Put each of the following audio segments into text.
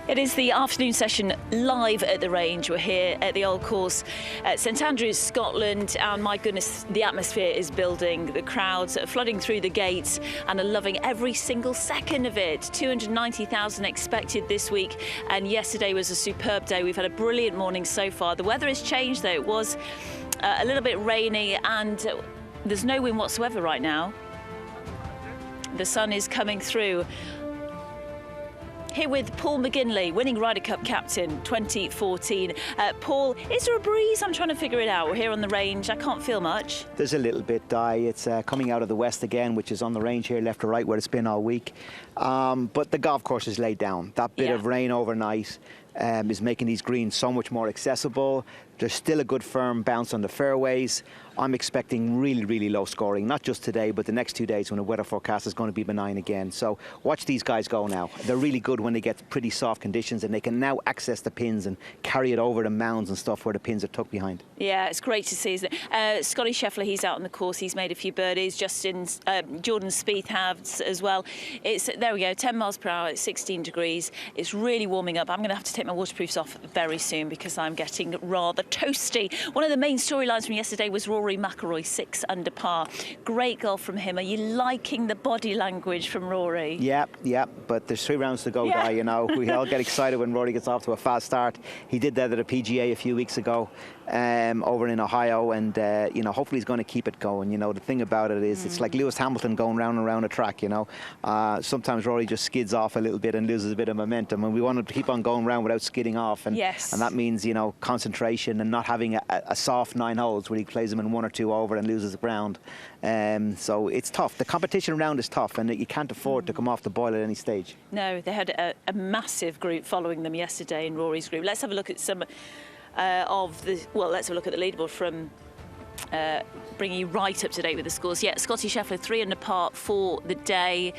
It is the afternoon session live at the range. We're here at the old course at St Andrews, Scotland, and my goodness, the atmosphere is building. The crowds are flooding through the gates and are loving every single second of it. 290,000 expected this week, and yesterday was a superb day. We've had a brilliant morning so far. The weather has changed though. It was a little bit rainy and there's no wind whatsoever right now. The sun is coming through. Here with Paul McGinley, winning Ryder Cup captain 2014. Paul, is there a breeze? I'm trying to figure it out. We're here on the range. I can't feel much. There's a little bit, Di. It's coming out of the west again, which is on the range here, left to right, where it's been all week. But the golf course is laid down. That bit of rain overnight is making these greens so much more accessible. There's still a good firm bounce on the fairways. I'm expecting really, really low scoring, not just today, but the next 2 days when the weather forecast is going to be benign again. So watch these guys go now. They're really good when they get pretty soft conditions, and they can now access the pins and carry it over the mounds and stuff where the pins are tucked behind. Yeah, it's great to see, isn't it? Scotty Scheffler, he's out on the course. He's made a few birdies. Jordan Spieth has as well. There we go, 10 miles per hour, it's 16 degrees. It's really warming up. I'm going to have to take my waterproofs off very soon because I'm getting rather toasty. One of the main storylines from yesterday was Rory McIlroy, 6 under par. Great golf from him. Are you liking the body language from Rory? Yep, but there's 3 rounds to go, Di, you know. We all get excited when Rory gets off to a fast start. He did that at a PGA a few weeks ago over in Ohio, and you know, hopefully he's going to keep it going. You know, the thing about it is it's like Lewis Hamilton going round and round a track, you know. Sometimes Rory just skids off a little bit and loses a bit of momentum, and we want him to keep on going round without skidding off, and that means, you know, concentration and not having a soft 9 holes where he plays them in 1 or 2 over and loses ground. So it's tough. The competition around is tough, and you can't afford to come off the boil at any stage. No, they had a massive group following them yesterday in Rory's group. Let's have a look at some let's have a look at the leaderboard from bringing you right up to date with the scores. Yeah, Scotty Scheffler 3 under par for the day.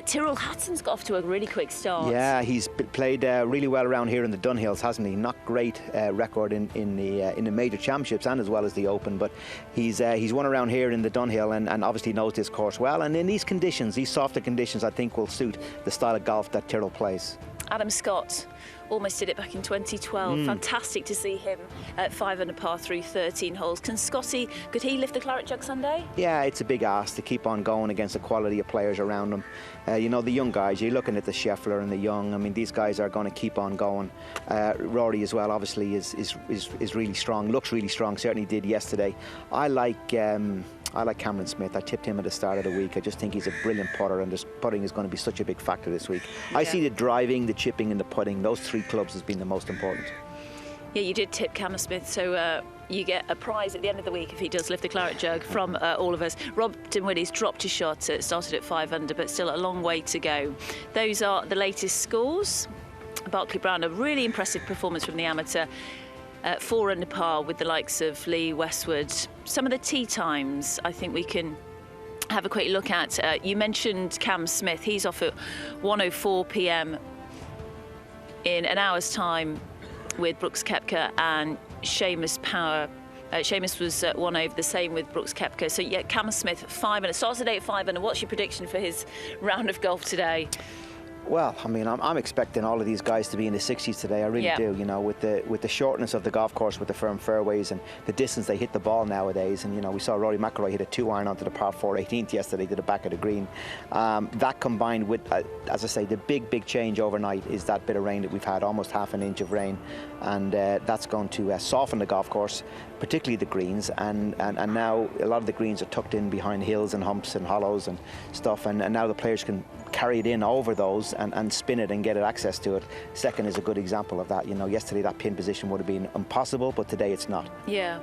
Tyrrell Hatton's got off to a really quick start. Yeah, he's played really well around here in the Dunhills, hasn't he? Not great record in the major championships and as well as the Open, but he's won around here in the Dunhill and obviously knows this course well. And in these conditions, these softer conditions, I think will suit the style of golf that Tyrrell plays. Adam Scott almost did it back in 2012. Fantastic to see him at 5 under par through 13 holes. Could he lift the Claret Jug Sunday? Yeah, it's a big ask to keep on going against the quality of players around him. You know, the young guys, you're looking at the Scheffler and the Young. I mean, these guys are going to keep on going. Rory as well, obviously, is really strong, looks really strong, certainly did yesterday. I like Cameron Smith. I tipped him at the start of the week. I just think he's a brilliant putter, and this putting is going to be such a big factor this week. Yeah. I see the driving, the chipping and the putting, those 3 clubs as being the most important. Yeah, you did tip Cameron Smith, so you get a prize at the end of the week if he does lift the Claret Jug from all of us. Rob Dinwiddie's dropped his shot, started at 5 under, but still a long way to go. Those are the latest scores. Barkley Brown, a really impressive performance from the amateur. 4 under par with the likes of Lee, Westwood. Some of the tee times I think we can have a quick look at. You mentioned Cam Smith. He's off at 1:04 p.m. in an hour's time with Brooks Koepka and Seamus Power. Seamus was 1 over, the same with Brooks Koepka. So yeah, Cam Smith 5 under. Starts today at 5 under. What's your prediction for his round of golf today? Well, I mean, I'm expecting all of these guys to be in the 60s today. I really do. You know, with the shortness of the golf course, with the firm fairways and the distance they hit the ball nowadays. And you know, we saw Rory McIlroy hit a 2-iron onto the par 4 18th yesterday to the back of the green. That combined with, as I say, the big change overnight is that bit of rain that we've had, almost half an inch of rain, and that's going to soften the golf course, particularly the greens. And now a lot of the greens are tucked in behind hills and humps and hollows and stuff, and now the players can carry it in over those and spin it and get it access to it. Second is a good example of that. You know, yesterday that pin position would have been impossible, but today it's not. Yeah.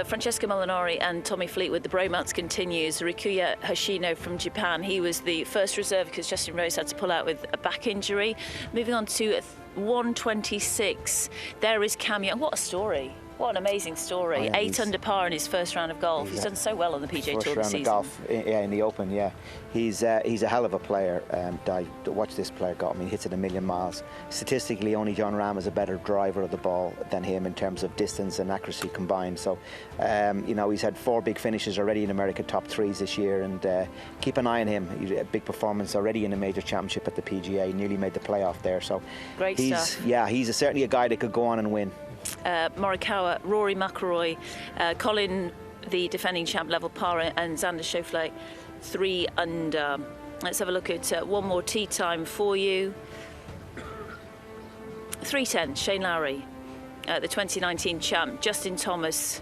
Francesco Molinari and Tommy Fleetwood, the bromance continues. Rikuya Hoshino from Japan, he was the first reserve because Justin Rose had to pull out with a back injury. Moving on to 126, there is Cam Young. What a story. What an amazing story. Oh, yeah, 8 under par in his first round of golf. He's done so well on the PGA Tour this season. Golf, yeah, in the Open, yeah. He's a hell of a player. Watch this player go. I mean, he hits it a million miles. Statistically, only John Rahm is a better driver of the ball than him in terms of distance and accuracy combined. So, you know, he's had 4 big finishes already in America top 3s this year, and keep an eye on him. He's a big performance already in a major championship at the PGA. Nearly made the playoff there. So, great stuff. Yeah, he's certainly a guy that could go on and win. Morikawa, Rory McIlroy, Colin, the defending champ, level par, and Xander Schauffele 3 under. Let's have a look at one more tee time for you. 310, Shane Lowry, the 2019 champ. Justin Thomas.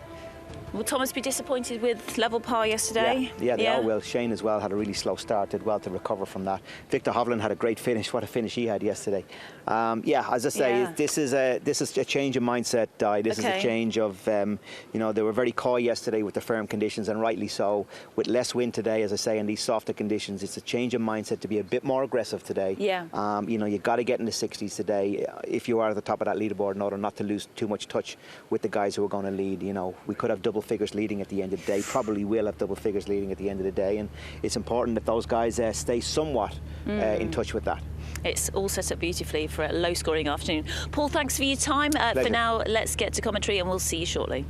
Will Thomas be disappointed with level par yesterday? Yeah, they all will. Shane as well had a really slow start, did well to recover from that. Victor Hovland had a great finish. What a finish he had yesterday. Yeah, as I say, this is a change of mindset, Di. This is a change of, you know, they were very coy yesterday with the firm conditions, and rightly so. With less wind today, as I say, in these softer conditions, it's a change of mindset to be a bit more aggressive today. Yeah. You know, you've got to get in the 60s today if you are at the top of that leaderboard in order not to lose too much touch with the guys who are going to lead. You know, we could have double figures leading at the end of the day, probably will have double figures leading at the end of the day, and it's important that those guys stay somewhat in touch with that. It's all set up beautifully for a low scoring afternoon. Paul, thanks for your time. For now, let's get to commentary and we'll see you shortly.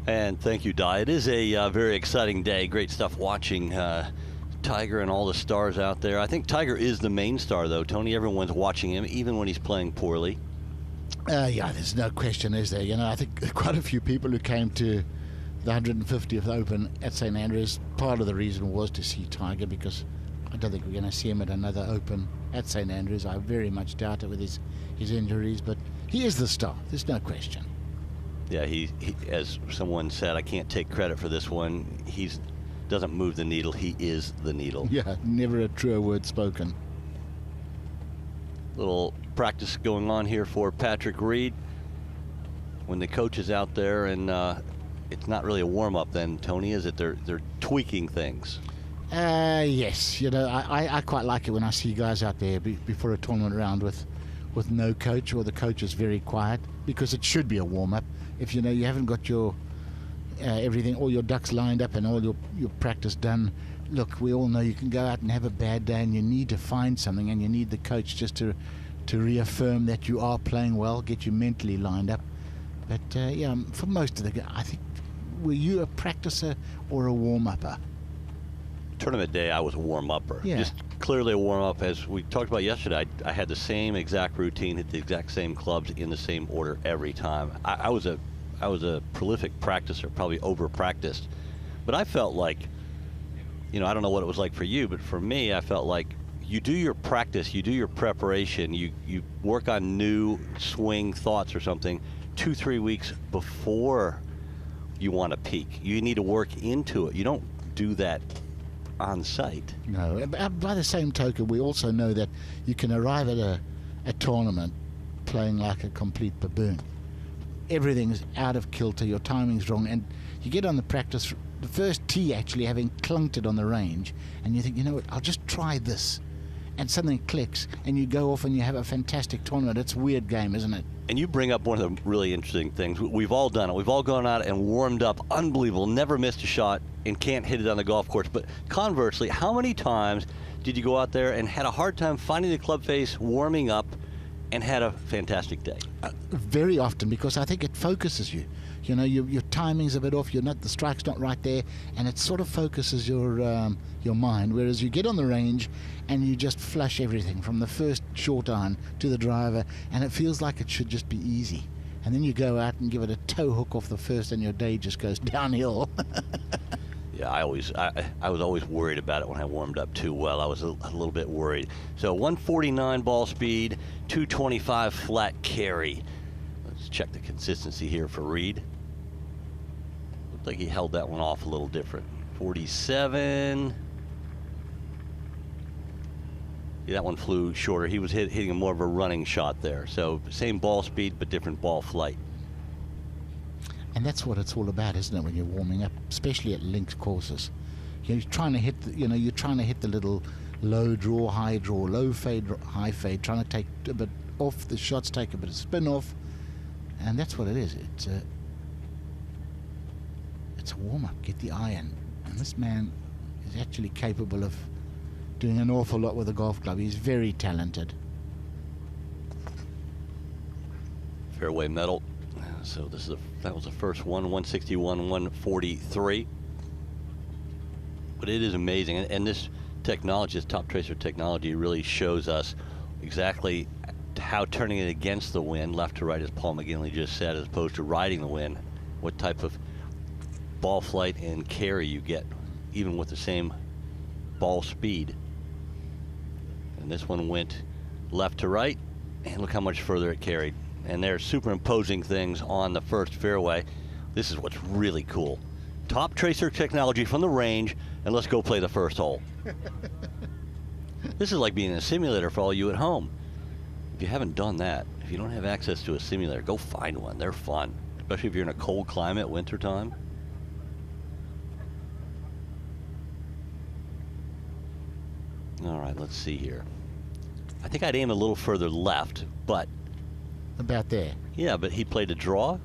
And thank you, Di. It is a very exciting day. Great stuff watching Tiger and all the stars out there. I think Tiger is the main star, though. Tony, everyone's watching him, even when he's playing poorly. Yeah, there's no question, is there? You know, I think quite a few people who came to the 150th Open at St Andrews, part of the reason was to see Tiger, because I don't think we're going to see him at another Open at St Andrews. I very much doubt it with his injuries, but he is the star. There's no question. Yeah, he as someone said, I can't take credit for this one. He doesn't move the needle. He is the needle. Yeah, never a truer word spoken. Little practice going on here for Patrick Reed when the coach is out there, and it's not really a warm-up then, Tony, is it? They're tweaking things. Yes, you know, I quite like it when I see guys out there before a tournament round with no coach, or the coach is very quiet, because it should be a warm-up. If you know you haven't got your everything, all your ducks lined up and all your practice done, look, we all know you can go out and have a bad day, and you need to find something, and you need the coach just to reaffirm that you are playing well, get you mentally lined up. But yeah, for most of the guys, I think, were you a practicer or a warm-upper? Tournament day, I was a warm-upper. Yeah. Just clearly a warm-up. As we talked about yesterday, I had the same exact routine, hit the exact same clubs in the same order every time. I was a prolific practicer, probably over-practiced. But I felt like, you know, I don't know what it was like for you, but for me, I felt like you do your practice, you do your preparation, you work on new swing thoughts or something 2-3 weeks before you want to peak. You need to work into it. You don't do that on site. No. By the same token, we also know that you can arrive at a tournament playing like a complete baboon. Everything's out of kilter, your timing's wrong, and you get on the practice, the first tee actually having clunked it on the range, and you think, you know what, I'll just try this. And something clicks, and you go off and you have a fantastic tournament. It's a weird game, isn't it? And you bring up one of the really interesting things. We've all done it. We've all gone out and warmed up, unbelievable, never missed a shot, and can't hit it on the golf course. But conversely, how many times did you go out there and had a hard time finding the club face, warming up, and had a fantastic day? Very often, because I think it focuses you. You know, your timing's a bit off. The strike's not right there, and it sort of focuses your mind. Whereas you get on the range and you just flush everything from the first short iron to the driver, and it feels like it should just be easy. And then you go out and give it a toe hook off the first, and your day just goes downhill. Yeah, I was always worried about it when I warmed up too well. I was a little bit worried. So 149 ball speed, 225 flat carry. Let's check the consistency here for Reed. Looked like he held that one off a little different. 47. Yeah, that one flew shorter. He was hitting more of a running shot there. So same ball speed, but different ball flight. And that's what it's all about, isn't it, when you're warming up, especially at linked courses. You're trying to hit the little low draw, high draw, low fade, high fade, trying to take a bit off the shots, take a bit of spin off, And that's what it is. It's a warm-up. Get the iron. And this man is actually capable of doing an awful lot with a golf club. He's very talented. Fairway metal. So that was the first one, 161, 143. But it is amazing, and this technology, this TopTracer technology, really shows us exactly how turning it against the wind, left to right, as Paul McGinley just said, as opposed to riding the wind, what type of ball flight and carry you get, even with the same ball speed. And this one went left to right, and look how much further it carried. And they're superimposing things on the first fairway. This is what's really cool. TopTracer technology from the range, and let's go play the first hole. This is like being in a simulator for all you at home. If you haven't done that, if you don't have access to a simulator, go find one. They're fun, especially if you're in a cold climate, wintertime. All right, let's see here. I think I'd aim a little further left, but... About there. Yeah, but he played a draw.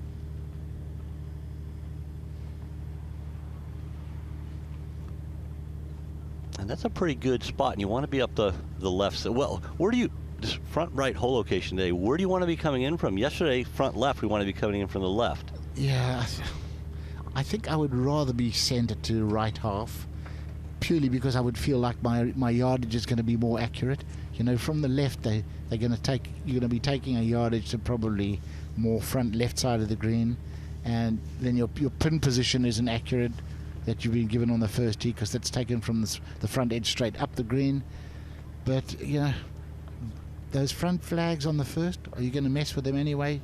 And that's a pretty good spot, and you want to be up the left side. Well, where do you, this front right hole location today, where do you want to be coming in from? Yesterday, front left, we want to be coming in from the left. Yeah, I think I would rather be centered to right half, purely because I would feel like my yardage is going to be more accurate. You know, from the left, they're going to take, you're going to be taking a yardage to probably more front left side of the green, and then your pin position isn't accurate that you've been given on the first tee, because that's taken from the front edge straight up the green. But, you know, those front flags on the first, are you going to mess with them anyway?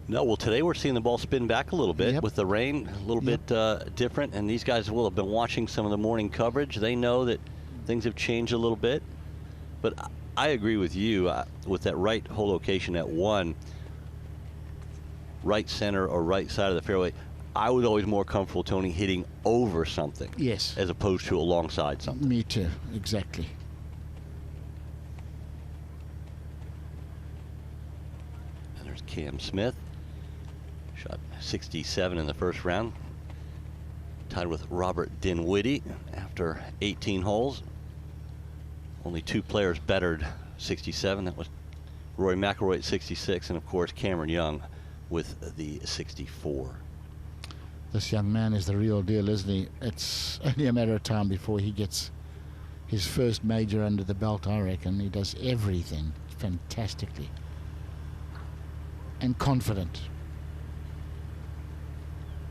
No, well, today we're seeing the ball spin back a little bit with the rain, a little bit different, and these guys will have been watching some of the morning coverage. They know that things have changed a little bit. But I agree with you with that right hole location at 1, right center or right side of the fairway. I was always more comfortable, Tony, hitting over something. Yes. As opposed to alongside something. Me too, exactly. And there's Cam Smith. Shot 67 in the first round. Tied with Robert Dinwiddie after 18 holes. Only 2 players bettered 67. That was Rory McIlroy at 66, and of course Cameron Young with the 64. This young man is the real deal, isn't he? It's only a matter of time before he gets his first major under the belt, I reckon. He does everything fantastically. And confident.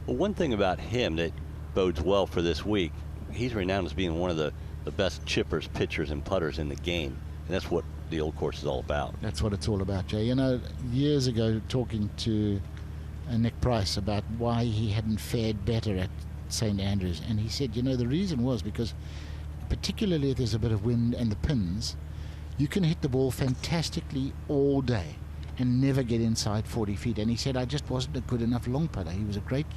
Well, one thing about him that bodes well for this week, he's renowned as being one of the best chippers, pitchers, and putters in the game. And that's what the old course is all about. That's what it's all about, Jay. You know, years ago, talking to Nick Price about why he hadn't fared better at St. Andrews, and he said, you know, the reason was because, particularly if there's a bit of wind and the pins, you can hit the ball fantastically all day and never get inside 40 feet. And he said, I just wasn't a good enough long putter. He was a great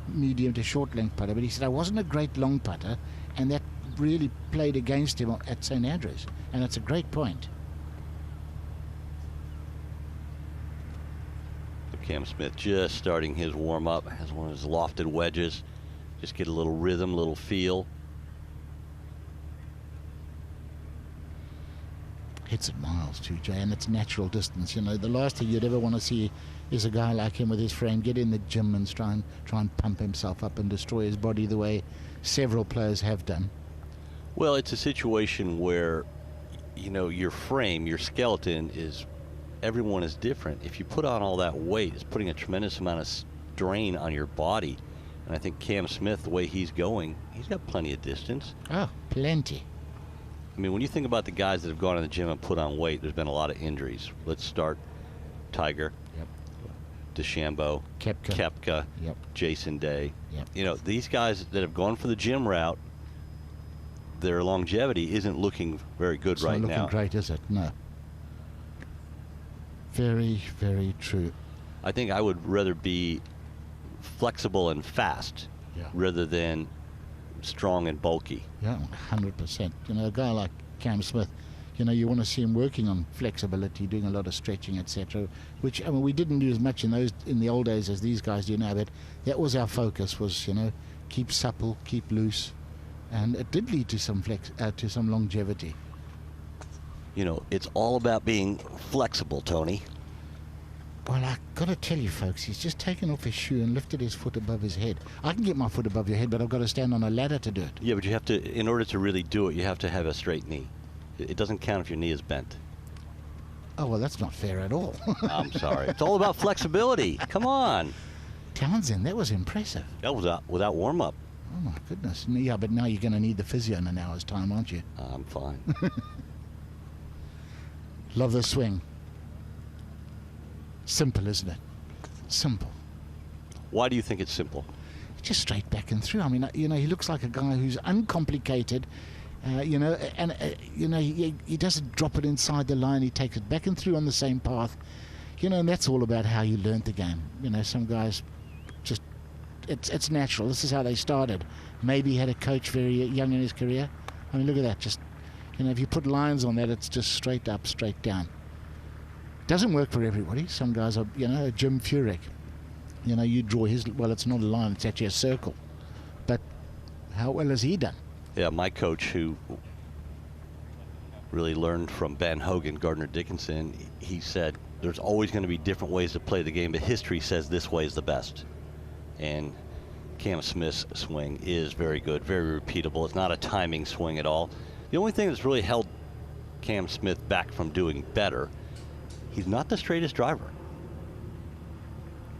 medium to short length putter, but he said, I wasn't a great long putter, and that really played against him at St. Andrews. And that's a great point. Cam Smith just starting his warm-up, has one of his lofted wedges. Just get a little rhythm, a little feel. Hits it miles too, Jay, and it's natural distance. You know, the last thing you'd ever want to see is a guy like him with his frame get in the gym and try and pump himself up and destroy his body the way several players have done. Well, it's a situation where, you know, your frame, your skeleton is, everyone is different. If you put on all that weight, it's putting a tremendous amount of strain on your body. And I think Cam Smith, the way he's going, he's got plenty of distance. Oh, plenty. I mean, when you think about the guys that have gone to the gym and put on weight, there's been a lot of injuries. Let's start Tiger, DeChambeau, Koepka, Jason Day. You know, these guys that have gone for the gym route, their longevity isn't looking very good right now. It's not looking great, is it? No. Very, very true. I think I would rather be flexible and fast rather than strong and bulky. Yeah, 100%. You know, a guy like Cam Smith, You know, you want to see him working on flexibility, doing a lot of stretching, etc. Which, I mean, we didn't do as much in the old days as these guys do now, but that was our focus, was, you know, keep supple, keep loose, and it did lead to some longevity. You know, it's all about being flexible, Tony. Well, I got to tell you, folks, he's just taken off his shoe and lifted his foot above his head. I can get my foot above your head, but I've got to stand on a ladder to do it. Yeah, but you have to, in order to really do it, you have to have a straight knee. It doesn't count if your knee is bent. Oh, well, that's not fair at all. I'm sorry. It's all about flexibility. Come on. Townsend, that was impressive. That was without warm-up. Oh, my goodness. Yeah, but now you're going to need the physio in an hour's time, aren't you? I'm fine. Love the swing. Simple, isn't it? Simple. Why do you think it's simple? Just straight back and through. I mean, you know, he looks like a guy who's uncomplicated, you know, and, you know, he doesn't drop it inside the line. He takes it back and through on the same path. You know, and that's all about how you learnt the game. You know, some guys just, it's natural. This is how they started. Maybe he had a coach very young in his career. I mean, look at that. Just, you know, if you put lines on that, it's just straight up, straight down. Doesn't work for everybody. Some guys are, you know, Jim Furyk. You know, you draw his, well, it's not a line, it's actually a circle. But how well has he done? Yeah, my coach, who really learned from Ben Hogan, Gardner Dickinson, he said there's always going to be different ways to play the game, but history says this way is the best. And Cam Smith's swing is very good, very repeatable. It's not a timing swing at all. The only thing that's really held Cam Smith back from doing better, he's not the straightest driver.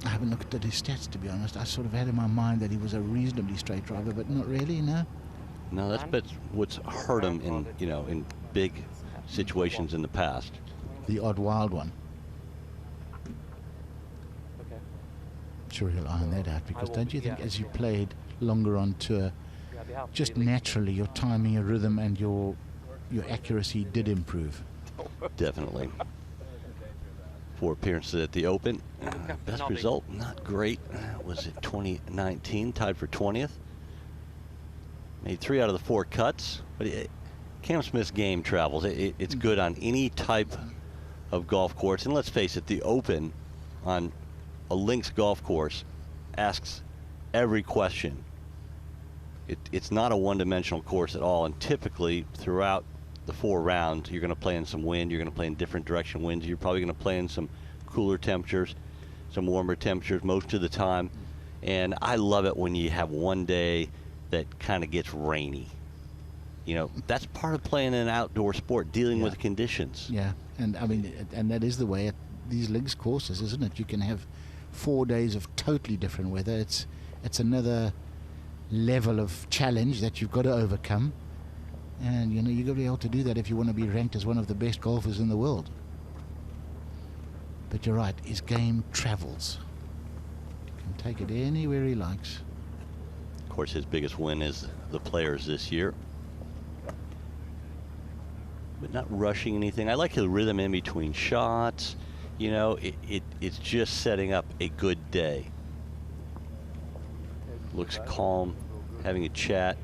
I haven't looked at his stats, to be honest. I sort of had in my mind that he was a reasonably straight driver, but not really, no. No, that's what's hurt him in, you know, in big situations in the past. The odd wild one. Sure, he'll iron that out, because don't you think as you played longer on tour, just naturally your timing, your rhythm, and your accuracy did improve? Definitely. 4 appearances at the Open. Best result, not great. Was it 2019, tied for 20th? Made 3 out of the 4 cuts. But Cam Smith's game travels. It's good on any type of golf course. And let's face it, the Open on a links golf course asks every question. It's not a one-dimensional course at all. And typically, throughout the 4 rounds, you're going to play in some wind, you're going to play in different direction winds, you're probably going to play in some cooler temperatures, some warmer temperatures most of the time. And I love it when you have one day that kind of gets rainy. You know, that's part of playing an outdoor sport, dealing with conditions. Yeah, and I mean, and that is the way at these links courses, isn't it? You can have 4 days of totally different weather. It's another level of challenge that you've got to overcome. And, you know, you've got to be able to do that if you want to be ranked as one of the best golfers in the world. But you're right, his game travels. He can take it anywhere he likes. Of course, his biggest win is the Players this year. But not rushing anything. I like his rhythm in between shots. You know, it's just setting up a good day. Looks calm, having a chat.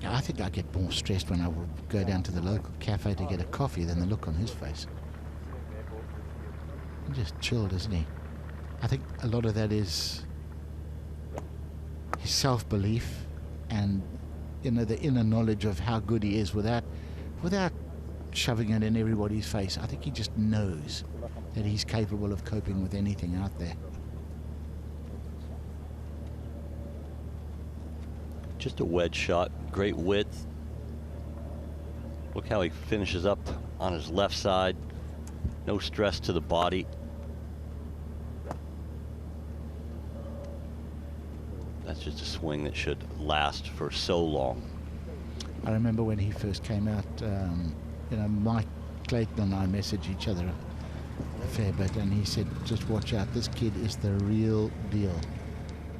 I think I get more stressed when I will go down to the local cafe to get a coffee than the look on his face. He's just chilled, isn't he? I think a lot of that is his self-belief and, you know, the inner knowledge of how good he is without shoving it in everybody's face. I think he just knows that he's capable of coping with anything out there. Just a wedge shot, great width. Look how he finishes up on his left side. No stress to the body. That's just a swing that should last for so long. I remember when he first came out, you know, Mike Clayton and I messaged each other a fair bit, and he said, just watch out, this kid is the real deal.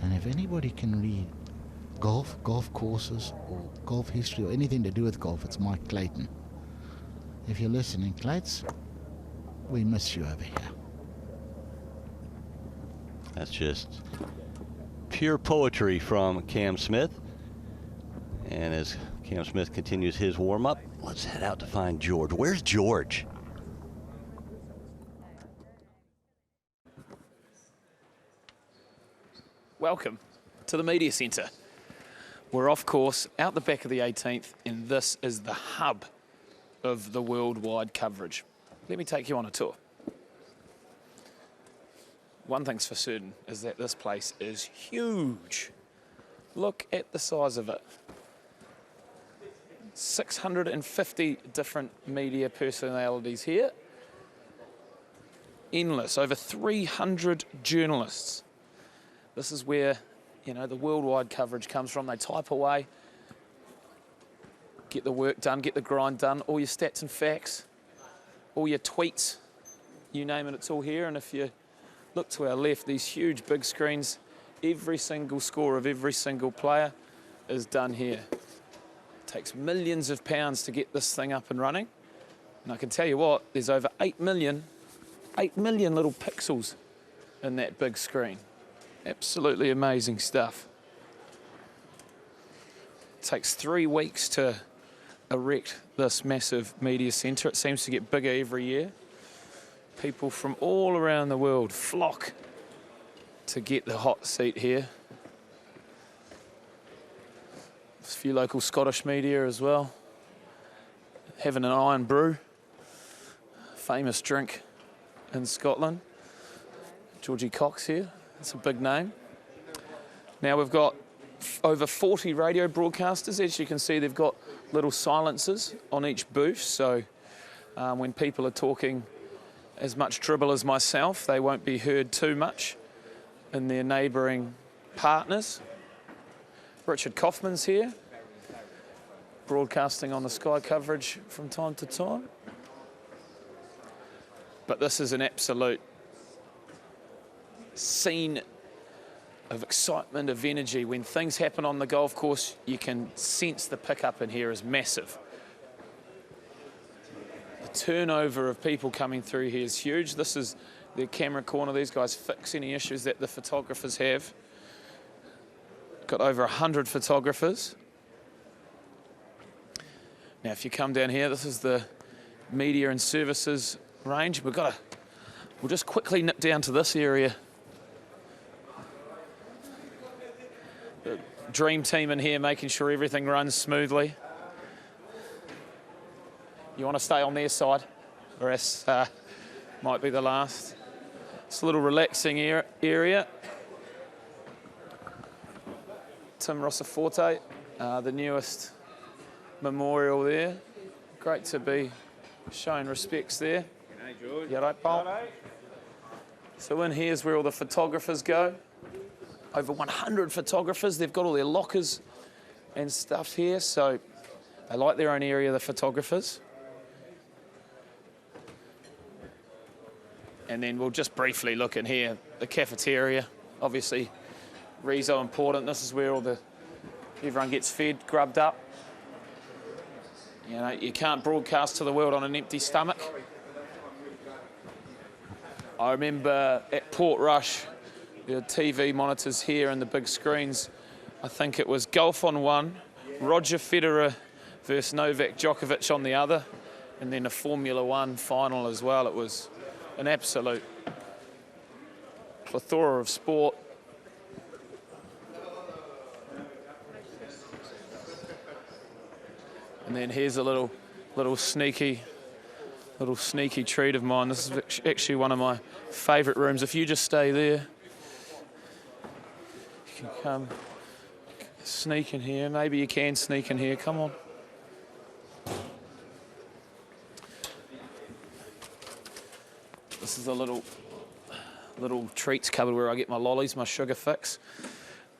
And if anybody can read golf courses, or golf history, or anything to do with golf, it's Mike Clayton. If you're listening, Clates, we miss you over here. That's just pure poetry from Cam Smith. And as Cam Smith continues his warm-up. Let's head out to find George. Where's George? Welcome to the Media Centre. We're off course out the back of the 18th, and this is the hub of the worldwide coverage. Let me take you on a tour. One thing's for certain is that this place is huge. Look at the size of it. 650 different media personalities here. Endless, over 300 journalists. This is where, you know, the worldwide coverage comes from. They type away, get the work done, get the grind done, all your stats and facts, all your tweets, you name it, it's all here. And if you look to our left, these huge big screens, every single score of every single player is done here. It takes millions of pounds to get this thing up and running. And I can tell you what, there's over 8 million little pixels in that big screen. Absolutely amazing stuff. It takes 3 weeks to erect this massive media centre. It seems to get bigger every year. People from all around the world flock to get the hot seat here. There's a few local Scottish media as well. Having an iron brew, famous drink in Scotland. Georgie Cox here, that's a big name. Now we've got over 40 radio broadcasters. As you can see, they've got little silencers on each booth, so when people are talking as much dribble as myself, they won't be heard too much in their neighbouring partners. Richard Kaufman's here, broadcasting on the Sky coverage from time to time. But this is an absolute scene of excitement, of energy. When things happen on the golf course, you can sense the pickup in here is massive. The turnover of people coming through here is huge. This is the camera corner. These guys fix any issues that the photographers have. Got over 100 photographers. Now, if you come down here, this is the media and services range. We'll just quickly nip down to this area. The dream team in here, making sure everything runs smoothly. You want to stay on their side, or else might be the last. It's a little relaxing area. Tim Rossaforte, the newest memorial there. Great to be showing respects there. Hey, George. You right, Paul? So in here's where all the photographers go. Over 100 photographers. They've got all their lockers and stuff here, so they like their own area, the photographers. And then we'll just briefly look in here, the cafeteria. Obviously, reso important. This is where everyone gets fed, grubbed up. You know, you can't broadcast to the world on an empty stomach. I remember at Portrush, the TV monitors here and the big screens. I think it was golf on one, Roger Federer versus Novak Djokovic on the other, and then a Formula One final as well. It was an absolute plethora of sport. And then here's a little sneaky treat of mine. This is actually one of my favourite rooms. If you just stay there, you can come sneak in here. Maybe you can sneak in here. Come on. This is a little treats cupboard where I get my lollies, my sugar fix.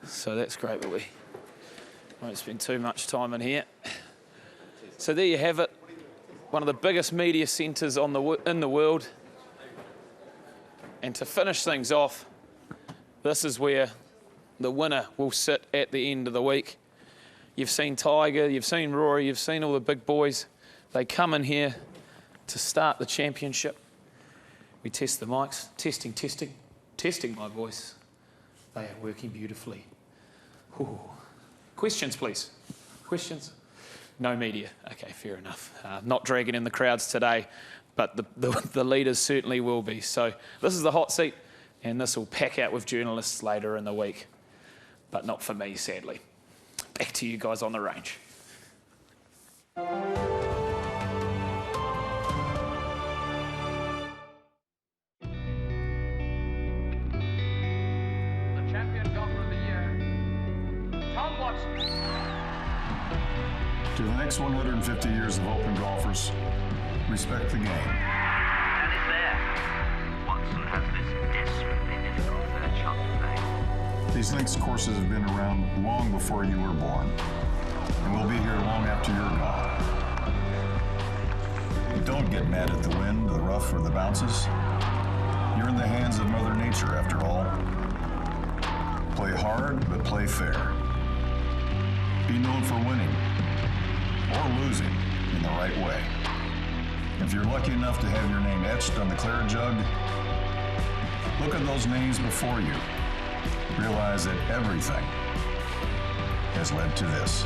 So that's great, but we won't spend too much time in here. So there you have it. One of the biggest media centres in the world. And to finish things off, this is where the winner will sit at the end of the week. You've seen Tiger, you've seen Rory, you've seen all the big boys. They come in here to start the championship. We test the mics. Testing my voice. They are working beautifully. Ooh. Questions, please. Questions? No media. Okay, fair enough. Not dragging in the crowds today, but the leaders certainly will be. So this is the hot seat, and this will pack out with journalists later in the week, but not for me, sadly. Back to you guys on the range. To the next 150 years of open golfers, respect the game. And it's there. Watson has this desperately difficult third shot to play. These links courses have been around long before you were born, and will be here long after you're gone. Don't get mad at the wind, the rough, or the bounces. You're in the hands of Mother Nature, after all. Play hard, but play fair. Be known for winning, or losing in the right way. If you're lucky enough to have your name etched on the Claret Jug, look at those names before you. Realize that everything has led to this.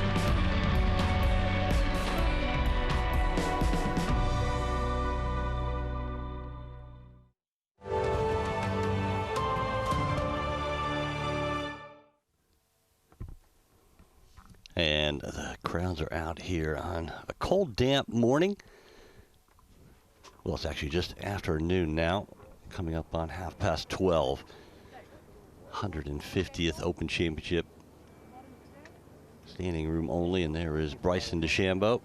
And the crowds are out here on a cold, damp morning. Well, it's actually just afternoon now, coming up on 12:30. 150th Open Championship. Standing room only, and there is Bryson DeChambeau,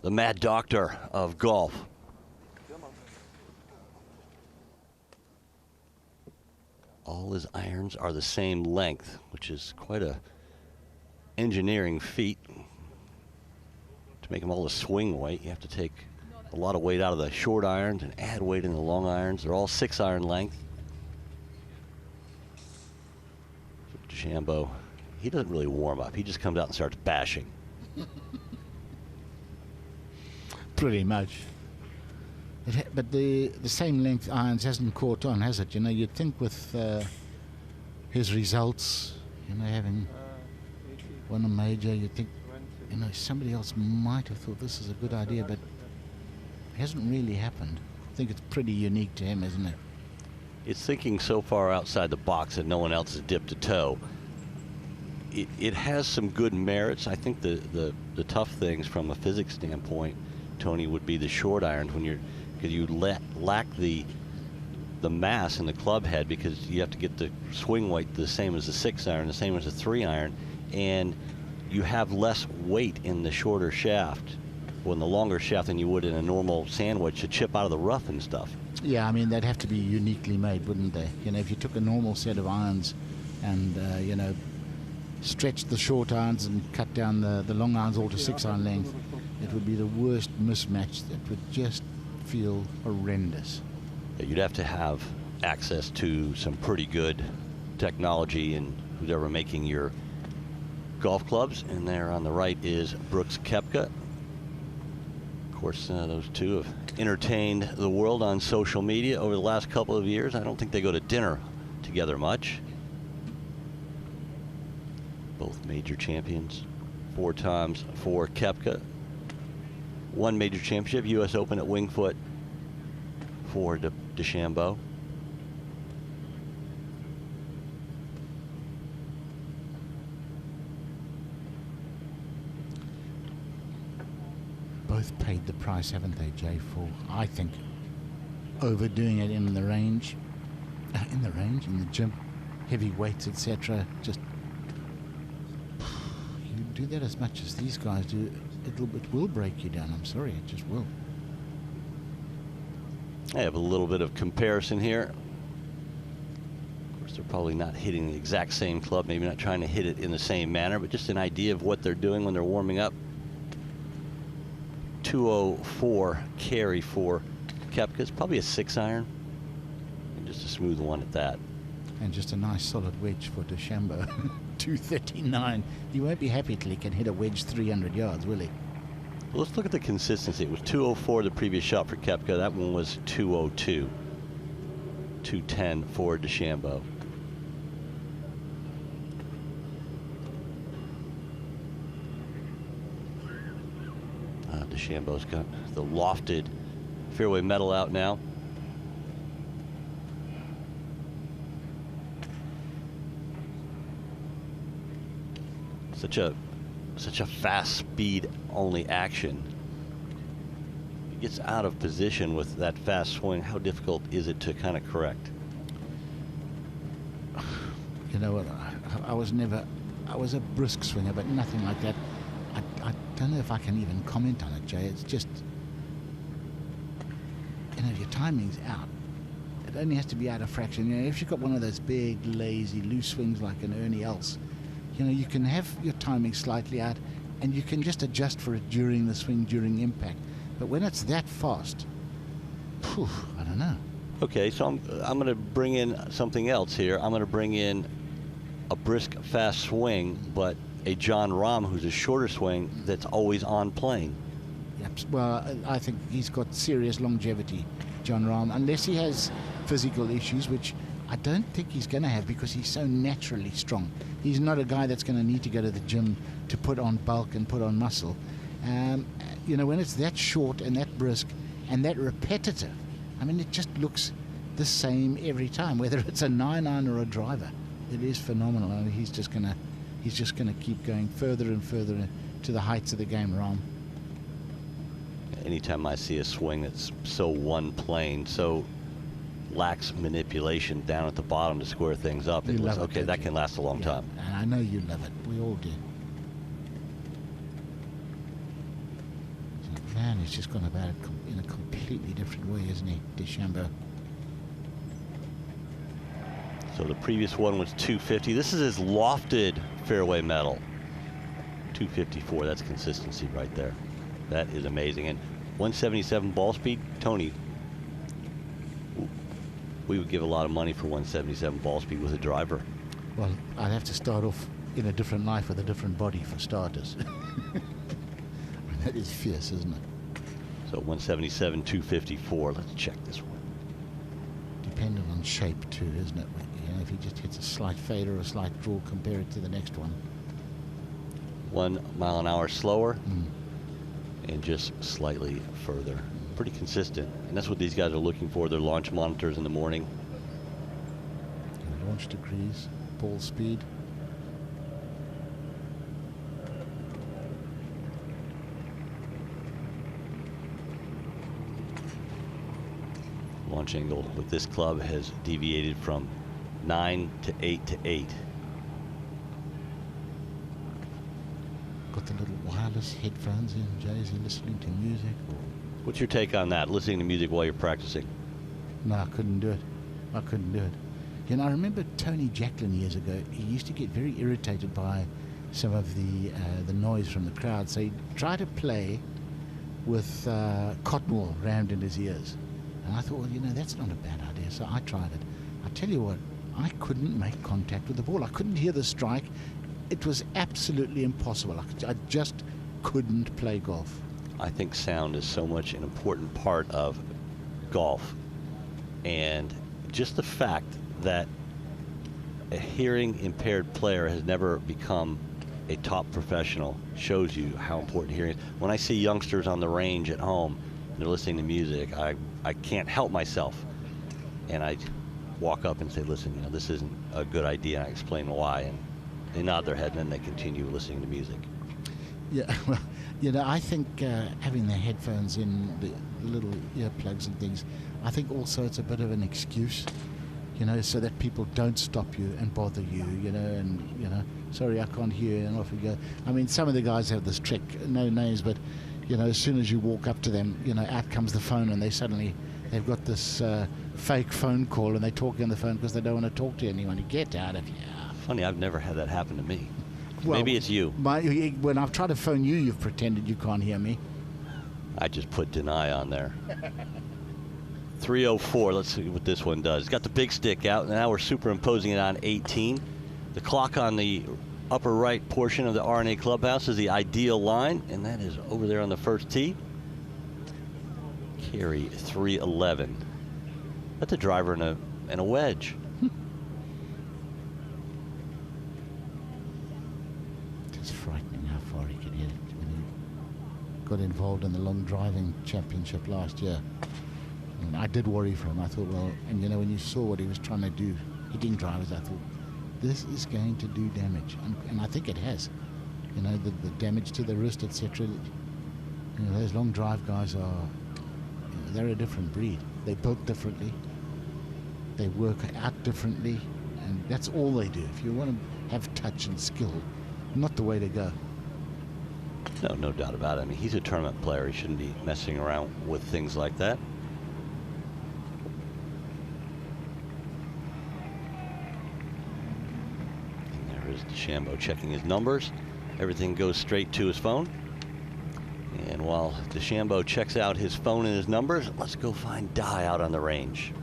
the mad doctor of golf. All his irons are the same length, which is quite a engineering feat. To make them all the swing weight, you have to take a lot of weight out of the short irons and add weight in the long irons. They're all 6-iron length. DeChambeau, he doesn't really warm up. He just comes out and starts bashing. Pretty much. But the same length irons hasn't caught on, has it? You know, you'd think with his results, you know, having won a major, you'd think, you know, somebody else might have thought this is a good idea, but it hasn't really happened. I think it's pretty unique to him, isn't it? It's thinking so far outside the box that no one else has dipped a toe. It has some good merits. I think the tough things from a physics standpoint, Tony, would be the short irons when you're, because you lack the mass in the club head, because you have to get the swing weight the same as the 6-iron, the same as the 3-iron, and you have less weight in the shorter shaft, or in the longer shaft, than you would in a normal sandwich to chip out of the rough and stuff. Yeah, I mean, they'd have to be uniquely made, wouldn't they? You know, if you took a normal set of irons and, you know, stretched the short irons and cut down the long irons all to 6-iron length, it would be the worst mismatch. That would just feel horrendous. You'd have to have access to some pretty good technology, and who's ever making your golf clubs. And there on the right is Brooks Koepka. Of course, those two have entertained the world on social media over the last couple of years. I don't think they go to dinner together much. Both major champions, 4 times for Koepka. 1 major championship, U.S. Open at Winged Foot for DeChambeau. Both paid the price, haven't they, Jay, for, I think, overdoing it in the range, in the gym, heavy weights, etc. Just, you do that as much as these guys do, it will break you down. I'm sorry, it just will. I have a little bit of comparison here. Of course, they're probably not hitting the exact same club, maybe not trying to hit it in the same manner, but just an idea of what they're doing when they're warming up. 204 carry for Koepka. It's probably a 6-iron, and just a smooth one at that. And just a nice solid wedge for DeChambeau. 239. He won't be happy till he can hit a wedge 300 yards, will he? Well, let's look at the consistency. It was 204 the previous shot for Koepka. That one was 202. 210 for DeChambeau. DeChambeau's got the lofted fairway metal out now. Such a fast speed only action. He gets out of position with that fast swing. How difficult is it to kind of correct? You know what? I was a brisk swinger, but nothing like that. I don't know if I can even comment on it, Jay. It's just, you know, your timing's out. It only has to be out a fraction. You know, if you've got one of those big, lazy, loose swings like an Ernie Els, you know, you can have your timing slightly out, and you can just adjust for it during the swing, during impact. But when it's that fast, phew, I don't know. Okay, so I'm going to bring in something else here. I'm going to bring in a brisk, fast swing, but a Jon Rahm who's a shorter swing that's always on playing. Yep. Well, I think he's got serious longevity, Jon Rahm, unless he has physical issues, which I don't think he's going to have because he's so naturally strong. He's not a guy that's going to need to go to the gym to put on bulk and put on muscle. You know, when it's that short and that brisk and that repetitive, I mean, it just looks the same every time, whether it's a 9-iron or a driver. It is phenomenal. I mean, he's just gonna keep going further and further to the heights of the game, Rahm. Anytime I see a swing that's so one plane, so lacks manipulation down at the bottom to square things up, it looks, okay, that can last a long time. And I know you love it. We all do. Man, he's just gone about it in a completely different way, isn't he, DeChambeau? So the previous one was 250. This is his lofted fairway metal. 254, that's consistency right there. That is amazing. And 177 ball speed, Tony, we would give a lot of money for 177 ball speed with a driver. Well, I'd have to start off in a different life with a different body for starters. That is fierce, isn't it? So 177, 254. Let's check this one. Dependent on shape too, isn't it? You know, if he just hits a slight fade or a slight draw, compare it to the next one. 1 mile an hour slower and just slightly further. Pretty consistent. And that's what these guys are looking for. Their launch monitors in the morning. Launch degrees, ball speed. Launch angle with this club has deviated from 9 to 8 to 8. Got the little wireless headphones in, Jay. Is he listening to music? Or? What's your take on that, listening to music while you're practicing? No, I couldn't do it. I couldn't do it. You know, I remember Tony Jacklin years ago. He used to get very irritated by some of the noise from the crowd. So he'd try to play with cotton wool round in his ears. And I thought, well, you know, that's not a bad idea. So I tried it. I tell you what, I couldn't make contact with the ball. I couldn't hear the strike. It was absolutely impossible. I just couldn't play golf. I think sound is so much an important part of golf. And just the fact that a hearing impaired player has never become a top professional shows you how important hearing is. When I see youngsters on the range at home and they're listening to music, I can't help myself. And I walk up and say, listen, you know, this isn't a good idea. And I explain why. And they nod their head and then they continue listening to music. Yeah, well, you know, I think having the headphones in, the little earplugs and things, I think also it's a bit of an excuse, you know, so that people don't stop you and bother you, you know, and, you know, sorry, I can't hear you, and off we go. I mean, some of the guys have this trick, no names, but, you know, as soon as you walk up to them, you know, out comes the phone and they've got this fake phone call and they're talking on the phone because they don't want to talk to anyone. Get out of here. Funny, I've never had that happen to me. Well, maybe it's you. When I've tried to phone you, you've pretended you can't hear me. I just put deny on there. 304, let's see what this one does. It's got the big stick out, and now we're superimposing it on 18. The clock on the upper right portion of the R&A clubhouse is the ideal line, and that is over there on the first tee. Carry 311. That's a driver and a wedge. It's frightening how far he can hit it. got involved in the long driving championship last year. And I did worry for him. I thought, well, and you know, when you saw what he was trying to do, hitting drivers, I thought, this is going to do damage. And I think it has. You know, the damage to the wrist, etc. You know, those long drive guys are, you know, they're a different breed. They're built differently. They work out differently. And that's all they do. If you want to have touch and skill, not the way to go. No doubt about it. I mean, he's a tournament player. He shouldn't be messing around with things like that. And there is DeChambeau checking his numbers. Everything goes straight to his phone. And while DeChambeau checks out his phone and his numbers, let's go find Di out on the range.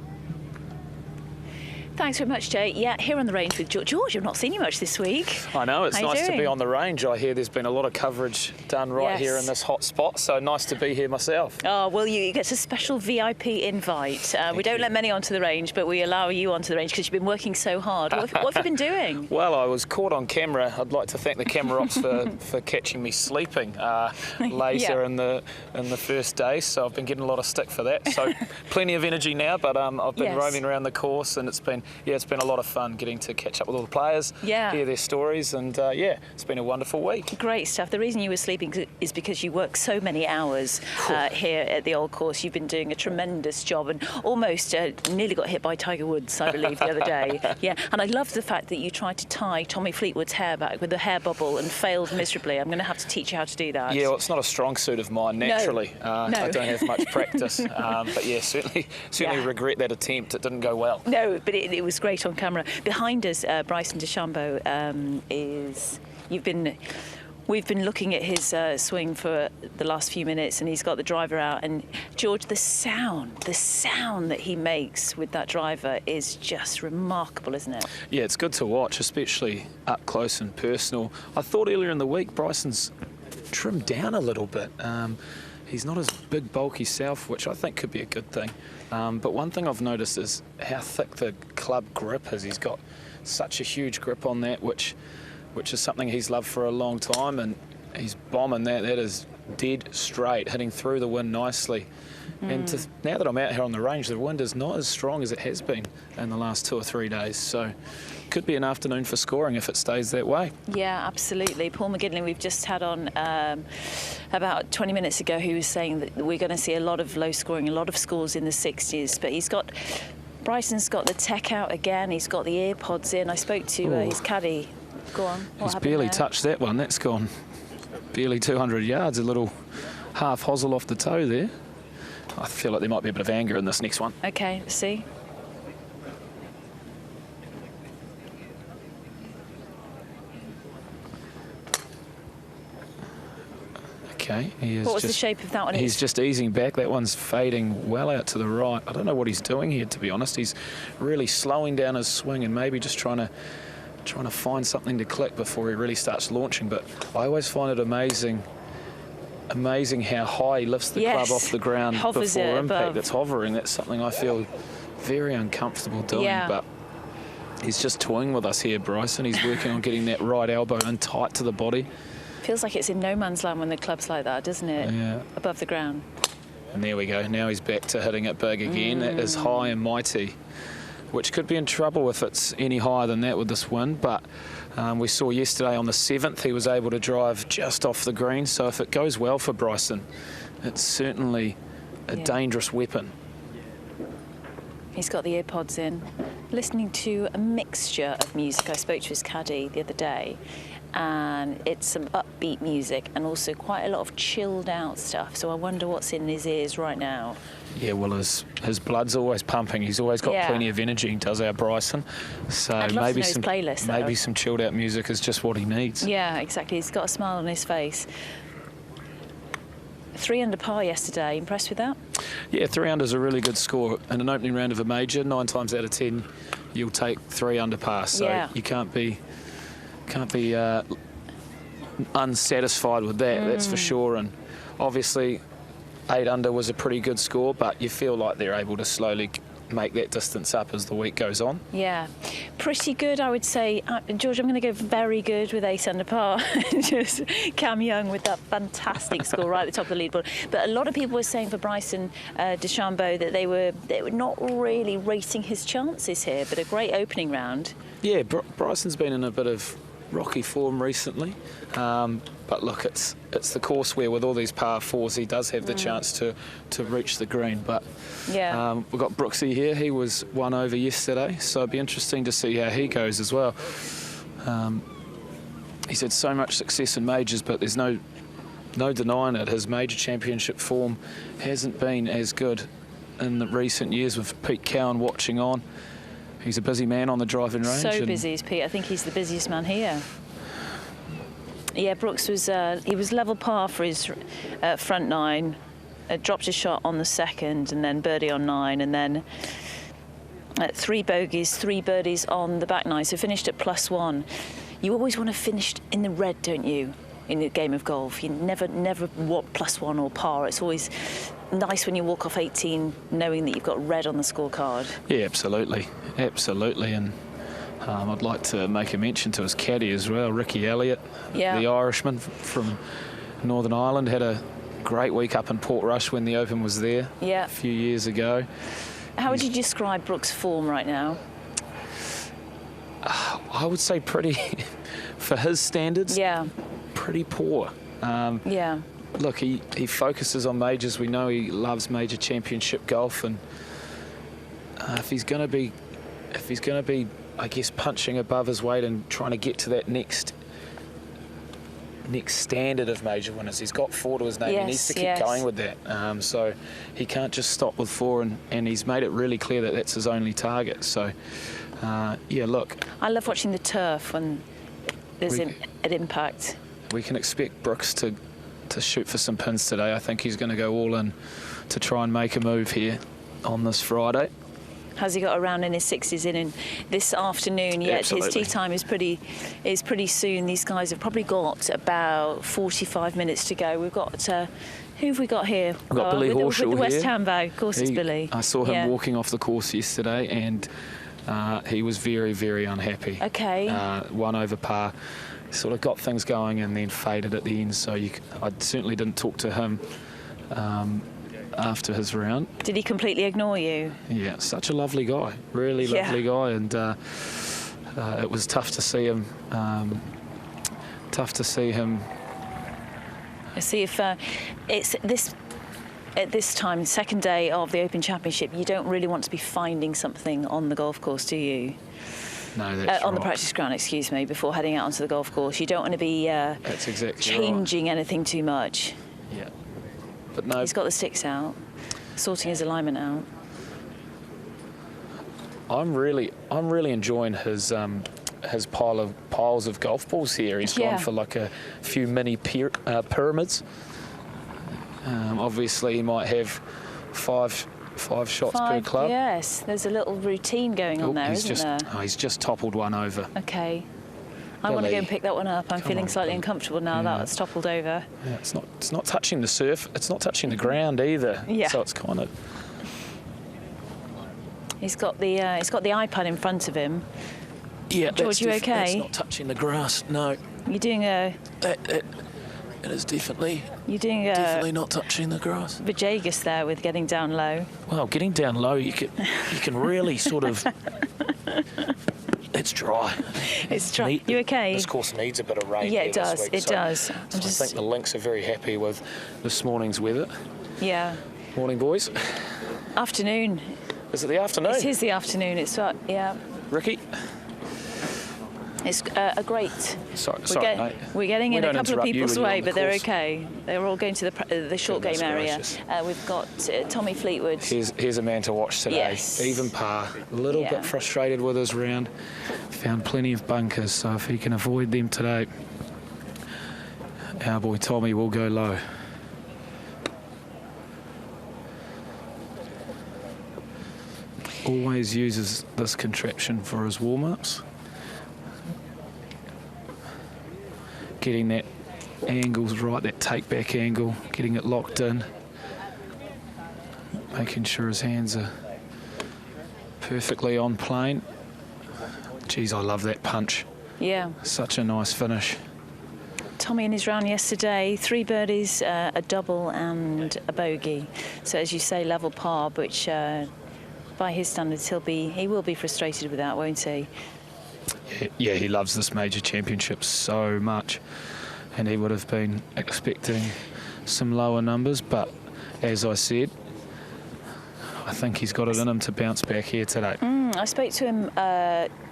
Thanks very much, Jay. Yeah, here on the range with George. George, I've not seen you much this week. I know, it's How you nice to be doing? on the range. I hear there's been a lot of coverage done right here in this hot spot, so nice to be here myself. Oh, well, you get a special VIP invite. We don't let many onto the range, but we allow you onto the range because you've been working so hard. What have you been doing? Well, I was caught on camera. I'd like to thank the camera ops for catching me sleeping later in the first day, so I've been getting a lot of stick for that. So plenty of energy now, but I've been roaming around the course, and it's been a lot of fun getting to catch up with all the players, hear their stories, and it's been a wonderful week. Great stuff. The reason you were sleeping is because you work so many hours here at the old course. You've been doing a tremendous job and almost nearly got hit by Tiger Woods, I believe, the other day. Yeah, and I love the fact that you tried to tie Tommy Fleetwood's hair back with a hair bubble and failed miserably. I'm going to have to teach you how to do that. Yeah, well, it's not a strong suit of mine naturally. No. I don't have much practice, but yeah, certainly regret that attempt. It didn't go well. No, but it was great on camera. Behind us, Bryson DeChambeau We've been looking at his swing for the last few minutes, and he's got the driver out. And George, the sound that he makes with that driver is just remarkable, isn't it? Yeah, it's good to watch, especially up close and personal. I thought earlier in the week Bryson's trimmed down a little bit. He's not as big, bulky self, which I think could be a good thing. But one thing I've noticed is how thick the club grip is. He's got such a huge grip on that, which is something he's loved for a long time, and he's bombing that. That is dead straight, hitting through the wind nicely. And now that I'm out here on the range, the wind is not as strong as it has been in the last 2 or 3 days. So could be an afternoon for scoring if it stays that way. Yeah, absolutely. Paul McGinley, we've just had on about 20 minutes ago, who was saying that we're going to see a lot of low scoring, a lot of scores in the 60s. But Bryson's got the tech out again. He's got the ear pods in. I spoke to his caddy. Go on. He's barely touched that one. That's gone barely 200 yards. A little half hosel off the toe there. I feel like there might be a bit of anger in this next one. Okay, let's see. Okay, what was the shape of that one? He's just easing back. That one's fading well out to the right. I don't know what he's doing here, to be honest. He's really slowing down his swing and maybe just trying to find something to click before he really starts launching. But I always find it amazing how high he lifts the club off the ground before impact. It's hovering. That's something I feel very uncomfortable doing. But he's just toying with us here, Bryson. He's working on getting that right elbow in tight to the body. Feels like it's in no man's land when the club's like that, doesn't it? Yeah. Above the ground. And there we go. Now he's back to hitting it big again. That is high and mighty, which could be in trouble if it's any higher than that with this wind. But we saw yesterday on the 7th he was able to drive just off the green. So if it goes well for Bryson, it's certainly a dangerous weapon. He's got the earpods in, listening to a mixture of music. I spoke to his caddy the other day, and it's some upbeat music and also quite a lot of chilled out stuff. So I wonder what's in his ears right now. Yeah, well, his blood's always pumping. He's always got plenty of energy, does our Bryson. So I'd love to know his playlist, maybe some chilled out music is just what he needs. Yeah, exactly. He's got a smile on his face. 3 under par yesterday. Impressed with that? Yeah, 3 under is a really good score. In an opening round of a major, 9 times out of 10, you'll take 3 under par. So you can't be unsatisfied with that. That's for sure. And obviously 8 under was a pretty good score, but you feel like they're able to slowly make that distance up as the week goes on. Yeah, pretty good, I would say. George, I'm going to go very good with 8 under par. Just Cam Young with that fantastic score right at the top of the leaderboard. But a lot of people were saying for Bryson DeChambeau that they were not really rating his chances here, but a great opening round. Yeah, Bryson's been in a bit of rocky form recently. But look, it's the course where with all these par 4s he does have the chance to reach the green. But yeah, we've got Brooksy here. He was 1 over yesterday, so it'd be interesting to see how he goes as well. He's had so much success in majors, but there's no denying it. His major championship form hasn't been as good in the recent years with Pete Cowan watching on. He's a busy man on the driving range. So busy is Pete. I think he's the busiest man here. Yeah, Brooks was he was level par for his front 9, dropped a shot on the second, and then birdie on 9, and then 3 bogeys, 3 birdies on the back 9. So finished at +1. You always want to finish in the red, don't you? In a game of golf, you never want +1 or par. It's always nice when you walk off 18 knowing that you've got red on the scorecard. Yeah, absolutely, and I'd like to make a mention to his caddy as well, Ricky Elliott, the Irishman from Northern Ireland. Had a great week up in Portrush when the Open was there a few years ago. How would you describe Brooks' form right now? I would say pretty, for his standards, pretty poor. Look, he focuses on majors. We know he loves major championship golf, and if he's going to be, I guess, punching above his weight and trying to get to that next standard of major winners, he's got 4 to his name. He needs to keep going with that. So he can't just stop with 4, and he's made it really clear that that's his only target. So, look. I love watching the turf when there's an impact. We can expect Brooks to shoot for some pins today. I think he's going to go all in to try and make a move here on this Friday. Has he got around in his 60s in this afternoon yet? Absolutely. His tee time is pretty soon. These guys have probably got about 45 minutes to go. We've got who have we got here? We've got Billy Horschel with the West here. Ham bow. Of course, it's Billy. I saw him walking off the course yesterday, and he was very, very unhappy. Okay. 1 over par. Sort of got things going and then faded at the end. So I certainly didn't talk to him after his round. Did he completely ignore you? Yeah, such a lovely guy, really lovely guy, and it was tough to see him. See if it's this at this time, second day of the Open Championship. You don't really want to be finding something on the golf course, do you? No, that's on the practice ground, excuse me, before heading out onto the golf course. You don't want to be that's exactly changing anything too much. Yeah. But no. He's got the sticks out, sorting his alignment out. I'm really enjoying his piles of golf balls here. He's gone for like a few mini pyramids. Obviously, he might have five shots per club. Yes, there's a little routine going on there, isn't there? Oh, he's just toppled one over. Okay. I want to go and pick that one up. I'm feeling slightly uncomfortable now that it's toppled over. Yeah, it's not touching the surf. It's not touching the ground either. Yeah. So it's kind of. He's got the iPad in front of him. Yeah, George, you okay? It's not touching the grass. No. You're doing a. It is definitely. You're doing a. Definitely not touching the grass. Vajagus there with getting down low. Well, getting down low, you can really sort of. It's dry. It's dry. You okay? This course needs a bit of rain. Yeah, it does. This week, it does. So I think the links are very happy with this morning's weather. Yeah. Morning, boys. Afternoon. Is it the afternoon? It is the afternoon. It's yeah. Ricky. It's a great. Sorry, mate. We're getting in a couple of people's way, but they're course. Okay. They're all going to the short game area. We've got Tommy Fleetwood. Here's a man to watch today. Yes. Even par. A little bit frustrated with his round. Found plenty of bunkers, so if he can avoid them today, our boy Tommy will go low. Always uses this contraption for his warm-ups. Getting that angles right, that take-back angle, getting it locked in, making sure his hands are perfectly on plane. Geez, I love that punch. Yeah. Such a nice finish. Tommy in his round yesterday, 3 birdies, a double and a bogey. So as you say, level par, which by his standards he will be frustrated with that, won't he? Yeah, he loves this major championship so much, and he would have been expecting some lower numbers, but as I said, I think he's got it in him to bounce back here today. I spoke to him,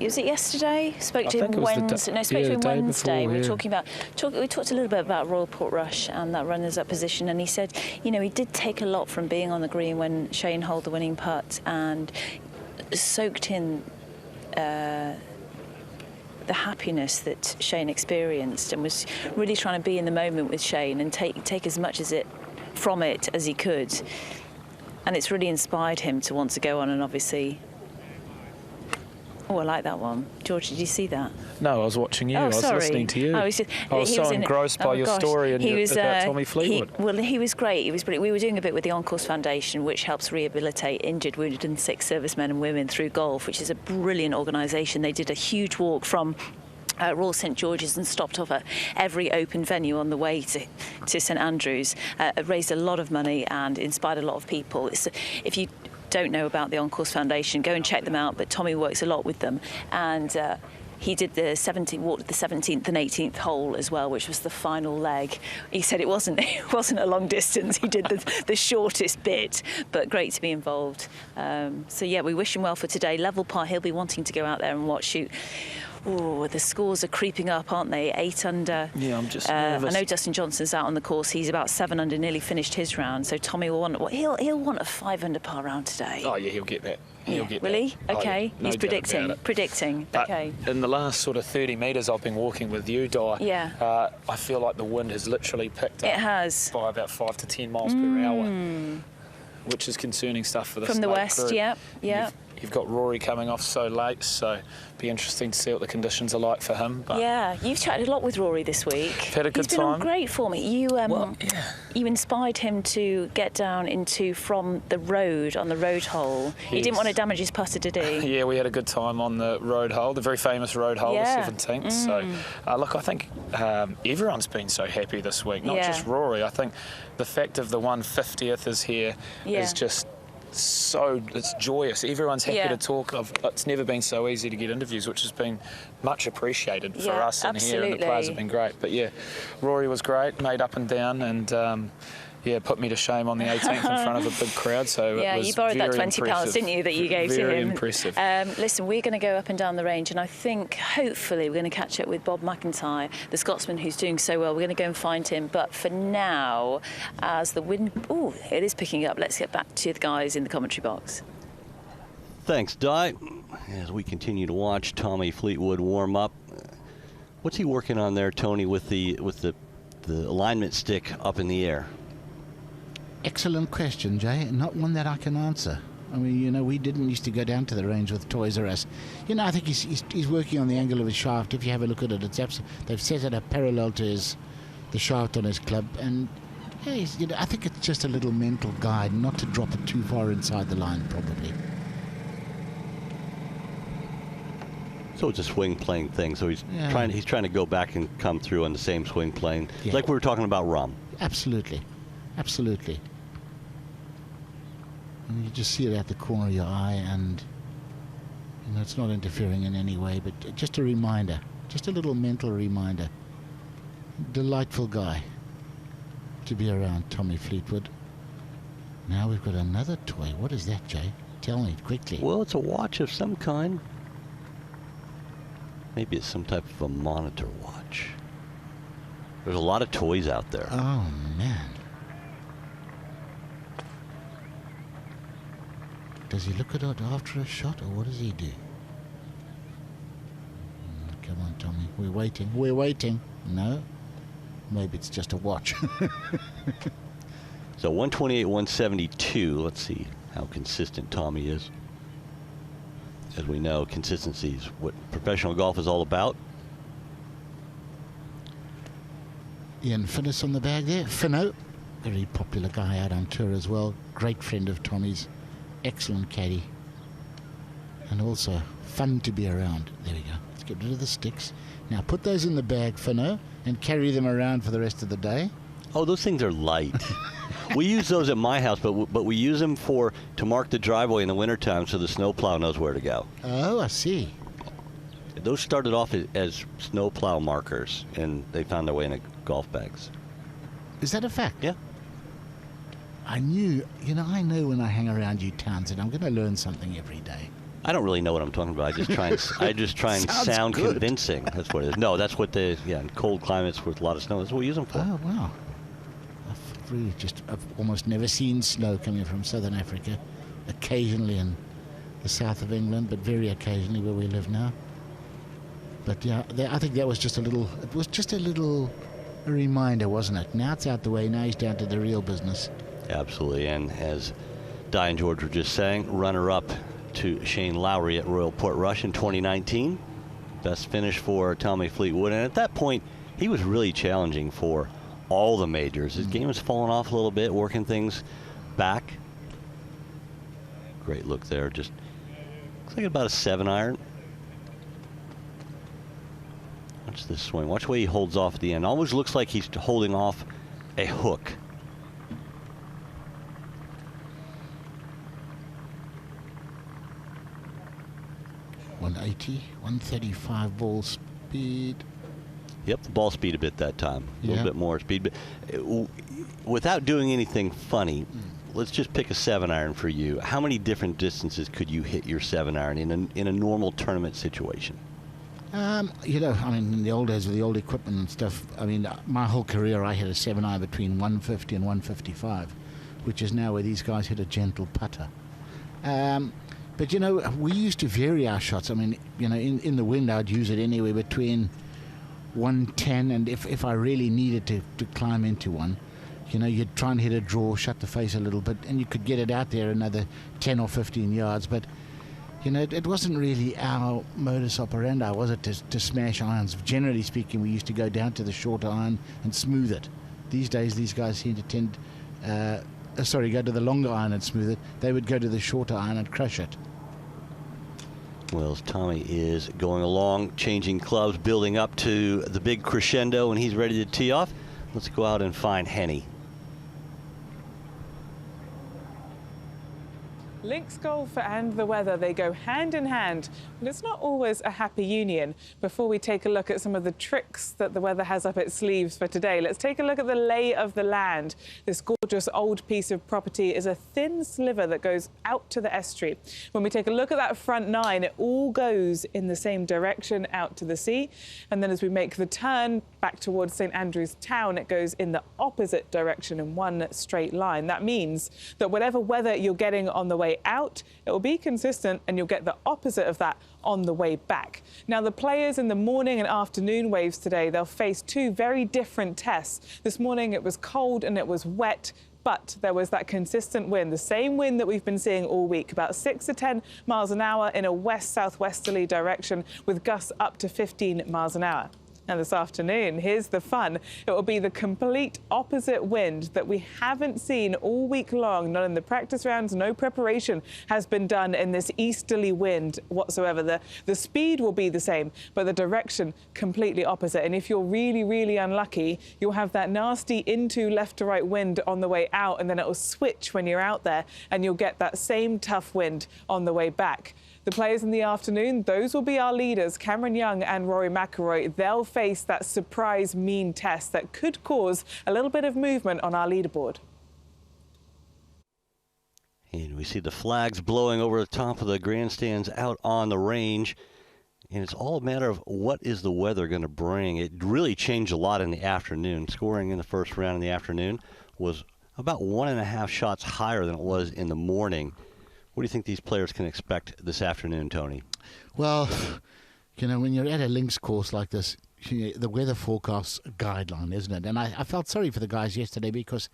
was it yesterday? Spoke to him Wednesday. No, spoke to him Wednesday. We were talking about, we talked a little bit about Royal Portrush and that runners-up position, and he said, you know, he did take a lot from being on the green when Shane holed the winning putt and soaked in the happiness that Shane experienced, and was really trying to be in the moment with Shane and take as much from it as he could. And it's really inspired him to want to go on and obviously... Oh, I like that one. George, did you see that? No, I was watching you. Oh, I was listening to you. I was so engrossed by your story and about Tommy Fleetwood. He was great. He was brilliant. We were doing a bit with the On-Course Foundation, which helps rehabilitate injured, wounded and sick servicemen and women through golf, which is a brilliant organisation. They did a huge walk from Royal St George's and stopped off at every open venue on the way to St Andrews. Raised a lot of money and inspired a lot of people. If you don't know about the On-Course Foundation, go and check them out, but Tommy works a lot with them, and he did the 17th and 18th hole as well, which was the final leg. He said it wasn't a long distance. He did the shortest bit, but great to be involved. So yeah, we wish him well for today. Level par, he'll be wanting to go out there and shoot. Oh, the scores are creeping up, aren't they? 8 under. Yeah, I'm just nervous. I know Dustin Johnson's out on the course. He's about 7 under, nearly finished his round. So Tommy will want. He'll want a 5 under par round today. Oh yeah, he'll get that. He'll get will that. he? Okay, oh, yeah. No he's doubt predicting. But okay. In the last sort of 30 metres I've been walking with you, Di. Yeah. I feel like the wind has literally picked up. It has. By about 5 to 10 miles per hour, which is concerning stuff for this. From the west, group. yeah. You've got Rory coming off so late, so be interesting to see what the conditions are like for him. But yeah, you've chatted a lot with Rory this week. Had a good He's been time. on great form. You inspired him to get down from the road on the road hole. He didn't want to damage his putter, did he? Yeah, we had a good time on the road hole, the very famous road hole, the 17th. So, look, I think everyone's been so happy this week, not just Rory. I think the fact of the 150th is here is just it's joyous. Everyone's happy to talk of. It's never been so easy to get interviews, which has been much appreciated for us in here, and the players have been great. But yeah, Rory was great, made up and down, and put me to shame on the 18th in front of a big crowd. So it was you borrowed that £20, didn't you, that you gave to him? Very impressive. Listen, we're going to go up and down the range, and I think hopefully we're going to catch up with Bob MacIntyre, the Scotsman who's doing so well. We're going to go and find him. But for now, as the wind, it is picking up. Let's get back to the guys in the commentary box. Thanks, Di. As we continue to watch Tommy Fleetwood warm up, what's he working on there, Tony, with the alignment stick up in the air? Excellent question, Jay. Not one that I can answer. I mean, we didn't used to go down to the range with Toys R Us. I think he's working on the angle of his shaft. If you have a look at it, they've set it up parallel to the shaft on his club, and I think it's just a little mental guide not to drop it too far inside the line, probably. So it's a swing playing thing. So he's trying to go back and come through on the same swing plane, like we were talking about Rum. Absolutely. And you just see it at the corner of your eye, and it's not interfering in any way, but just a reminder, just a little mental reminder. Delightful guy to be around, Tommy Fleetwood. Now we've got another toy. What is that, Jay? Tell me quickly. Well, it's a watch of some kind. Maybe it's some type of a monitor watch. There's a lot of toys out there. Oh, man. Does he look at it after a shot, or what does he do? Come on, Tommy. We're waiting. No? Maybe it's just a watch. So 128, 172. Let's see how consistent Tommy is. As we know, consistency is what professional golf is all about. Ian Finnis on the bag there. Finno, very popular guy out on tour as well. Great friend of Tommy's. Excellent caddy. and also fun to be around. There we go. Let's get rid of the sticks. Now put those in the bag, Finno, and carry them around for the rest of the day. Oh, those things are light. We use those at my house, but we use them to mark the driveway in the wintertime so the snowplow knows where to go. Oh, I see. Those started off as snowplow markers, and they found their way into golf bags. Is that a fact? Yeah. I know when I hang around you, Townsend, I'm going to learn something every day. I don't really know what I'm talking about. I just try and sound good. convincing. That's what it is. No, that's what in cold climates with a lot of snow, that's what we use them for. Oh, wow. I've almost never seen snow coming from southern Africa. Occasionally in the south of England, but very occasionally where we live now. But yeah, I think that was just a little reminder, wasn't it? Now it's out the way, now he's down to the real business. Absolutely, and as Di and George were just saying, runner-up to Shane Lowry at Royal Portrush in 2019. Best finish for Tommy Fleetwood, and at that point, he was really challenging for all the majors. His game has fallen off a little bit, working things back. Great look there. Just looks like about a 7-iron. Watch this swing. Watch the way he holds off at the end. Almost looks like he's holding off a hook. .180, 135 ball speed. Yep, the ball speed a bit that time. A little bit more speed. But without doing anything funny, let's just pick a 7-iron for you. How many different distances could you hit your 7-iron in a normal tournament situation? In the old days with the old equipment and stuff, my whole career I hit a 7-iron between 150 and 155, which is now where these guys hit a gentle putter. But, we used to vary our shots. In the wind, I'd use it anywhere between 110, and if I really needed to climb into one, you'd try and hit a draw, shut the face a little bit, and you could get it out there another 10 or 15 yards. But, it wasn't really our modus operandi, was it, to smash irons? Generally speaking, we used to go down to the shorter iron and smooth it. These days, these guys seem to go to the longer iron and smooth it. They would go to the shorter iron and crush it. Well, as Tommy is going along, changing clubs, building up to the big crescendo, and he's ready to tee off, let's go out and find Henny. Links golf and the weather, they go hand in hand, but it's not always a happy union. Before we take a look at some of the tricks that the weather has up its sleeves for today, let's take a look at the lay of the land. This gorgeous old piece of property is a thin sliver that goes out to the estuary. When we take a look at that front nine, it all goes in the same direction out to the sea. And then as we make the turn back towards St Andrew's Town, it goes in the opposite direction in one straight line. That means that whatever weather you're getting on the way out, it will be consistent and you'll get the opposite of that on the way back. Now, the players in the morning and afternoon waves today, they'll face two very different tests. This morning it was cold and it was wet, but there was that consistent wind, the same wind that we've been seeing all week, about 6 to 10 miles an hour in a west-southwesterly direction with gusts up to 15 miles an hour. Now this afternoon, here's the fun. It will be the complete opposite wind that we haven't seen all week long. Not in the practice rounds, no preparation has been done in this easterly wind whatsoever. The speed will be the same, but the direction completely opposite. And if you're really, really unlucky, you'll have that nasty into left to right wind on the way out, and then it will switch when you're out there, and you'll get that same tough wind on the way back. The players in the afternoon, those will be our leaders, Cameron Young and Rory McIlroy. They'll face that surprise mean test that could cause a little bit of movement on our leaderboard. And we see the flags blowing over the top of the grandstands out on the range. And it's all a matter of what is the weather going to bring. It really changed a lot in the afternoon. Scoring in the first round in the afternoon was about 1.5 shots higher than it was in the morning. What do you think these players can expect this afternoon, Tony? Well, when you're at a links course like this, the weather forecast's a guideline, isn't it? And I felt sorry for the guys yesterday because,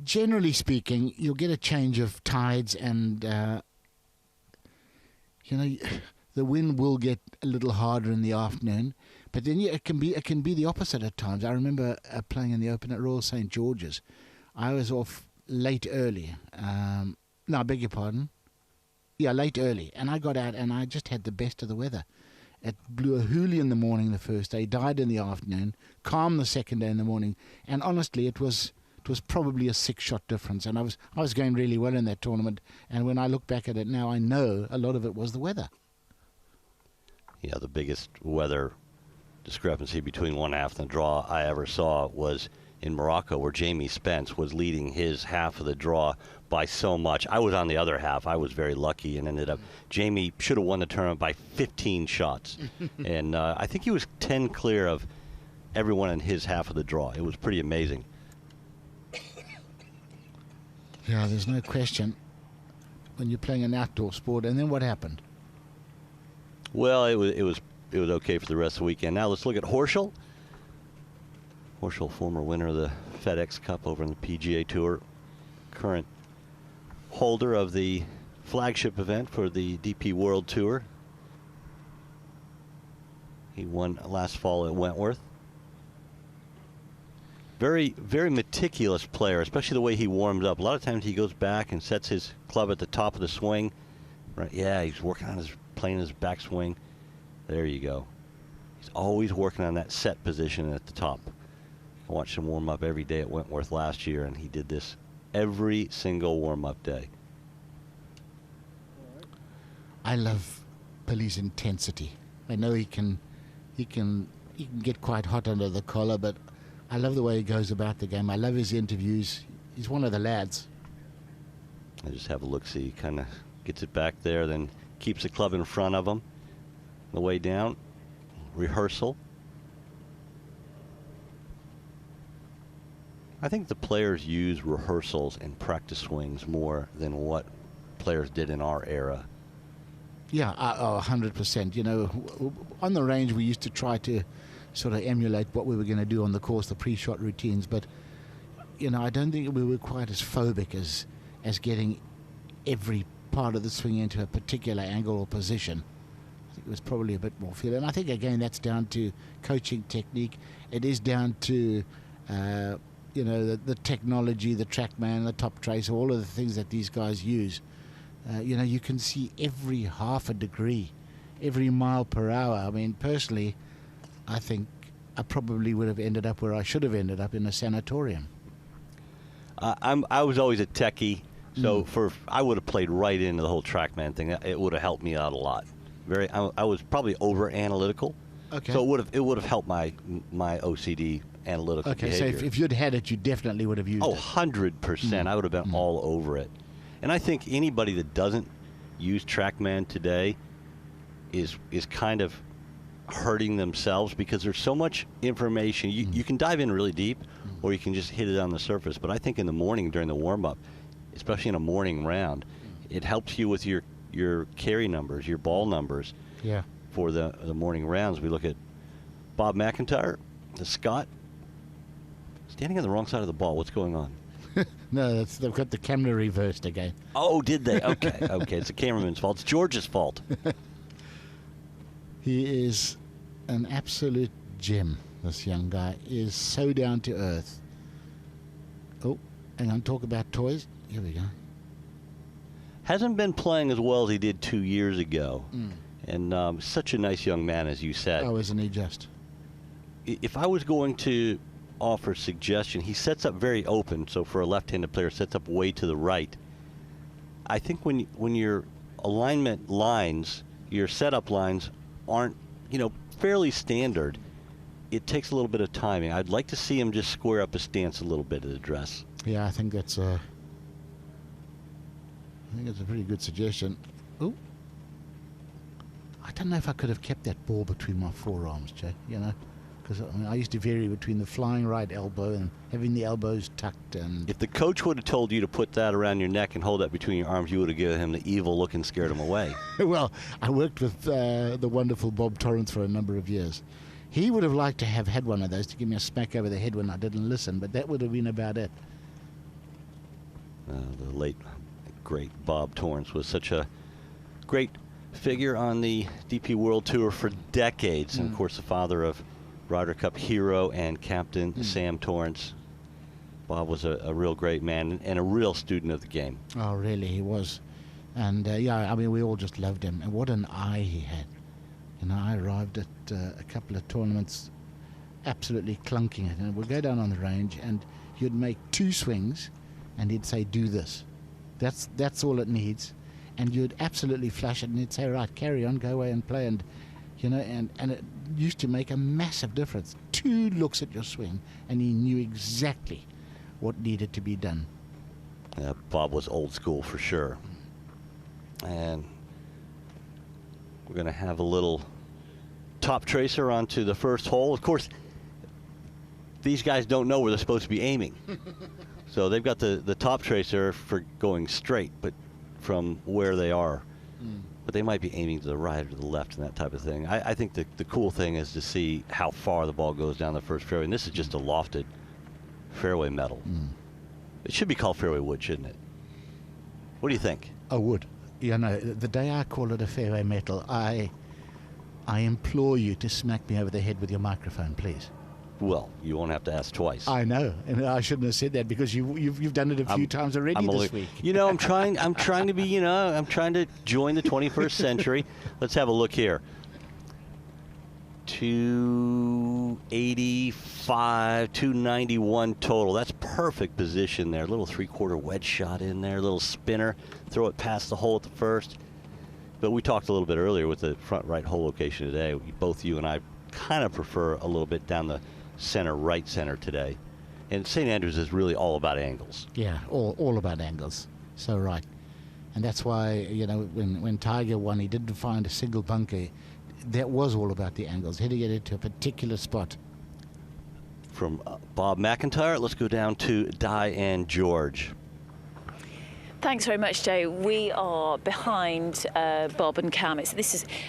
generally speaking, you'll get a change of tides and, the wind will get a little harder in the afternoon. But then it can be the opposite at times. I remember playing in the Open at Royal St George's. I was off late early. No, I beg your pardon. late early, and I got out and I just had the best of the weather. It blew a hoolie in the morning the first day, died in the afternoon, calm the second day in the morning, and honestly, it was probably a 6-shot difference, and I was going really well in that tournament. And when I look back at it now, I know a lot of it was the weather. Yeah, the biggest weather discrepancy between one half and the draw I ever saw was in Morocco, where Jamie Spence was leading his half of the draw by so much. I was on the other half. I was very lucky and ended up, Jamie should have won the tournament by 15 shots. And I think he was 10 clear of everyone in his half of the draw. It was pretty amazing. Yeah, there's no question when you're playing an outdoor sport. And then what happened? Well, it was okay for the rest of the weekend. Now let's look at Horschel. Horschel, former winner of the FedEx Cup over on the PGA Tour, current holder of the flagship event for the DP World Tour. He won last fall at Wentworth. Very, very meticulous player, especially the way he warms up. A lot of times he goes back and sets his club at the top of the swing. Right? Yeah, he's working on playing his backswing. There you go. He's always working on that set position at the top. I watched him warm up every day at Wentworth last year, and he did this every single warm-up day. I love Billy's intensity. I know he can get quite hot under the collar, but I love the way he goes about the game. I love his interviews. He's one of the lads. I just have a look-see. Kind of gets it back there, then keeps the club in front of him. The way down, rehearsal. I think the players use rehearsals and practice swings more than what players did in our era. Yeah, 100%. You know, on the range we used to try to sort of emulate what we were going to do on the course, the pre-shot routines, but, you know, I don't think we were quite as phobic as getting every part of the swing into a particular angle or position. I think it was probably a bit more feel. And I think, again, that's down to coaching technique. It is down to... you know, the technology, the TrackMan, the TopTracer, all of the things that these guys use. You know, you can see every half a degree, every mile per hour. I mean, personally, I think I probably would have ended up where I should have ended up, in a sanatorium. I was always a techie, so I would have played right into the whole TrackMan thing. It would have helped me out a lot. I was probably over analytical. Okay. So it would have helped my OCD analytical behavior. So if you'd had it, you definitely would have used it. 100%. I would have been all over it. And I think anybody that doesn't use TrackMan today is kind of hurting themselves, because there's so much information. You can dive in really deep, or you can just hit it on the surface. But I think in the morning during the warm-up, especially in a morning round, it helps you with your carry numbers, your ball numbers. Yeah. For the morning rounds. We look at Bob MacIntyre, the Scot, standing on the wrong side of the ball. What's going on? No, they've got the camera reversed again. Oh, did they? Okay, okay. It's the cameraman's fault. It's George's fault. He is an absolute gem, this young guy. He is so down to earth. Oh, hang on, talk about toys. Here we go. Hasn't been playing as well as he did 2 years ago. And such a nice young man, as you said. Oh, isn't he just? If I was going to offer a suggestion, he sets up very open, so for a left-handed player, sets up way to the right. I think when your alignment lines, your setup lines aren't, you know, fairly standard, it takes a little bit of timing. I'd like to see him just square up his stance a little bit at the dress. Yeah, I think that's a pretty good suggestion. Oh. I don't know if I could have kept that ball between my forearms, Jay, you know, because I used to vary between the flying right elbow and having the elbows tucked. And if the coach would have told you to put that around your neck and hold that between your arms, you would have given him the evil look and scared him away. Well, I worked with the wonderful Bob Torrance for a number of years. He would have liked to have had one of those to give me a smack over the head when I didn't listen, but that would have been about it. The late, great Bob Torrance was such a great figure on the DP World Tour for decades, and of course the father of Ryder Cup hero and captain Sam Torrance. Bob was a real great man and a real student of the game. Oh, really, he was. And yeah, I mean, we all just loved him. And what an eye he had. You know, I arrived at a couple of tournaments absolutely clunking it. And we'd go down on the range and he'd make 2 swings and he'd say, do this. That's all it needs. And you'd absolutely flash it and he'd say, right, carry on, go away and play. And, you know, and it used to make a massive difference. 2 looks at your swing and he knew exactly what needed to be done. Yeah, Bob was old school for sure. And we're going to have a little TopTracer onto the first hole. Of course, these guys don't know where they're supposed to be aiming. So they've got the TopTracer for going straight, but from where they are. But they might be aiming to the right or the left and that type of thing. I think the cool thing is to see how far the ball goes down the first fairway. And this is just a lofted fairway metal. It should be called fairway wood, shouldn't it? What do you think? I would. You know, the day I call it a fairway metal, I implore you to smack me over the head with your microphone, please. Well, you won't have to ask twice. I know, and I shouldn't have said that because you've done it a few times already this week. You know, I'm trying to be, you know, I'm trying to join the 21st century. Let's have a look here. 285, 291 total. That's perfect position there. Little 3/4 wedge shot in there, little spinner. Throw it past the hole at the first. But we talked a little bit earlier with the front right hole location today. Both you and I kind of prefer a little bit down the right center today. And St. Andrews is really all about angles. Yeah, all about angles. So right. And that's why, you know, when Tiger won, he didn't find a single bunker. That was all about the angles, hitting it into a particular spot. From Bob MacIntyre, let's go down to Diane George. Thanks very much, Joe. We are behind Bob and Cam.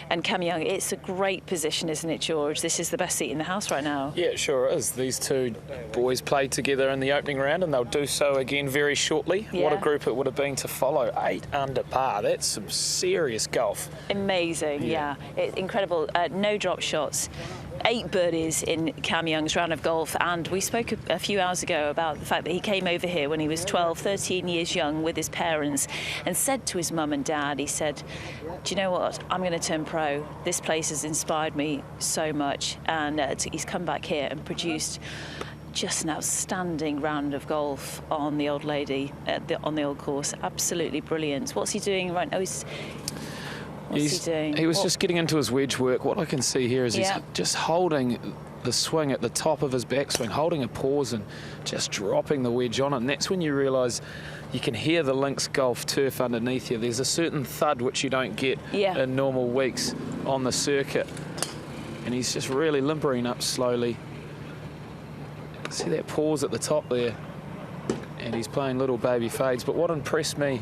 And Cam Young. It's a great position, isn't it, George? This is the best seat in the house right now. Yeah, it sure is. These two boys played together in the opening round, and they'll do so again very shortly. Yeah. What a group it would have been to follow. 8 under par. That's some serious golf. Amazing, yeah. Incredible. No drop shots. 8 birdies in Cam Young's round of golf, and we spoke a few hours ago about the fact that he came over here when he was 12, 13 years young with his parents and said to his mum and dad, he said, do you know what, I'm going to turn pro. This place has inspired me so much, and he's come back here and produced just an outstanding round of golf on the old lady, on the old course. Absolutely brilliant. What's he doing right now? What's he doing? He was just getting into his wedge work. What I can see here is he's just holding the swing at the top of his backswing, holding a pause and just dropping the wedge on it. And that's when you realise you can hear the links golf turf underneath you. There's a certain thud which you don't get in normal weeks on the circuit. And he's just really limpering up slowly. See that pause at the top there? And he's playing little baby fades. But what impressed me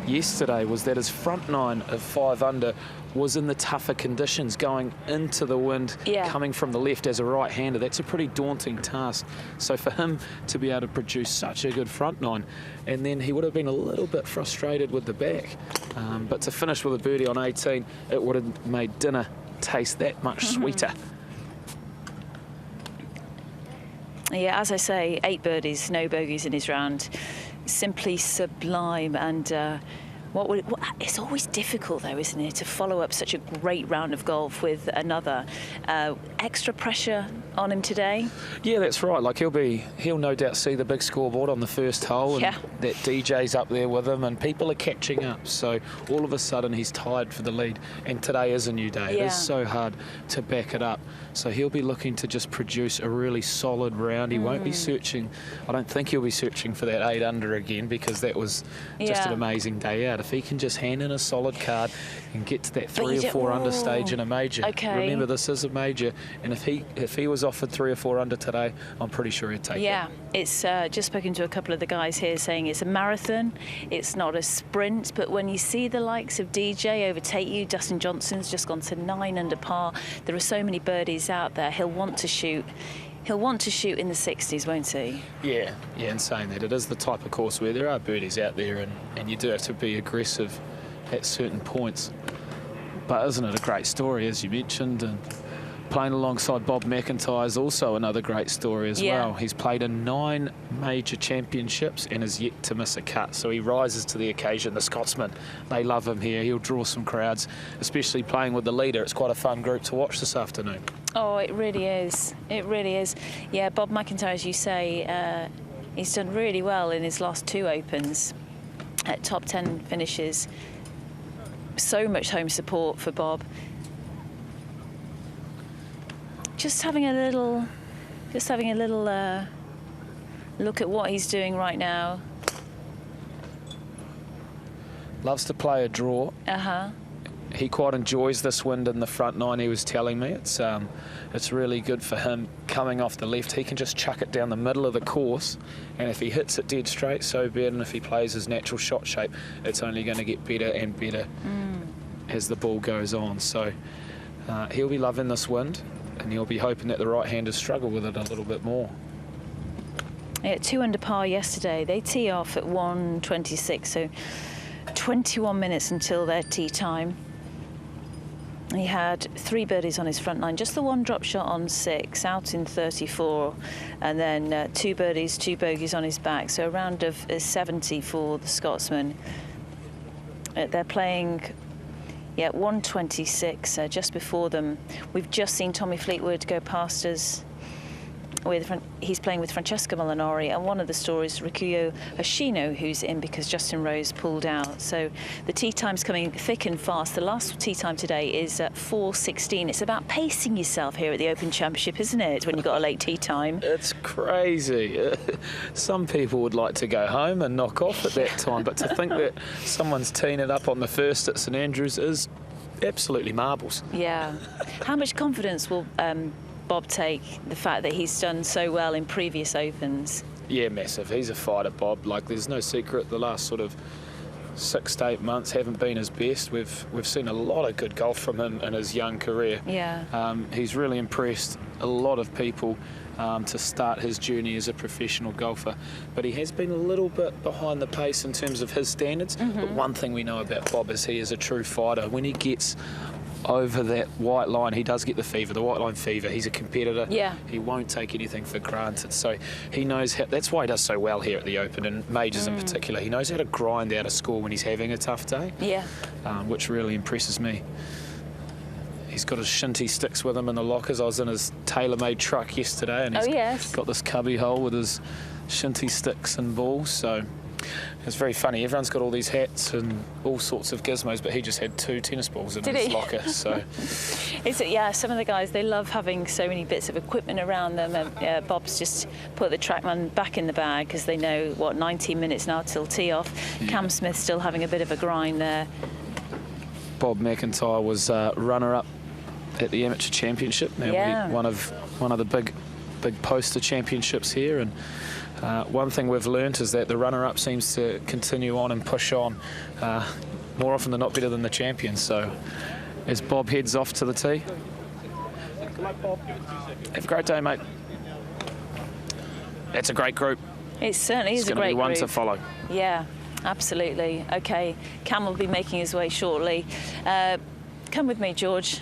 yesterday was that his front 9 of 5 under was in the tougher conditions, going into the wind, coming from the left as a right-hander. That's a pretty daunting task. So for him to be able to produce such a good front 9, and then he would have been a little bit frustrated with the back. But to finish with a birdie on 18, it would have made dinner taste that much sweeter. Yeah, as I say, 8 birdies, no bogeys in his round. Simply sublime. And it's always difficult, though, isn't it, to follow up such a great round of golf with another. Extra pressure on him today? Yeah, that's right. Like he'll no doubt see the big scoreboard on the first hole, and that DJ's up there with him, and people are catching up. So all of a sudden he's tied for the lead, and today is a new day. It is so hard to back it up. So he'll be looking to just produce a really solid round. He won't be searching. I don't think he'll be searching for that 8 under again, because that was just an amazing day out. If he can just hand in a solid card and get to that 3 or 4 under stage in a major. Remember, this is a major, and if he was offered 3 or 4 under today, I'm pretty sure he'd take it. Yeah, it's just spoken to a couple of the guys here saying it's a marathon, it's not a sprint, but when you see the likes of DJ overtake you, Dustin Johnson's just gone to 9 under par. There are so many birdies out there. He'll want to shoot. He'll want to shoot in the 60s, won't he? Yeah, and saying that, it is the type of course where there are birdies out there, and you do have to be aggressive at certain points. But isn't it a great story, as you mentioned? And playing alongside Bob MacIntyre is also another great story as well. He's played in 9 major championships and is yet to miss a cut, so he rises to the occasion. The Scotsmen, they love him here. He'll draw some crowds, especially playing with the leader. It's quite a fun group to watch this afternoon. Oh, it really is. It really is. Yeah, Bob MacIntyre, as you say, he's done really well in his last 2 Opens at top 10 finishes. So much home support for Bob. Just having a little look at what he's doing right now. Loves to play a draw. He quite enjoys this wind in the front 9, he was telling me. It's really good for him coming off the left. He can just chuck it down the middle of the course, and if he hits it dead straight, so be it. And if he plays his natural shot shape, it's only going to get better and better as the ball goes on. So he'll be loving this wind, and he'll be hoping that the right-handers struggle with it a little bit more. Yeah, 2 under par yesterday. They tee off at 1:26, so 21 minutes until their tee time. He had 3 birdies on his front 9, just the 1 drop shot on 6, out in 34, and then 2 birdies, 2 bogeys on his back, so a round of 70 for the Scotsman. They're playing, 1:26 just before them. We've just seen Tommy Fleetwood go past us. He's playing with Francesco Molinari, and one of the stories, Rikuyo Hoshino, who's in because Justin Rose pulled out. So the tee time's coming thick and fast. The last tee time today is at 4:16. It's about pacing yourself here at the Open Championship, isn't it, when you've got a late tee time? It's crazy. Some people would like to go home and knock off at that time, but to think that someone's teeing it up on the first at St Andrews is absolutely marvellous. Yeah. How much confidence will Bob take, the fact that he's done so well in previous Opens? Yeah, massive. He's a fighter, Bob. Like, there's no secret, the last sort of 6 to 8 months haven't been his best. We've seen a lot of good golf from him in his young career. Yeah. He's really impressed a lot of people to start his journey as a professional golfer, but he has been a little bit behind the pace in terms of his standards. But one thing we know about Bob is he is a true fighter. When he gets over that white line, he does get the fever, the white line fever. He's a competitor. Yeah. He won't take anything for granted. So he knows how, that's why he does so well here at the Open, and majors in particular. He knows how to grind out a score when he's having a tough day. Yeah. Which really impresses me. He's got his shinty sticks with him in the lockers. I was in his tailor-made truck yesterday, and he's got this cubby hole with his shinty sticks and balls. So it's very funny. Everyone's got all these hats and all sorts of gizmos, but he just had 2 tennis balls in his locker. So, some of the guys, they love having so many bits of equipment around them. And Bob's just put the TrackMan back in the bag because they know, 19 minutes now till tee off. Yeah. Cam Smith's still having a bit of a grind there. Bob MacIntyre was runner-up at the Amateur Championship. Now one of the big poster championships here, and one thing we've learnt is that the runner-up seems to continue on and push on more often than not, better than the champion. So as Bob heads off to the tee, have a great day, mate. That's a great group. It certainly is a great group. It's going to be one to follow. Yeah, absolutely. Okay, Cam will be making his way shortly. Come with me, George.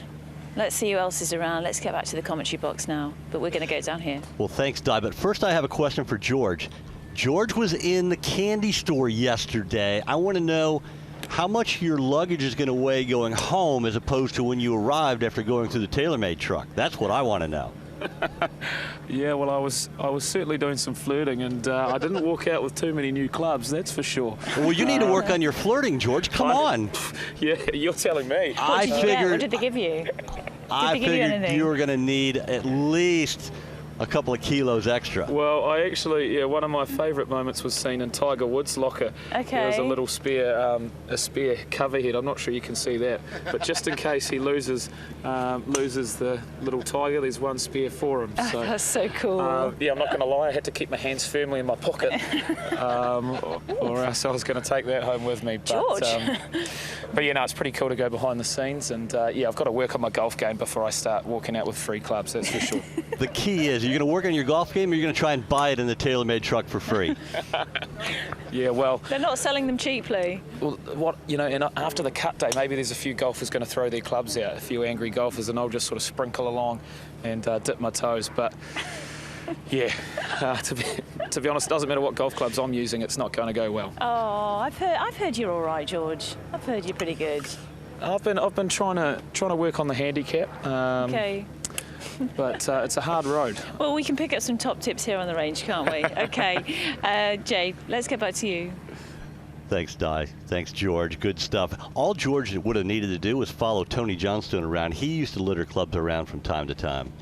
Let's see who else is around. Let's get back to the commentary box now, but we're going to go down here. Well, thanks, Di, but first I have a question for George. George was in the candy store yesterday. I want to know how much your luggage is going to weigh going home as opposed to when you arrived after going through the TaylorMade truck. That's what I want to know. Yeah, well, I was certainly doing some flirting, and I didn't walk out with too many new clubs, that's for sure. Well, you need to work on your flirting, George. Come on. Yeah, you're telling me. What did they give you? I figured you were going to need at least a couple of kilos extra. Well, I actually, one of my favourite moments was seen in Tiger Woods' locker. Okay. There was a little spare cover head. I'm not sure you can see that, but just in case he loses the little Tiger, there's one spare for him. So, that's so cool. I'm not going to lie, I had to keep my hands firmly in my pocket. or else I was going to take that home with me. But, George. But you know, it's pretty cool to go behind the scenes, and yeah, I've got to work on my golf game before I start walking out with free clubs, that's for sure. The key is, you're going to work on your golf game, or you're going to try and buy it in the TaylorMade truck for free? Yeah, well... They're not selling them cheaply. Well, what, you know, and after the cut day, maybe there's a few golfers going to throw their clubs out, a few angry golfers, and I'll just sort of sprinkle along and dip my toes. But yeah, to be honest, it doesn't matter what golf clubs I'm using, it's not going to go well. Oh, I've heard you're all right, George. I've heard you're pretty good. I've been trying to work on the handicap. Okay. But it's a hard road. Well, we can pick up some top tips here on the range, can't we? Okay. Jay, let's get back to you. Thanks, Di. Thanks, George. Good stuff. All George would have needed to do was follow Tony Johnstone around. He used to litter clubs around from time to time.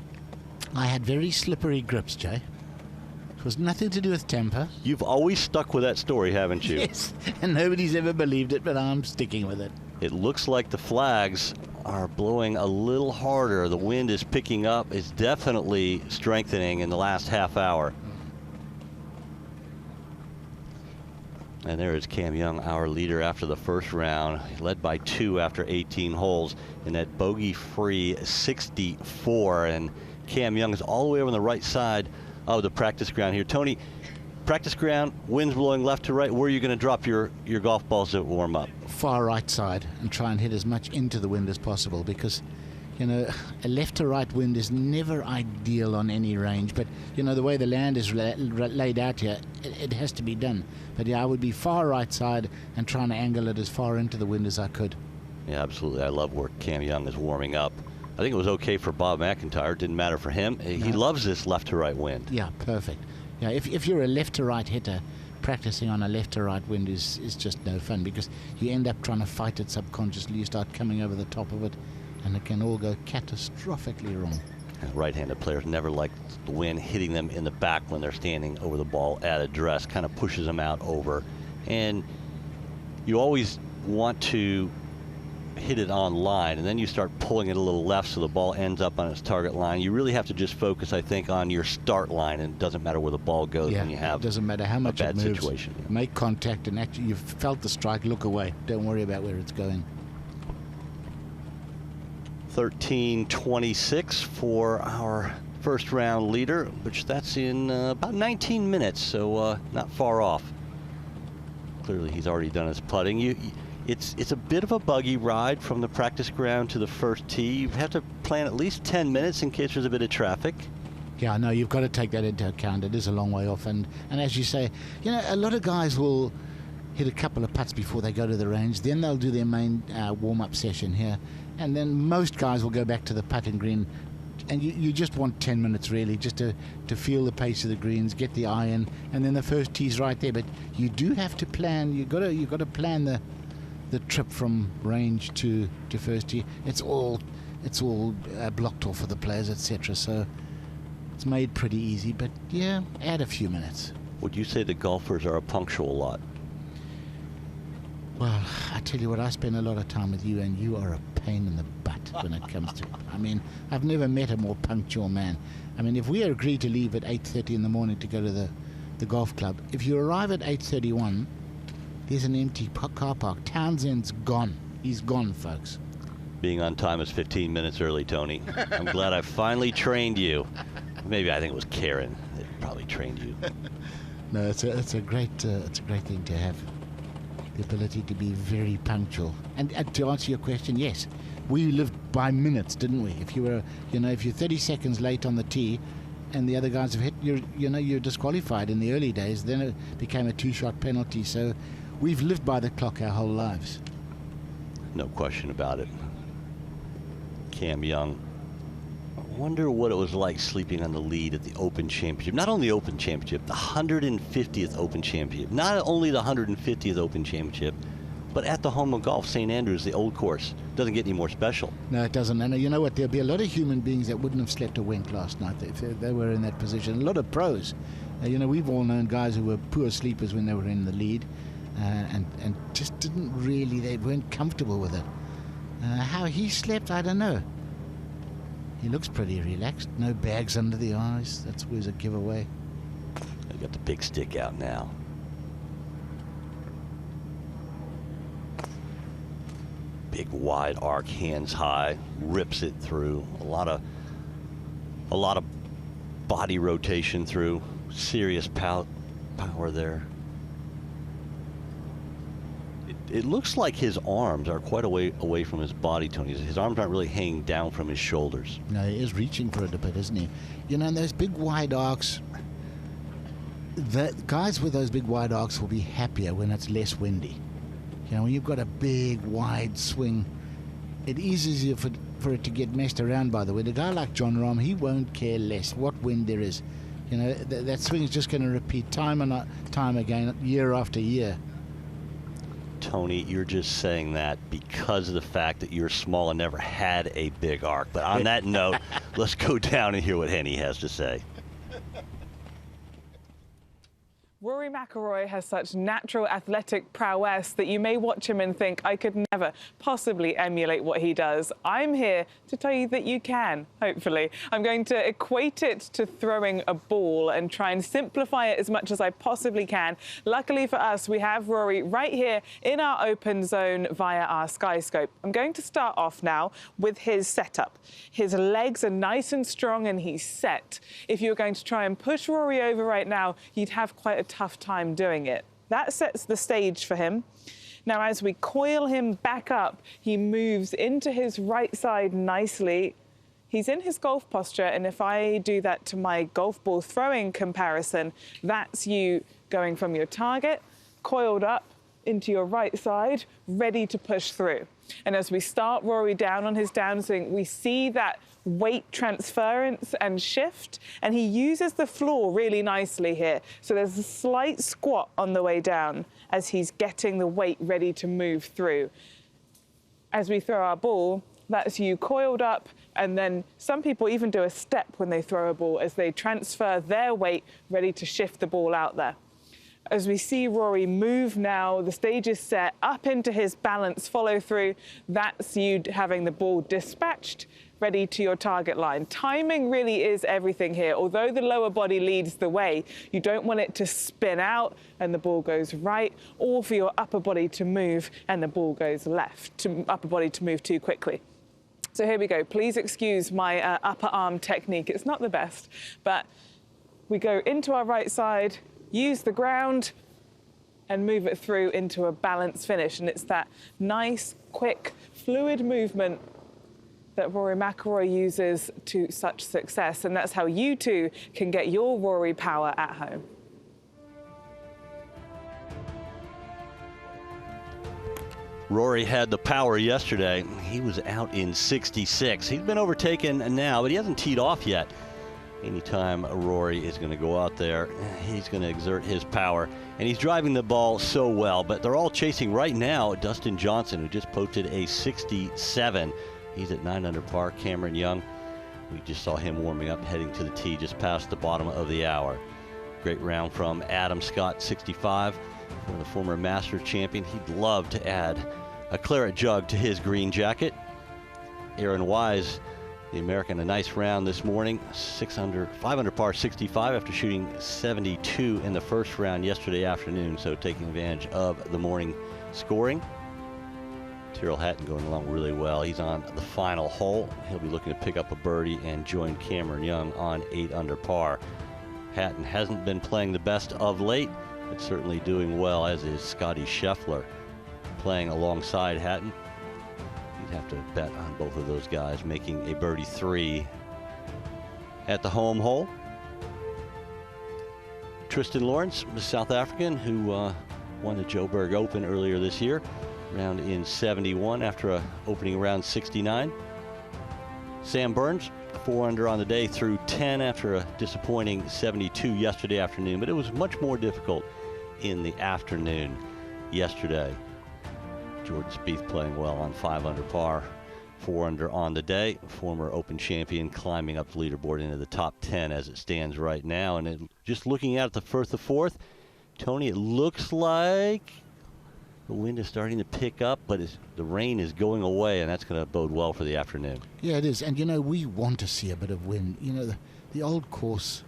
I had very slippery grips, Jay. It was nothing to do with temper. You've always stuck with that story, haven't you? Yes, and nobody's ever believed it, but I'm sticking with it. It looks like the flags are blowing a little harder. The wind is picking up. It's definitely strengthening in the last half hour. And there is Cam Young, our leader after the first round, led by 2 after 18 holes in that bogey-free 64. And Cam Young is all the way over on the right side of the practice ground here. Tony, practice ground, winds blowing left to right. Where are you going to drop your golf balls to warm up? Far right side, and try and hit as much into the wind as possible, because, you know, a left to right wind is never ideal on any range, but, you know, the way the land is laid out here, it has to be done. But yeah, I would be far right side and trying to angle it as far into the wind as I could. Yeah, absolutely. I love where Cam Young is warming up. I think it was okay for Bob MacIntyre. It didn't matter for him. He loves this left to right wind. Yeah, perfect. Yeah, if you're a left to right hitter, practicing on a left to right wind is just no fun, because you end up trying to fight it subconsciously. You start coming over the top of it, and it can all go catastrophically wrong. And right-handed players never like the wind hitting them in the back when they're standing over the ball at address. Kind of pushes them out over. And you always want to hit it on line, and then you start pulling it a little left so the ball ends up on its target line. You really have to just focus, I think, on your start line, and it doesn't matter where the ball goes when you have it doesn't matter how much a bad it moves. situation. Make contact, and actually you've felt the strike, look away. Don't worry about where it's going. 13:26 for our first round leader, which that's in about 19 minutes, so not far off. Clearly he's already done his putting. It's a bit of a buggy ride from the practice ground to the first tee. You have to plan at least 10 minutes in case there's a bit of traffic. Yeah, no, you've got to take that into account. It is a long way off, and as you say, you know, a lot of guys will hit a couple of putts before they go to the range. Then they'll do their main warm-up session here, and then most guys will go back to the putting green. And you just want 10 minutes really, just to feel the pace of the greens, get the eye in, and then the first tee's right there. But you do have to plan. You've got to plan the trip from range to first tee. It's all blocked off for the players, etc. So it's made pretty easy. But yeah, add a few minutes. Would you say the golfers are a punctual lot? Well, I tell you what, I spend a lot of time with you, and you are a pain in the butt when it comes to... I mean, I've never met a more punctual man. I mean, if we agree to leave at 8:30 in the morning to go to the golf club, if you arrive at 8:31, there's an empty car park. Townsend's gone. He's gone, folks. Being on time is 15 minutes early, Tony. I'm glad I finally trained you. Maybe I think it was Karen that probably trained you. No, it's a great thing to have. The ability to be very punctual. And to answer your question, yes, we lived by minutes, didn't we? If you were, if you're 30 seconds late on the tee, and the other guys have hit, you're disqualified in the early days. Then it became a 2-shot penalty. So we've lived by the clock our whole lives. No question about it. Cam Young. I wonder what it was like sleeping on the lead at the Open Championship. Not only the Open Championship, the 150th Open Championship. Not only the 150th Open Championship, but at the home of golf, St. Andrews, the old course. Doesn't get any more special. No, it doesn't. And you know what? There'll be a lot of human beings that wouldn't have slept a wink last night if they were in that position. A lot of pros. We've all known guys who were poor sleepers when they were in the lead, and just didn't really, they weren't comfortable with it. How he slept, I don't know. He looks pretty relaxed. No bags under the eyes. That's always a giveaway. They got the big stick out now. big wide arc, hands high, rips it through. A lot of body rotation through. Serious power there. It looks like his arms are quite away from his body, Tony. His arms aren't really hanging down from his shoulders. No, he is reaching for it a bit, isn't he? You know, and those big wide arcs, the guys with those big wide arcs will be happier when it's less windy. You know, when you've got a big wide swing, it is easier for it to get messed around by the wind. A guy like Jon Rahm, he won't care less what wind there is. You know, that swing is just going to repeat time and time again, year after year. Tony, you're just saying that because of the fact that you're small and never had a big arc. But on that note, let's go down and hear what Henny has to say. Rory McIlroy has such natural athletic prowess that you may watch him and think, I could never possibly emulate what he does. I'm here to tell you that you can, hopefully. I'm going to equate it to throwing a ball and try and simplify it as much as I possibly can. Luckily for us, we have Rory right here in our open zone via our Skyscope. I'm going to start off now with his setup. His legs are nice and strong and he's set. If you were going to try and push Rory over right now, you'd have quite a tough time doing it. That sets the stage for him. Now, as we coil him back up, he moves into his right side nicely. He's in his golf posture, and if I do that to my golf ball throwing comparison, that's you going from your target, coiled up, into your right side, ready to push through. And as we start Rory down on his downswing, we see that weight transference and shift, and he uses the floor really nicely here. So there's a slight squat on the way down as he's getting the weight ready to move through. As we throw our ball, that's you coiled up, and then some people even do a step when they throw a ball as they transfer their weight ready to shift the ball out there. As we see Rory move now, the stage is set up into his balance follow through. That's you having the ball dispatched, ready to your target line. Timing really is everything here. Although the lower body leads the way, you don't want it to spin out and the ball goes right, or for your upper body to move and the ball goes left, upper body to move too quickly. So here we go. Please excuse my upper arm technique. It's not the best, but we go into our right side, use the ground and move it through into a balanced finish. And it's that nice, quick, fluid movement that Rory McIlroy uses to such success. And that's how you too can get your Rory power at home. Rory had the power yesterday. He was out in 66. He's been overtaken now, but he hasn't teed off yet. Anytime Rory is going to go out there, he's going to exert his power. And he's driving the ball so well, but they're all chasing right now Dustin Johnson, who just posted a 67. He's at 9 under par. Cameron Young, we just saw him warming up, heading to the tee just past the bottom of the hour. Great round from Adam Scott, 65. For the former Masters champion, he'd love to add a Claret Jug to his green jacket. Aaron Wise, the American, a nice round this morning, 5 under par, 65 after shooting 72 in the first round yesterday afternoon, so taking advantage of the morning scoring. Tyrrell Hatton going along really well. He's on the final hole. He'll be looking to pick up a birdie and join Cameron Young on 8 under par. Hatton hasn't been playing the best of late, but certainly doing well, as is Scotty Scheffler. Playing alongside Hatton, you'd have to bet on both of those guys making a birdie 3 at the home hole. Tristan Lawrence, the South African, who won the Joburg Open earlier this year, round in 71 after a opening round 69. Sam Burns, 4 under on the day through 10 after a disappointing 72 yesterday afternoon, but it was much more difficult in the afternoon yesterday. Jordan Spieth playing well on 5 under par, 4 under on the day. Former Open champion climbing up the leaderboard into the top 10 as it stands right now. And just looking at the first of fourth, Tony, it looks like the wind is starting to pick up, but the rain is going away, and that's going to bode well for the afternoon. Yeah, it is. And, you know, we want to see a bit of wind. You know, the old course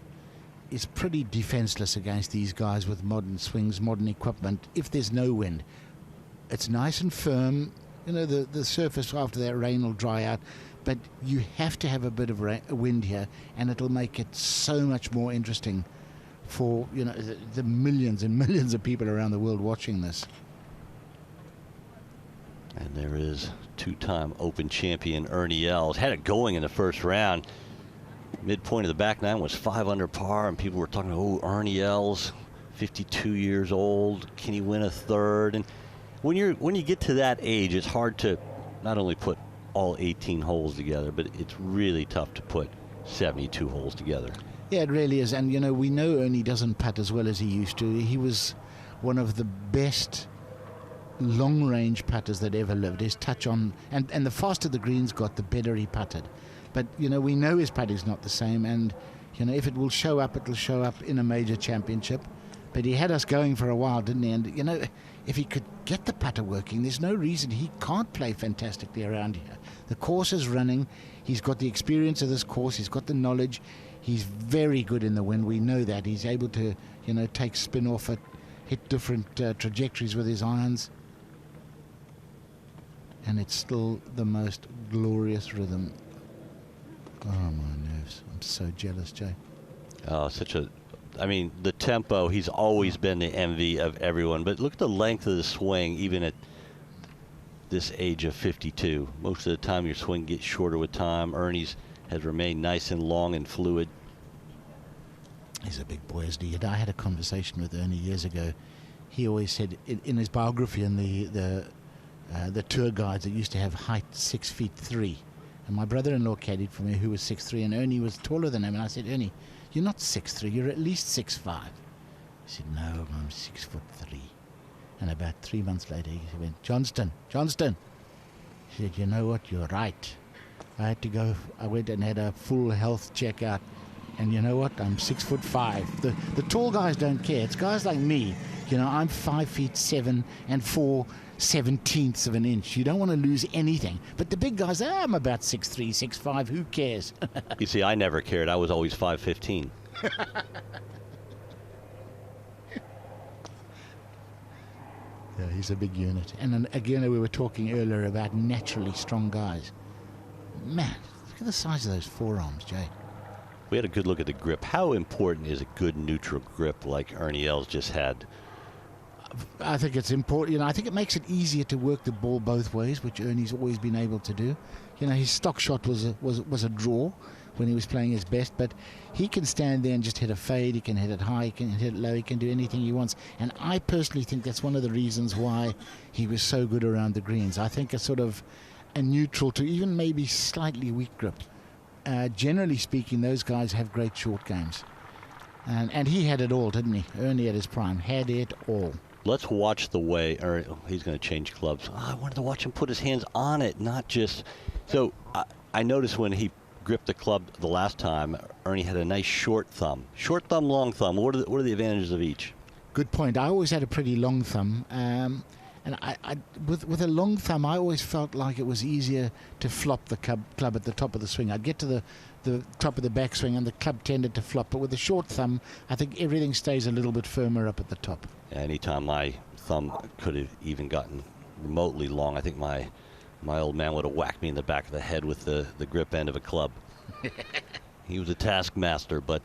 is pretty defenseless against these guys with modern swings, modern equipment. If there's no wind, it's nice and firm, You know, the surface after that rain will dry out, but you have to have a bit of wind here, and it'll make it so much more interesting for, you know, the millions and millions of people around the world watching this. And there is two-time Open champion Ernie Els. Had it going in the first round. Midpoint of the back nine was 5 under par, and people were talking, oh, Ernie Els, 52 years old, can he win a third? And when you get to that age, it's hard to not only put all 18 holes together, but it's really tough to put 72 holes together. Yeah, it really is. And, you know, we know Ernie doesn't putt as well as he used to. He was one of the best long-range putters that ever lived. His touch on, and the faster the greens got, the better he putted. But, you know, we know his putting's not the same, and, you know, if it will show up, it'll show up in a major championship. But he had us going for a while, didn't he? And, you know, if he could get the putter working, there's no reason he can't play fantastically around here. The course is running. He's got the experience of this course. He's got the knowledge. He's very good in the wind. We know that. He's able to, you know, take spin off it, hit different trajectories with his irons. And it's still the most glorious rhythm. Oh, my nerves. I'm so jealous, Jay. Oh, I mean, the tempo, he's always been the envy of everyone. But look at the length of the swing, even at this age of 52. Most of the time, your swing gets shorter with time. Ernie's has remained nice and long and fluid. He's a big boy, isn't he? I had a conversation with Ernie years ago. He always said in his biography and the tour guides that used to have height 6'3". And my brother-in-law caddied for me, who was 6'3", and Ernie was taller than him. And I said, Ernie, you're not 6'3", you're at least 6'5". He said, no, I'm 6'3". And about 3 months later, he went, Johnston. He said, you know what, you're right. I went and had a full health checkout. And you know what, I'm 6'5". The tall guys don't care. It's guys like me. You know, I'm 5'7" and 4/17 of an inch. You don't want to lose anything. But the big guys, I'm about 6'3", 6'5". Who cares? You see, I never cared. I was always 5'15". Yeah, he's a big unit. And then, again, we were talking earlier about naturally strong guys. Man, look at the size of those forearms, Jay. We had a good look at the grip. How important is a good neutral grip like Ernie Els just had? I think it's important. You know, I think it makes it easier to work the ball both ways, which Ernie's always been able to do. You know, his stock shot was a draw when he was playing his best, but he can stand there and just hit a fade. He can hit it high, he can hit it low, he can do anything he wants. And I personally think that's one of the reasons why he was so good around the greens. I think a sort of a neutral to even maybe slightly weak grip. Generally speaking, those guys have great short games. And he had it all, didn't he? Ernie at his prime had it all. Let's watch the way he's going to change clubs. I wanted to watch him put his hands on it, not just. So I noticed when he gripped the club the last time, Ernie had a nice short thumb. Short thumb, long thumb. What are the advantages of each? Good point. I always had a pretty long thumb. And with a long thumb, I always felt like it was easier to flop the club at the top of the swing. I'd get to the top of the backswing and the club tended to flop. But with a short thumb, I think everything stays a little bit firmer up at the top. Anytime my thumb could have even gotten remotely long, I think my old man would have whacked me in the back of the head with the grip end of a club. He was a taskmaster, but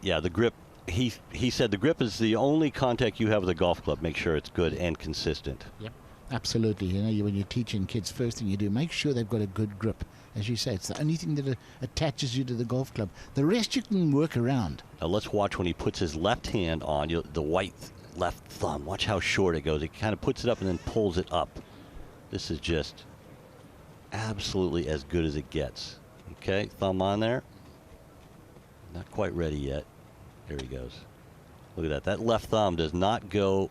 yeah, the grip. He said the grip is the only contact you have with a golf club. Make sure it's good and consistent. Yep, absolutely. You know, when you're teaching kids, first thing you do, make sure they've got a good grip. As you say, it's the only thing that attaches you to the golf club. The rest you can work around. Now let's watch when he puts his left hand on the white left thumb. Watch how short it goes. He kind of puts it up and then pulls it up. This is just absolutely as good as it gets. Okay, thumb on there. Not quite ready yet. There he goes. Look at that. That left thumb does not go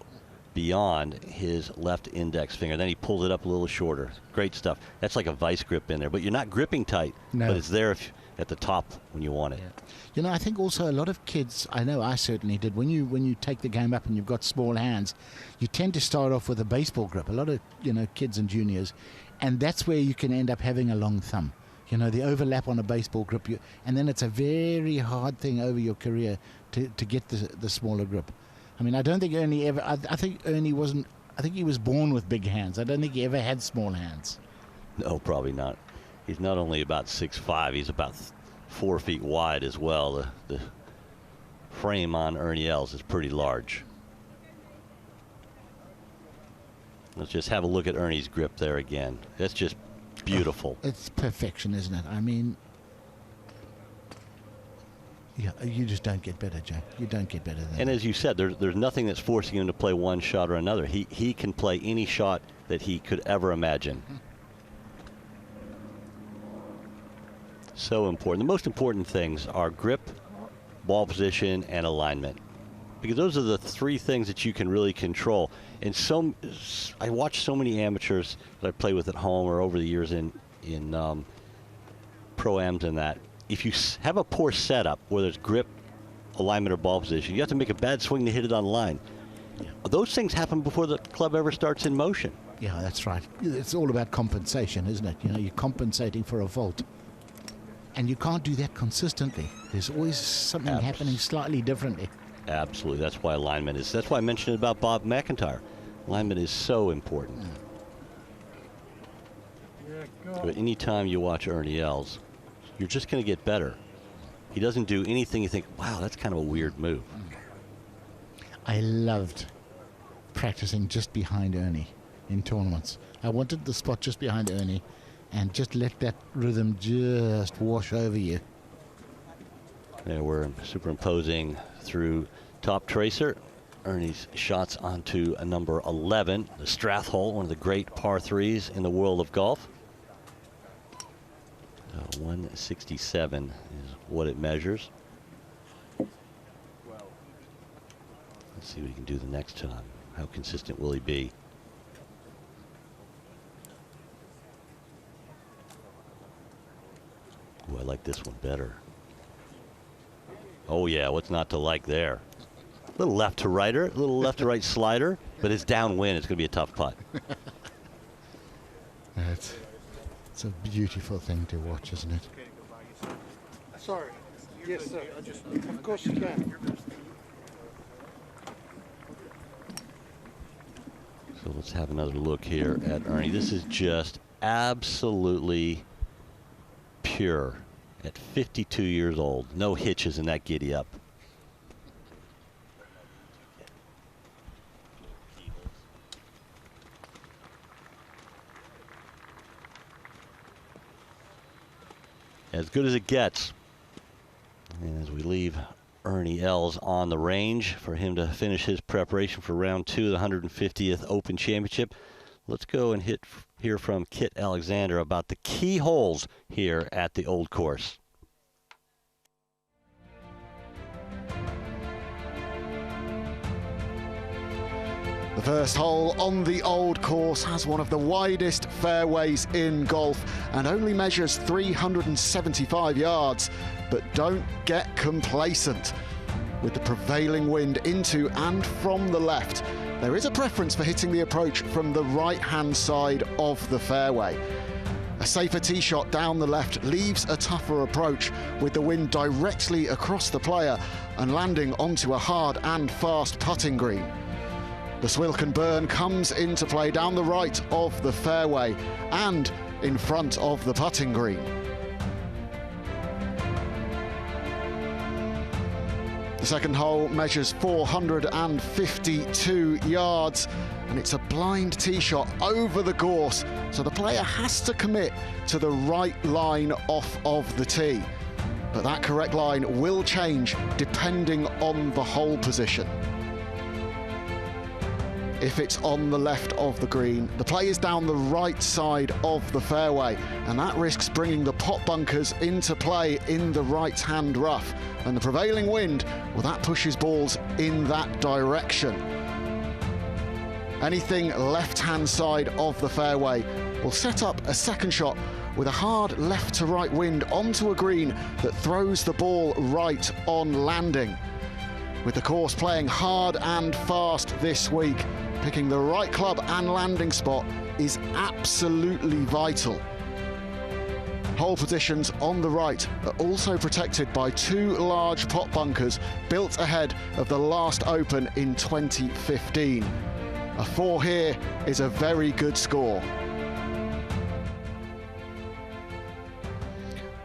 beyond his left index finger. Then he pulls it up a little shorter. Great stuff. That's like a vice grip in there. But you're not gripping tight. No. But it's there at the top when you want it. Yeah. You know, I think also a lot of kids, I know I certainly did, when you take the game up and you've got small hands, you tend to start off with a baseball grip. A lot of, you know, kids and juniors. And that's where you can end up having a long thumb. You know, the overlap on a baseball grip, and then it's a very hard thing over your career to get the smaller grip. I mean, I don't think Ernie ever. I think Ernie wasn't I think he was born with big hands. I don't think he ever had small hands. No, probably not. He's not only about 6'5", he's about 4 feet wide as well. The frame on Ernie Els is pretty large. Let's just have a look at Ernie's grip there again. That's just beautiful. It's perfection, isn't it? I mean, yeah, you just don't get better, Joe. You don't get better than that. And as you said, there's nothing that's forcing him to play one shot or another. He can play any shot that he could ever imagine. So important. The most important things are grip, ball position, and alignment, because those are the 3 things that you can really control. And I watch so many amateurs that I play with at home or over the years in pro-ams and that. If you have a poor setup, whether it's grip, alignment, or ball position, you have to make a bad swing to hit it on line. Yeah. Those things happen before the club ever starts in motion. Yeah, that's right. It's all about compensation, isn't it? You know, you're compensating for a fault. And you can't do that consistently. There's always something happening slightly differently. Absolutely. That's why alignment is. That's why I mentioned it about Bob MacIntyre. Alignment is so important. But anytime you watch Ernie Els, you're just going to get better. He doesn't do anything you think, wow, that's kind of a weird move. I loved practicing just behind Ernie in tournaments. I wanted the spot just behind Ernie and just let that rhythm just wash over you. There we're superimposing through TopTracer Ernie's shots onto a number 11, the Strath hole, one of the great par 3s in the world of golf. 167 is what it measures. Let's see what he can do the next time. How consistent will he be? Ooh, I like this one better. Oh yeah, what's not to like there? A little left to righter, a little left to right slider, but it's downwind. It's going to be a tough putt. It's a beautiful thing to watch, isn't it? Sorry. Yes, sir. Of course you can. So let's have another look here at Ernie. This is just absolutely pure at 52 years old. No hitches in that giddy up. As good as it gets. And as we leave Ernie Els on the range for him to finish his preparation for round 2 of the 150th Open Championship, let's go and hear from Kit Alexander about the key holes here at the Old Course. The first hole on the Old Course has one of the widest fairways in golf and only measures 375 yards. But don't get complacent. With the prevailing wind into and from the left, there is a preference for hitting the approach from the right-hand side of the fairway. A safer tee shot down the left leaves a tougher approach with the wind directly across the player and landing onto a hard and fast putting green. The Swilk and Burn comes into play down the right of the fairway and in front of the putting green. The second hole measures 452 yards and it's a blind tee shot over the course, so the player has to commit to the right line off of the tee. But that correct line will change depending on the hole position. If it's on the left of the green, the play is down the right side of the fairway, and that risks bringing the pot bunkers into play in the right-hand rough. And the prevailing wind, well, that pushes balls in that direction. Anything left-hand side of the fairway will set up a second shot with a hard left-to-right wind onto a green that throws the ball right on landing. With the course playing hard and fast this week, picking the right club and landing spot is absolutely vital. Hole positions on the right are also protected by 2 large pot bunkers built ahead of the last Open in 2015. A 4 here is a very good score.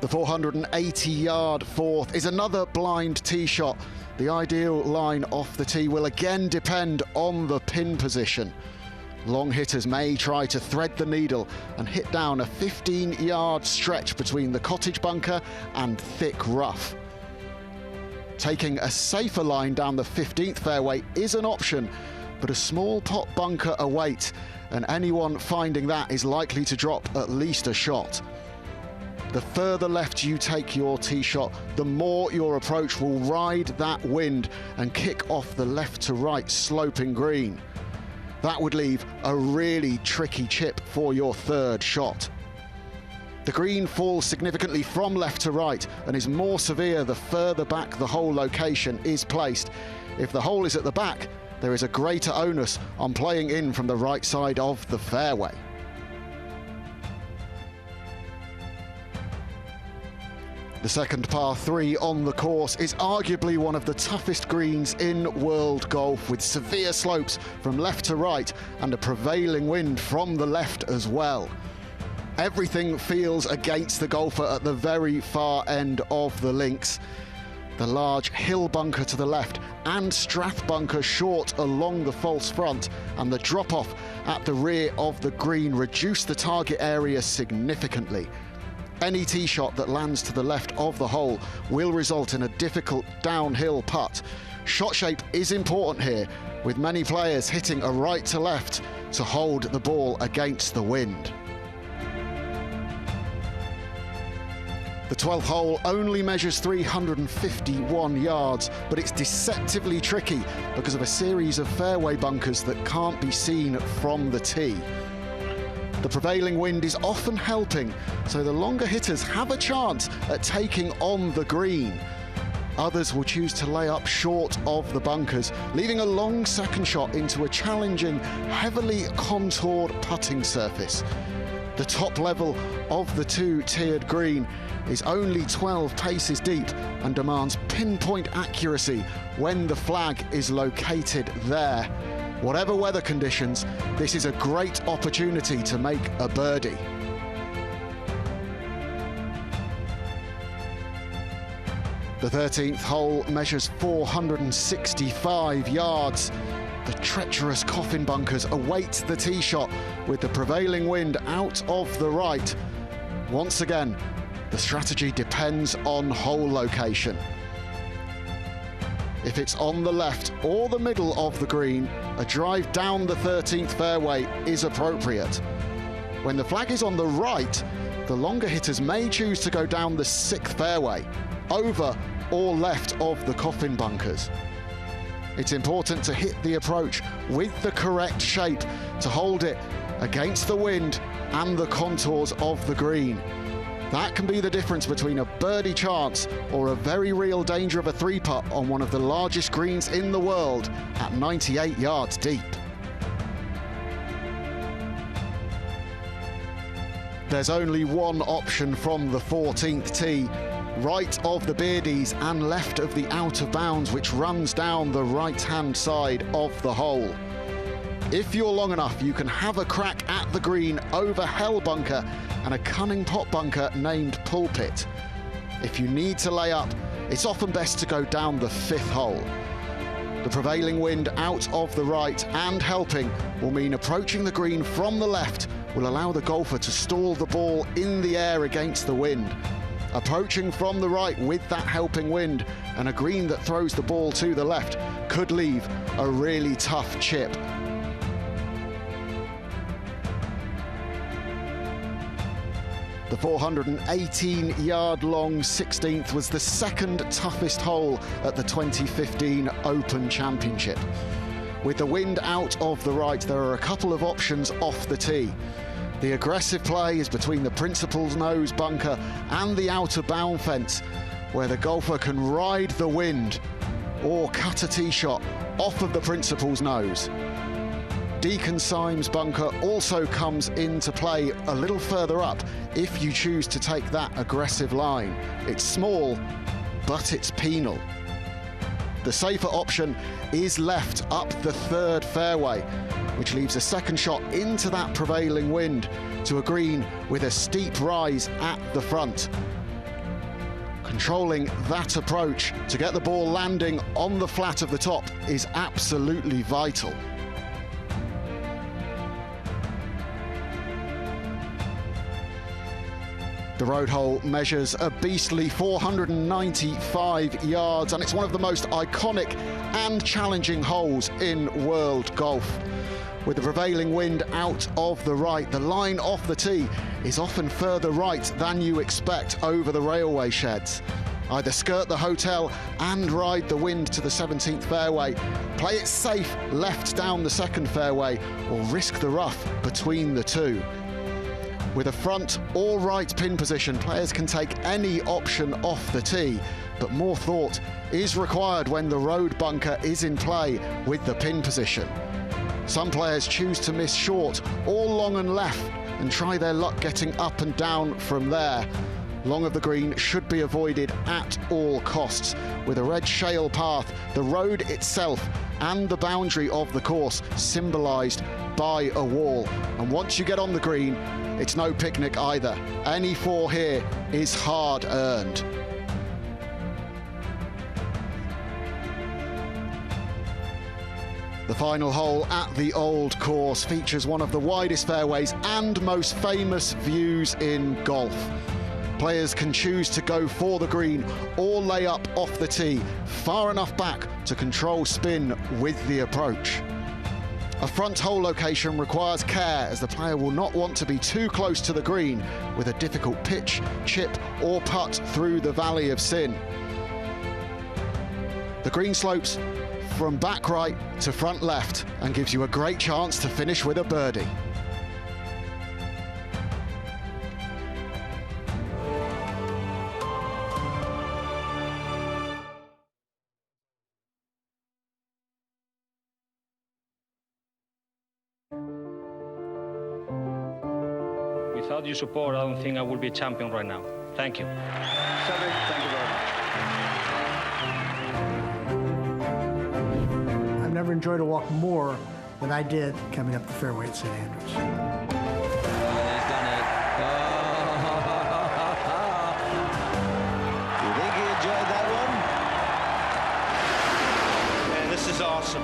The 480-yard fourth is another blind tee shot. The ideal line off the tee will again depend on the pin position. Long hitters may try to thread the needle and hit down a 15-yard stretch between the cottage bunker and thick rough. Taking a safer line down the 15th fairway is an option, but a small pot bunker awaits, and anyone finding that is likely to drop at least a shot. The further left you take your tee shot, the more your approach will ride that wind and kick off the left to right sloping green. That would leave a really tricky chip for your third shot. The green falls significantly from left to right and is more severe the further back the hole location is placed. If the hole is at the back, there is a greater onus on playing in from the right side of the fairway. The second par 3 on the course is arguably one of the toughest greens in world golf, with severe slopes from left to right and a prevailing wind from the left as well. Everything feels against the golfer at the very far end of the links. The large hill bunker to the left and strath bunker short along the false front, and the drop-off at the rear of the green reduce the target area significantly. Any tee shot that lands to the left of the hole will result in a difficult downhill putt. Shot shape is important here, with many players hitting a right to left to hold the ball against the wind. The 12th hole only measures 351 yards, but it's deceptively tricky because of a series of fairway bunkers that can't be seen from the tee. The prevailing wind is often helping, so the longer hitters have a chance at taking on the green. Others will choose to lay up short of the bunkers, leaving a long second shot into a challenging, heavily contoured putting surface. The top level of the two-tiered green is only 12 paces deep and demands pinpoint accuracy when the flag is located there. Whatever weather conditions, this is a great opportunity to make a birdie. The 13th hole measures 465 yards. The treacherous coffin bunkers await the tee shot with the prevailing wind out of the right. Once again, the strategy depends on hole location. If it's on the left or the middle of the green, a drive down the 13th fairway is appropriate. When the flag is on the right, the longer hitters may choose to go down the 6th fairway, over or left of the coffin bunkers. It's important to hit the approach with the correct shape to hold it against the wind and the contours of the green. That can be the difference between a birdie chance or a very real danger of a 3-putt on one of the largest greens in the world at 98 yards deep. There's only one option from the 14th tee, right of the birdies and left of the out of bounds, which runs down the right-hand side of the hole. If you're long enough, you can have a crack at the green over hell bunker and a cunning pot bunker named pulpit. If you need to lay up, it's often best to go down the 5th hole. The prevailing wind out of the right and helping will mean approaching the green from the left will allow the golfer to stall the ball in the air against the wind. Approaching from the right with that helping wind and a green that throws the ball to the left could leave a really tough chip. The 418-yard-long 16th was the second toughest hole at the 2015 Open Championship. With the wind out of the right, there are a couple of options off the tee. The aggressive play is between the principal's nose bunker and the outer bound fence, where the golfer can ride the wind or cut a tee shot off of the principal's nose. Deacon Syme's bunker also comes into play a little further up if you choose to take that aggressive line. It's small, but it's penal. The safer option is left up the 3rd fairway, which leaves a second shot into that prevailing wind to a green with a steep rise at the front. Controlling that approach to get the ball landing on the flat of the top is absolutely vital. The road hole measures a beastly 495 yards, and it's one of the most iconic and challenging holes in world golf. With the prevailing wind out of the right, the line off the tee is often further right than you expect over the railway sheds. Either skirt the hotel and ride the wind to the 17th fairway, play it safe left down the second fairway, or risk the rough between the two. With a front or right pin position, players can take any option off the tee, but more thought is required when the road bunker is in play with the pin position. Some players choose to miss short or long and left and try their luck getting up and down from there. Long of the green should be avoided at all costs. With a red shale path, the road itself and the boundary of the course symbolised by a wall. And once you get on the green, it's no picnic either. Any four here is hard earned. The final hole at the Old Course features one of the widest fairways and most famous views in golf. Players can choose to go for the green or lay up off the tee, far enough back to control spin with the approach. A front hole location requires care, as the player will not want to be too close to the green with a difficult pitch, chip or putt through the Valley of Sin. The green slopes from back right to front left and gives you a great chance to finish with a birdie. Without your support, I don't think I would be a champion right now. Thank you. Seve, thank you very much. I've never enjoyed a walk more than I did coming up the fairway at St. Andrews. He's done it. You think he enjoyed that one? Man, this is awesome.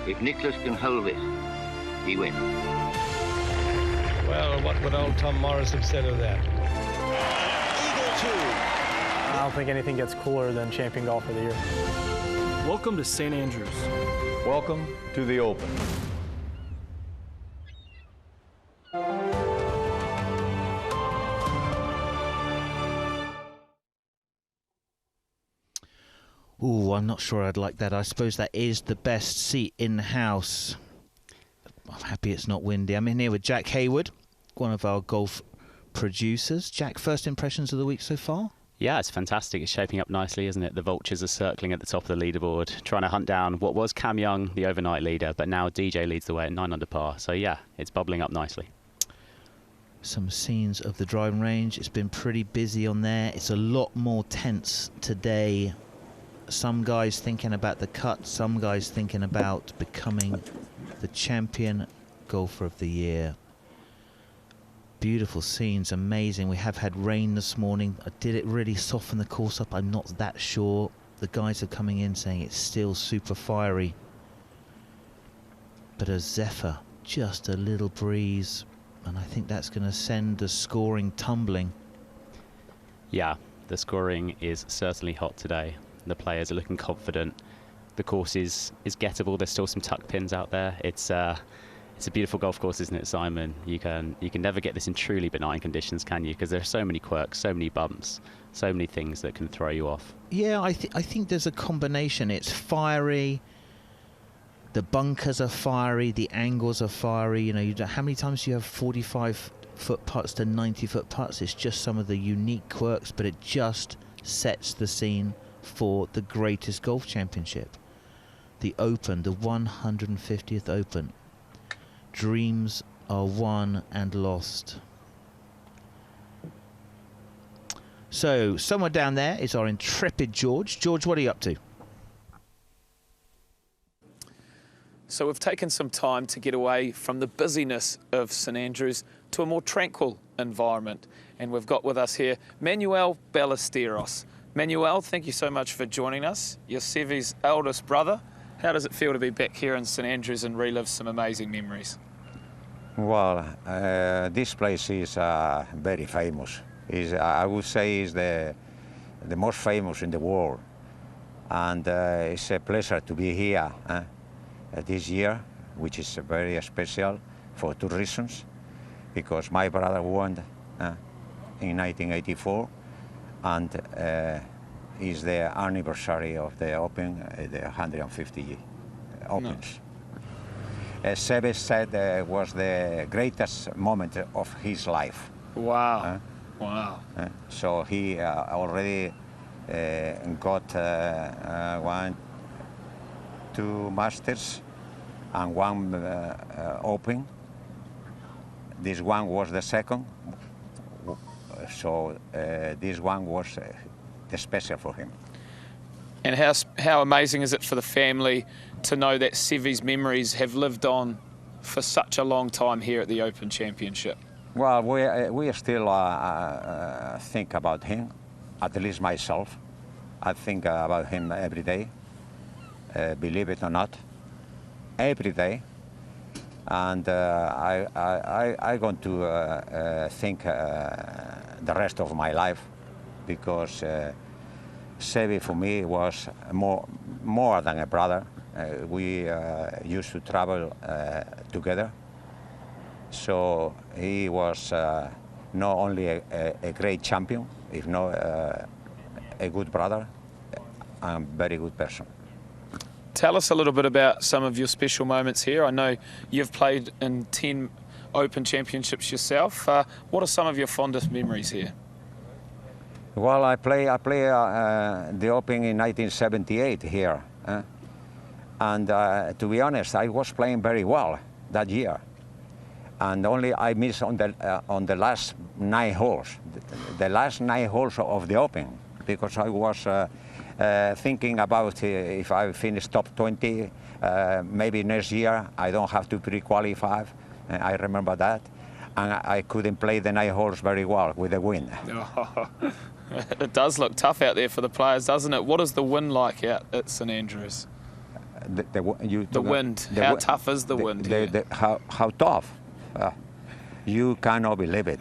If Nicholas can hold it, he wins. Well, what would old Tom Morris have said of that? Eagle 2. I don't think anything gets cooler than Champion Golfer of the Year. Welcome to St. Andrews. Welcome to the Open. Ooh, I'm not sure I'd like that. I suppose that is the best seat in the house. I'm happy it's not windy. I'm in here with Jack Hayward, one of our golf producers. Jack, first impressions of the week so far? Yeah, it's fantastic. It's shaping up nicely, isn't it? The Vultures are circling at the top of the leaderboard, trying to hunt down what was Cam Young, the overnight leader, but now DJ leads the way at 9 under par. So yeah, it's bubbling up nicely. Some scenes of the driving range. It's been pretty busy on there. It's a lot more tense today. Some guys thinking about the cut, some guys thinking about becoming the champion golfer of the year. Beautiful scenes, amazing. We have had rain this morning. Did it really soften the course up? I'm not that sure. The guys are coming in saying it's still super fiery. But a zephyr, just a little breeze, and I think that's going to send the scoring tumbling. Yeah, the scoring is certainly hot today. The players are looking confident. The course is gettable. There's still some tuck pins out there. It's a beautiful golf course, isn't it, Simon? You can never get this in truly benign conditions, can you? Because there are so many quirks, so many bumps, so many things that can throw you off. Yeah, I think there's a combination. It's fiery. The bunkers are fiery. The angles are fiery. You know, how many times do you have 45-foot putts to 90-foot putts? It's just some of the unique quirks, but it just sets the scene for the greatest golf championship. The Open, the 150th Open. Dreams are won and lost. So somewhere down there is our intrepid George. George, what are you up to? So we've taken some time to get away from the busyness of St Andrews to a more tranquil environment. And we've got with us here Manuel Ballesteros. Manuel, thank you so much for joining us. You're Seve's eldest brother. How does it feel to be back here in St Andrews and relive some amazing memories? Well, this place is very famous. I would say is the most famous in the world. And it's a pleasure to be here this year, which is very special for two reasons. Because my brother won in 1984, and is the anniversary of the Open, the 150 Opens. Seve said was the greatest moment of his life. Wow. Wow. So he already got two Masters and one Open. This one was the second, so this one was special for him. And how amazing is it for the family to know that Seve's memories have lived on for such a long time here at the Open Championship? Well, we still think about him, at least myself. I think about him every day, believe it or not, every day. And I'm going to think the rest of my life, because Seve for me was more than a brother. We used to travel together. So he was not only a great champion, if not a good brother, and very good person. Tell us a little bit about some of your special moments here. I know you've played in 10 Open Championships yourself. What are some of your fondest memories here? Well, I play the Open in 1978 here. And to be honest, I was playing very well that year. And only I missed on the last 9 holes, the last 9 holes of the Open, because I was thinking about if I finish top 20, maybe next year I don't have to pre-qualify. I remember that. And I couldn't play the 9 holes very well with the wind. Oh, it does look tough out there for the players, doesn't it? What is the wind like out at St Andrews? The wind. How tough is the wind? How tough? You cannot believe it.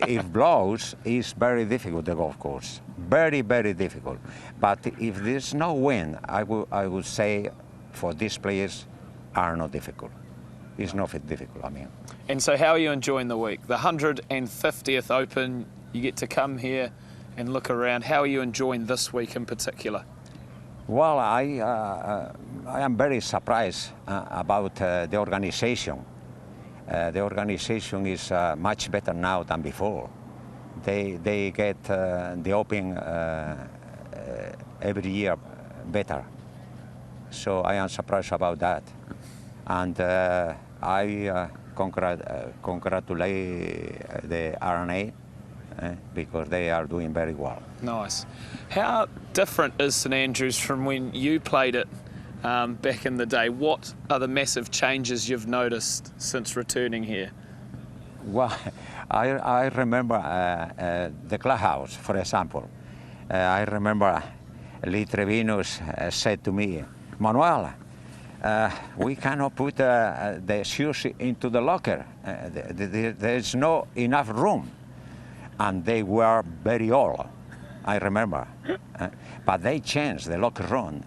If blows, it's very difficult, the golf course. Very, very difficult. But if there's no wind, I would say for these players are not difficult. It's not difficult, I mean. And so how are you enjoying the week? The 150th Open, you get to come here and look around. How are you enjoying this week in particular? Well, I am very surprised about the organization. The organization is much better now than before. They get the Open every year better. So I am surprised about that. And I congratulate the RNA because they are doing very well. Nice. How different is St Andrews from when you played it back in the day? What are the massive changes you've noticed since returning here? Well, I remember the clubhouse, for example. I remember Lee Trevinus said to me, Manuel, we cannot put the shoes into the locker. There's no enough room. And they were very old, I remember. But they changed the locker room.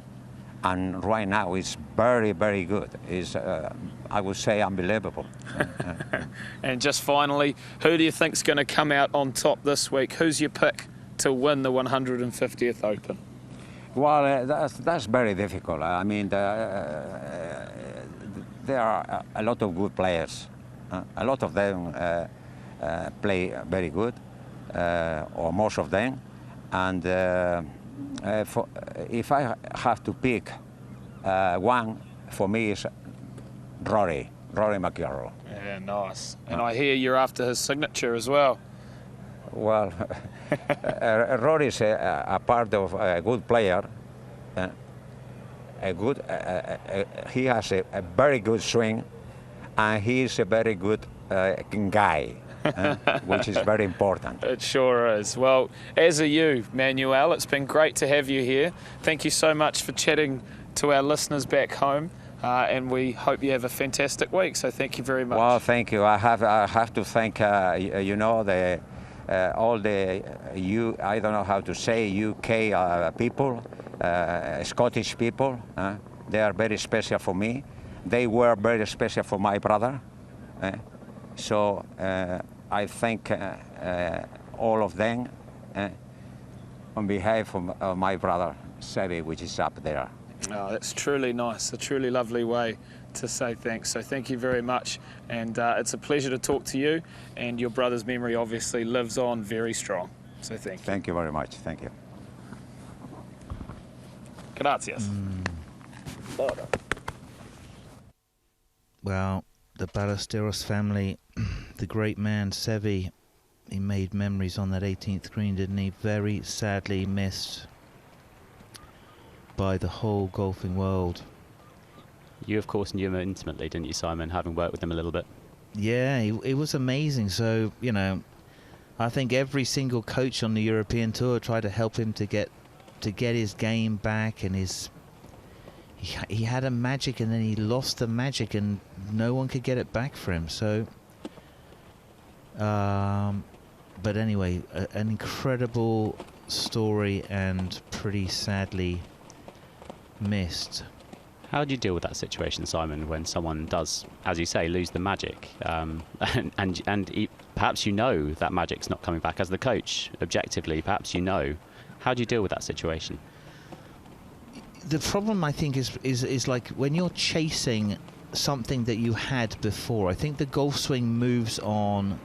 And right now it's very, very good. It's, I would say, unbelievable. And just finally, who do you think's going to come out on top this week? Who's your pick to win the 150th Open? Well, that's very difficult. I mean, there are a lot of good players. A lot of them play very good, or most of them. And if I have to pick one, for me is Rory McIlroy. Yeah, nice. And I hear you're after his signature as well. Well, Rory is a part of a good player. He has a very good swing, and he is a very good guy, which is very important. It sure is. Well, as are you, Manuel. It's been great to have you here. Thank you so much for chatting to our listeners back home, and we hope you have a fantastic week. So thank you very much. Well, thank you. I have to thank you know, all the I don't know how to say, UK people, Scottish people. They are very special for me. They were very special for my brother. So I thank all of them on behalf of my brother Seve, which is up there. Oh, that's truly nice, a truly lovely way to say thanks. So thank you very much, and it's a pleasure to talk to you, and your brother's memory obviously lives on very strong. So thank you. Thank you very much. Thank you. Gracias. Well, the Ballesteros family, the great man Seve, he made memories on that 18th green, didn't he? Very sadly missed by the whole golfing world. You, of course, knew him intimately, didn't you, Simon, having worked with him a little bit? Yeah, it was amazing. So, you know, I think every single coach on the European Tour tried to help him to get his game back, and he had a magic, and then he lost the magic, and no one could get it back for him. So, but anyway, an incredible story and pretty sadly missed. How do you deal with that situation, Simon, when someone does, as you say, lose the magic, and perhaps you know that magic's not coming back as the coach, objectively, perhaps you know. How do you deal with that situation? The problem, I think, is like when you're chasing something that you had before. I think the golf swing moves on.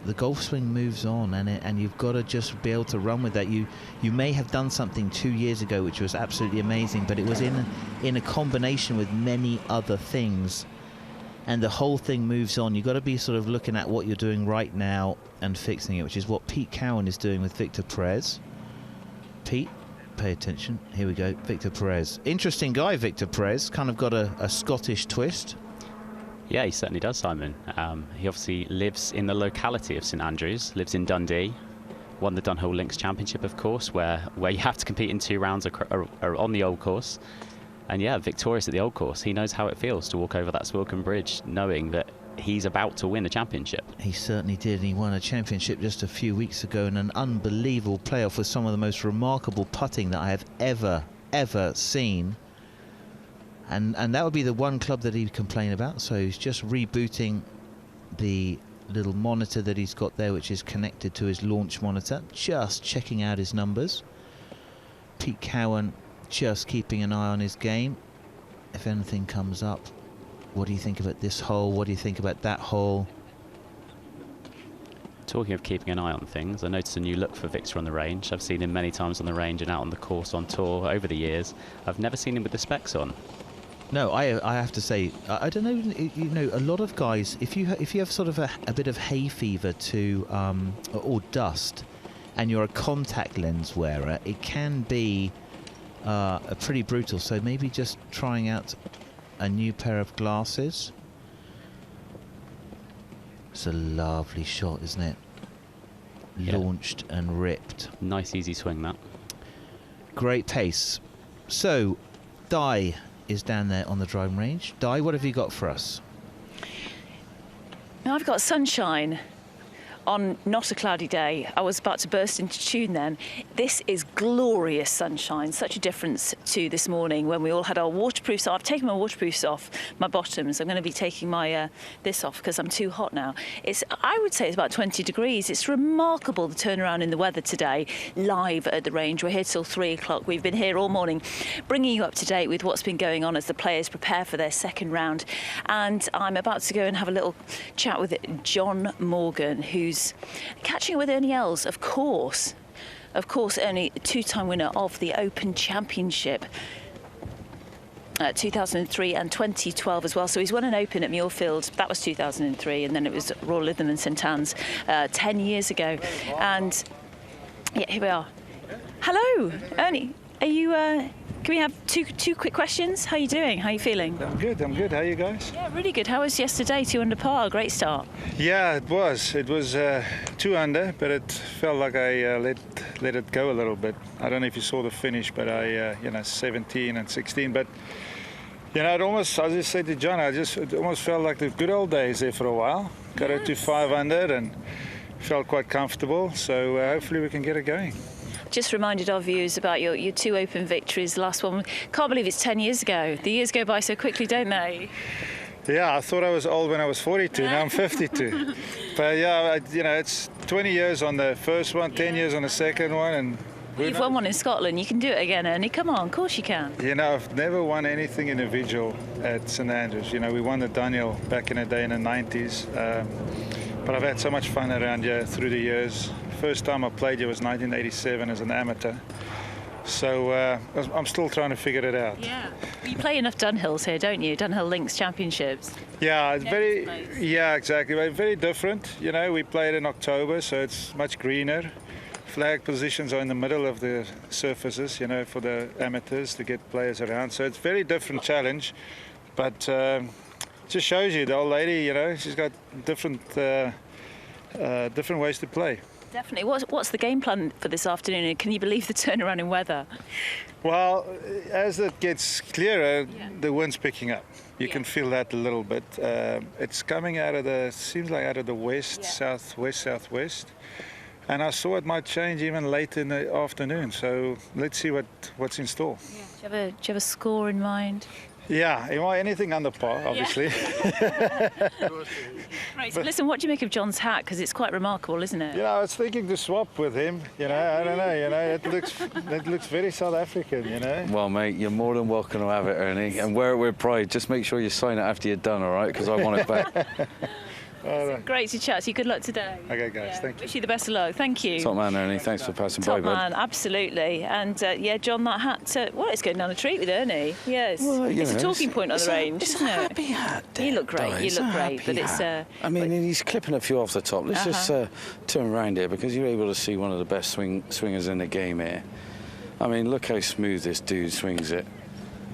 The golf swing moves on, and you've got to just be able to run with that. You may have done something 2 years ago which was absolutely amazing, but it was in a combination with many other things, and the whole thing moves on. You've got to be sort of looking at what you're doing right now and fixing it, which is what Pete Cowan is doing with Victor Perez. Pete, pay attention. Here we go. Victor Perez. Interesting guy, Victor Perez. Kind of got a Scottish twist. Yeah, he certainly does, Simon. He obviously lives in the locality of St Andrews, lives in Dundee, won the Dunhill Links Championship, of course, where you have to compete in 2 rounds on the old course. And yeah, victorious at the old course. He knows how it feels to walk over that Swilcan Bridge knowing that he's about to win a championship. He certainly did. He won a championship just a few weeks ago in an unbelievable playoff with some of the most remarkable putting that I have ever seen. And that would be the one club that he'd complain about. So he's just rebooting the little monitor that he's got there, which is connected to his launch monitor, just checking out his numbers. Pete Cowan just keeping an eye on his game. If anything comes up, what do you think about this hole? What do you think about that hole? Talking of keeping an eye on things, I noticed a new look for Victor on the range. I've seen him many times on the range and out on the course on tour over the years. I've never seen him with the specs on. No, I have to say, I don't know, you know, a lot of guys, if you have sort of a bit of hay fever or dust, and you're a contact lens wearer, it can be pretty brutal. So maybe just trying out a new pair of glasses. It's a lovely shot, isn't it? Yeah. Launched and ripped. Nice easy swing, that. Great pace. So, Di is down there on the driving range. Di, what have you got for us? Now I've got sunshine on not a cloudy day. I was about to burst into tune then. This is glorious sunshine, such a difference to this morning when we all had our waterproofs off. I've taken my waterproofs off, my bottoms. I'm going to be taking my this off because I'm too hot now. I would say it's about 20 degrees. It's remarkable the turnaround in the weather today, live at the range. We're here till 3 o'clock. We've been here all morning, bringing you up to date with what's been going on as the players prepare for their second round. And I'm about to go and have a little chat with John Morgan, who's catching with Ernie Els, of course. Ernie, 2-time winner of the Open Championship. 2003 and 2012 as well. So he's won an Open at Muirfield. That was 2003, and then it was Royal Lytham and St Anne's 10 years ago. And yeah, here we are. Hello, Ernie. Are you? Can we have two quick questions? How are you doing? How are you feeling? I'm good. How are you guys? Yeah, really good. How was yesterday? 2 under par. Great start. Yeah, it was. It was 2 under, but it felt like I let it go a little bit. I don't know if you saw the finish, but I 17 and 16. But it almost, as I said to John, it almost felt like the good old days there for a while. Got it to 5 under and felt quite comfortable. So hopefully we can get it going. Just reminded our viewers about your 2 Open victories. The last one, can't believe it's 10 years ago. The years go by so quickly, don't they? Yeah, I thought I was old when I was 42. Now I'm 52. But yeah, it's 20 years on the first one, 10 years on the second one, and you've won one in Scotland. You can do it again, Ernie. Come on, of course you can. I've never won anything individual at St Andrews. We won the Daniel back in the day in the 90s. But I've had so much fun around here through the years. First time I played here was 1987 as an amateur. So I'm still trying to figure it out. Yeah. You play enough Dunhills here, don't you? Dunhill Links Championships. Yeah, it's exactly. Very different. We played in October, so it's much greener. Flag positions are in the middle of the surfaces, for the amateurs to get players around. So it's a very different challenge. But just shows you the old lady, she's got different ways to play. Definitely. What's the game plan for this afternoon? And can you believe the turnaround in weather? Well, as it gets clearer, the wind's picking up. You can feel that a little bit. It's coming out of the west, southwest. And I saw it might change even late in the afternoon. So let's see what's in store. Yeah. Do you have a score in mind? Yeah, anything under par, obviously. Right, so listen, what do you make of John's hat? Because it's quite remarkable, isn't it? I was thinking to swap with him. I don't know. It looks very South African. Well, mate, you're more than welcome to have it, Ernie, and wear it with pride. Just make sure you sign it after you're done, all right? Because I want it back. Great to chat to you. Good luck today. Okay, guys. Thank you. Wish you the best of luck. Thank you. Top man, Ernie. Thanks for passing by, bud. Top man, absolutely. And John, that hat. It's going down a treat with Ernie. Yes. Well, it's a talking point on the range, isn't it? Happy hat. You look great. You look great. But it's. I mean, he's clipping a few off the top. Let's just turn around here because you're able to see one of the best swingers in the game here. I mean, look how smooth this dude swings it.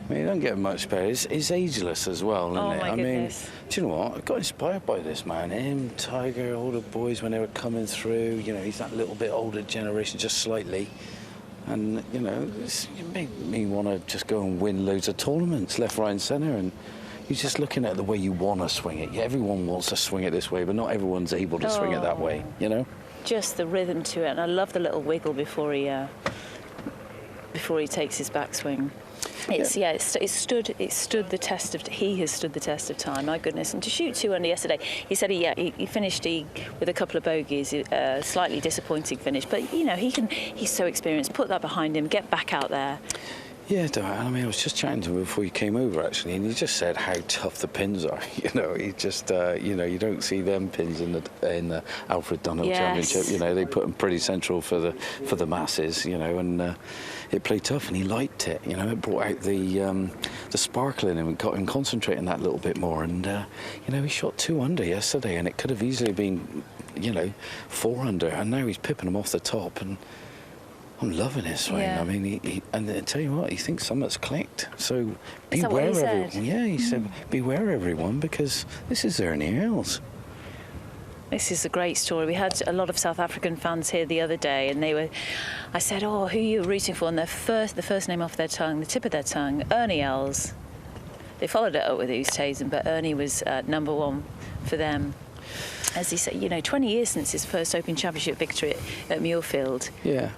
I mean, you don't get much better. It's ageless as well, isn't it? My goodness. Mean, do you know what? I got inspired by this man. Him, Tiger, all the boys when they were coming through. He's that little bit older generation, just slightly. And, it made me want to just go and win loads of tournaments, left, right and centre. And you're just looking at the way you want to swing it. Yeah, everyone wants to swing it this way, but not everyone's able to swing it that way, Just the rhythm to it. And I love the little wiggle before he takes his backswing. He has stood the test of time. My goodness! And to shoot 2 under yesterday, he said he finished with a couple of bogeys, slightly disappointing finish. But he's so experienced. Put that behind him. Get back out there. Yeah, I mean, I was just chatting to him before you came over, actually, and he just said how tough the pins are. He just, you don't see them pins in the Alfred Dunhill Championship. They put them pretty central for the masses. And it played tough, and he liked it. It brought out the sparkle in him and got him concentrating that a little bit more. And he shot 2 under yesterday, and it could have easily been, 4 under, and now he's pipping them off the top and. I'm loving his swing. Yeah. I mean, and I tell you what, he thinks something's clicked. So beware, everyone. Yeah, he said, beware, everyone, because this is Ernie Els. This is a great story. We had a lot of South African fans here the other day, and I said, who are you rooting for? And the first name off their tongue, the tip of their tongue, Ernie Els. They followed it up with Utilising, but Ernie was number 1 for them. As he said, 20 years since his first Open Championship victory at Muirfield. Yeah.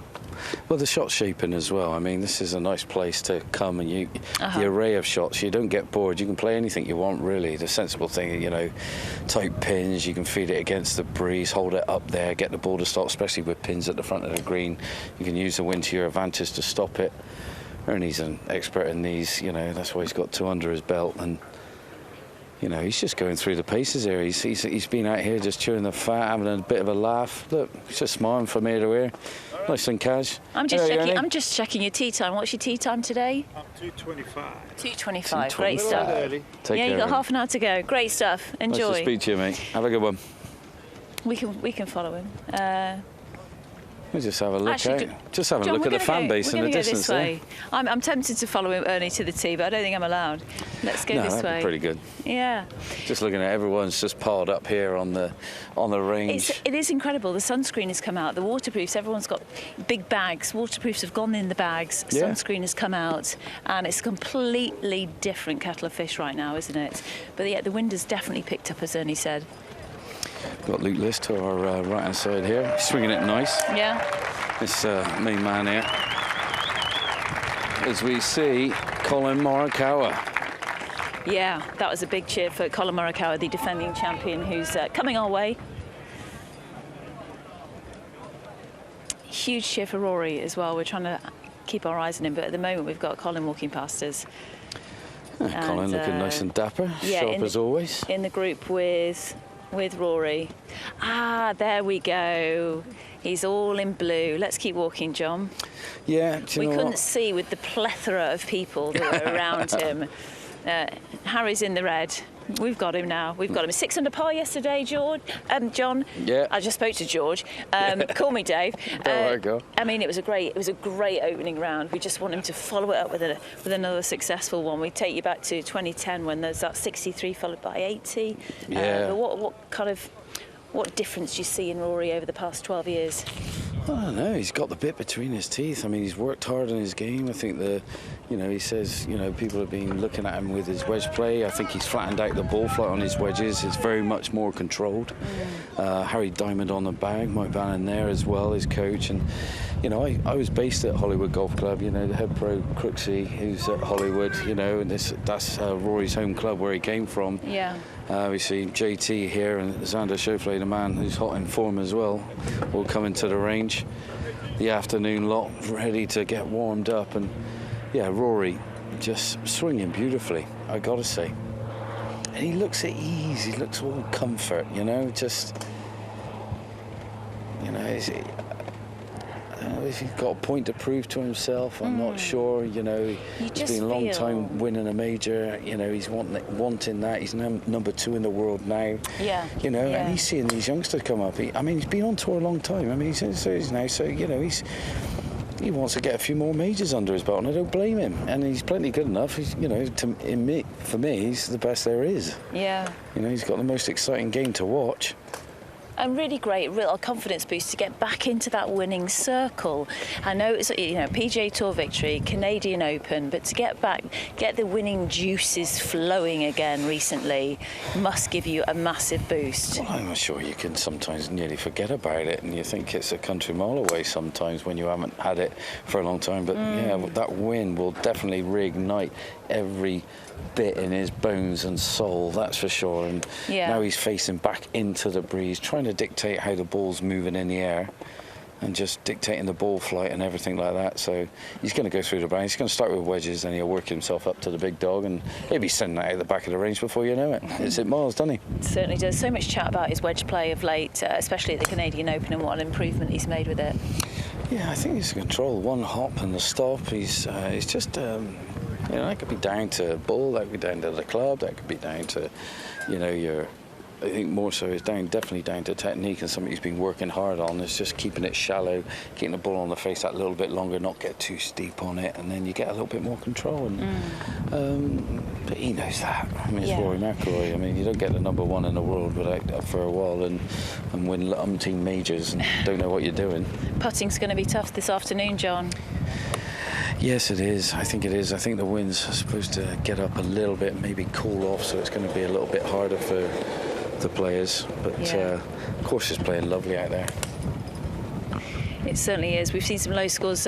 Well, the shot shaping as well. I mean, this is a nice place to come and the array of shots. You don't get bored. You can play anything you want, really. The sensible thing, tight pins. You can feed it against the breeze, hold it up there, get the ball to stop, especially with pins at the front of the green. You can use the wind to your advantage to stop it. Ernie's an expert in these. That's why he's got 2 under his belt. And he's just going through the paces here. He's been out here just chewing the fat, having a bit of a laugh. Look, he's just smiling from ear to ear. Nice and Cash. I'm just checking your tea time. What's your tea time today? 2:25. 2:25. Great stuff. Take yeah, care, you got Ernie. half an hour to go. Great stuff. Enjoy. Nice to speak to you, mate. Have a good one. We can follow him. We'll just have a look Actually, Just have a John, look at the fan base in the distance We're going there. to go this way. I'm tempted to follow him, Ernie, to the tee, but I don't think I'm allowed. Let's go this that'd way. be pretty good. Yeah. Just looking at everyone's just piled up here on the range. It is incredible. The sunscreen has come out. The waterproofs. Everyone's got big bags. Waterproofs have gone in the bags. Yeah. Sunscreen has come out, and it's a completely different kettle of fish right now, isn't it? But yeah, the wind has definitely picked up, as Ernie said. Got Luke List to our right-hand side here, swinging it nice. Yeah. This main man here. As we see Colin Morikawa. Yeah, that was a big cheer for Colin Morikawa, the defending champion, who's coming our way. Huge cheer for Rory as well. We're trying to keep our eyes on him, but at the moment we've got Colin walking past us. Colin looking nice and dapper, sharp as always. In the group with Rory. Ah, there we go. He's all in blue. Let's keep walking, John. Yeah, we couldn't see with the plethora of people that were around him. Harry's in the red. We've got him now. We've got him. 6 under par yesterday, John. Yeah. I just spoke to George. Call me Dave. There we go. I mean, it was a great opening round. We just want him to follow it up with another successful one. We take you back to 2010 when there's that 63 followed by 80. Yeah. But what difference do you see in Rory over the past 12 years? I don't know. He's got the bit between his teeth. I mean, he's worked hard on his game. I think he says, people have been looking at him with his wedge play. I think he's flattened out the ball flight on his wedges. It's very much more controlled. Harry Diamond on the bag, Mike Bannon there as well, his coach. And, I was based at Hollywood Golf Club, the head pro Crooksey, who's at Hollywood, and that's Rory's home club where he came from. Yeah. We see JT here and Xander Schauffele, the man who's hot in form as well, will come into the range. The afternoon lot ready to get warmed up, and yeah, Rory just swinging beautifully, I gotta say. And he looks at ease, he looks all comfort, if he's got a point to prove to himself, I'm not sure. He's been a long time winning a major. He's wanting that. He's number 2 in the world now. Yeah. And he's seeing these youngsters come up. He's been on tour a long time. He's now, so he wants to get a few more majors under his belt, and I don't blame him. And he's plenty good enough. He's, for me, he's the best there is. Yeah. He's got the most exciting game to watch. And really great, real confidence boost to get back into that winning circle. I know it's PGA Tour victory, Canadian Open, but to get the winning juices flowing again recently must give you a massive boost. Well, I'm sure you can sometimes nearly forget about it, and you think it's a country mile away sometimes when you haven't had it for a long time. But yeah, that win will definitely reignite every bit in his bones and soul, that's for sure. And now he's facing back into the breeze, trying to dictate how the ball's moving in the air and just dictating the ball flight and everything like that. So he's going to go through the bang. He's going to start with wedges, then he'll work himself up to the big dog, and he'll be sending that out the back of the range before you know it. It's at miles, doesn't he? Certainly does. So much chat about his wedge play of late, especially at the Canadian Open, and what an improvement he's made with it. Yeah, I think he's control. One hop and the stop. He's just... that could be down to ball, that could be down to the club, that could be down to, I think more so is definitely down to technique, and something he's been working hard on. It's just keeping it shallow, keeping the ball on the face that little bit longer, not get too steep on it, and then you get a little bit more control. And but he knows that. It's Rory McIlroy. You don't get the number 1 in the world without that for a while and win umpteen majors and don't know what you're doing. Putting's going to be tough this afternoon, John. Yes, it is. I think it is. I think the winds are supposed to get up a little bit, maybe cool off, so it's going to be a little bit harder for the players. But of course, it's playing lovely out there. It certainly is. We've seen some low scores.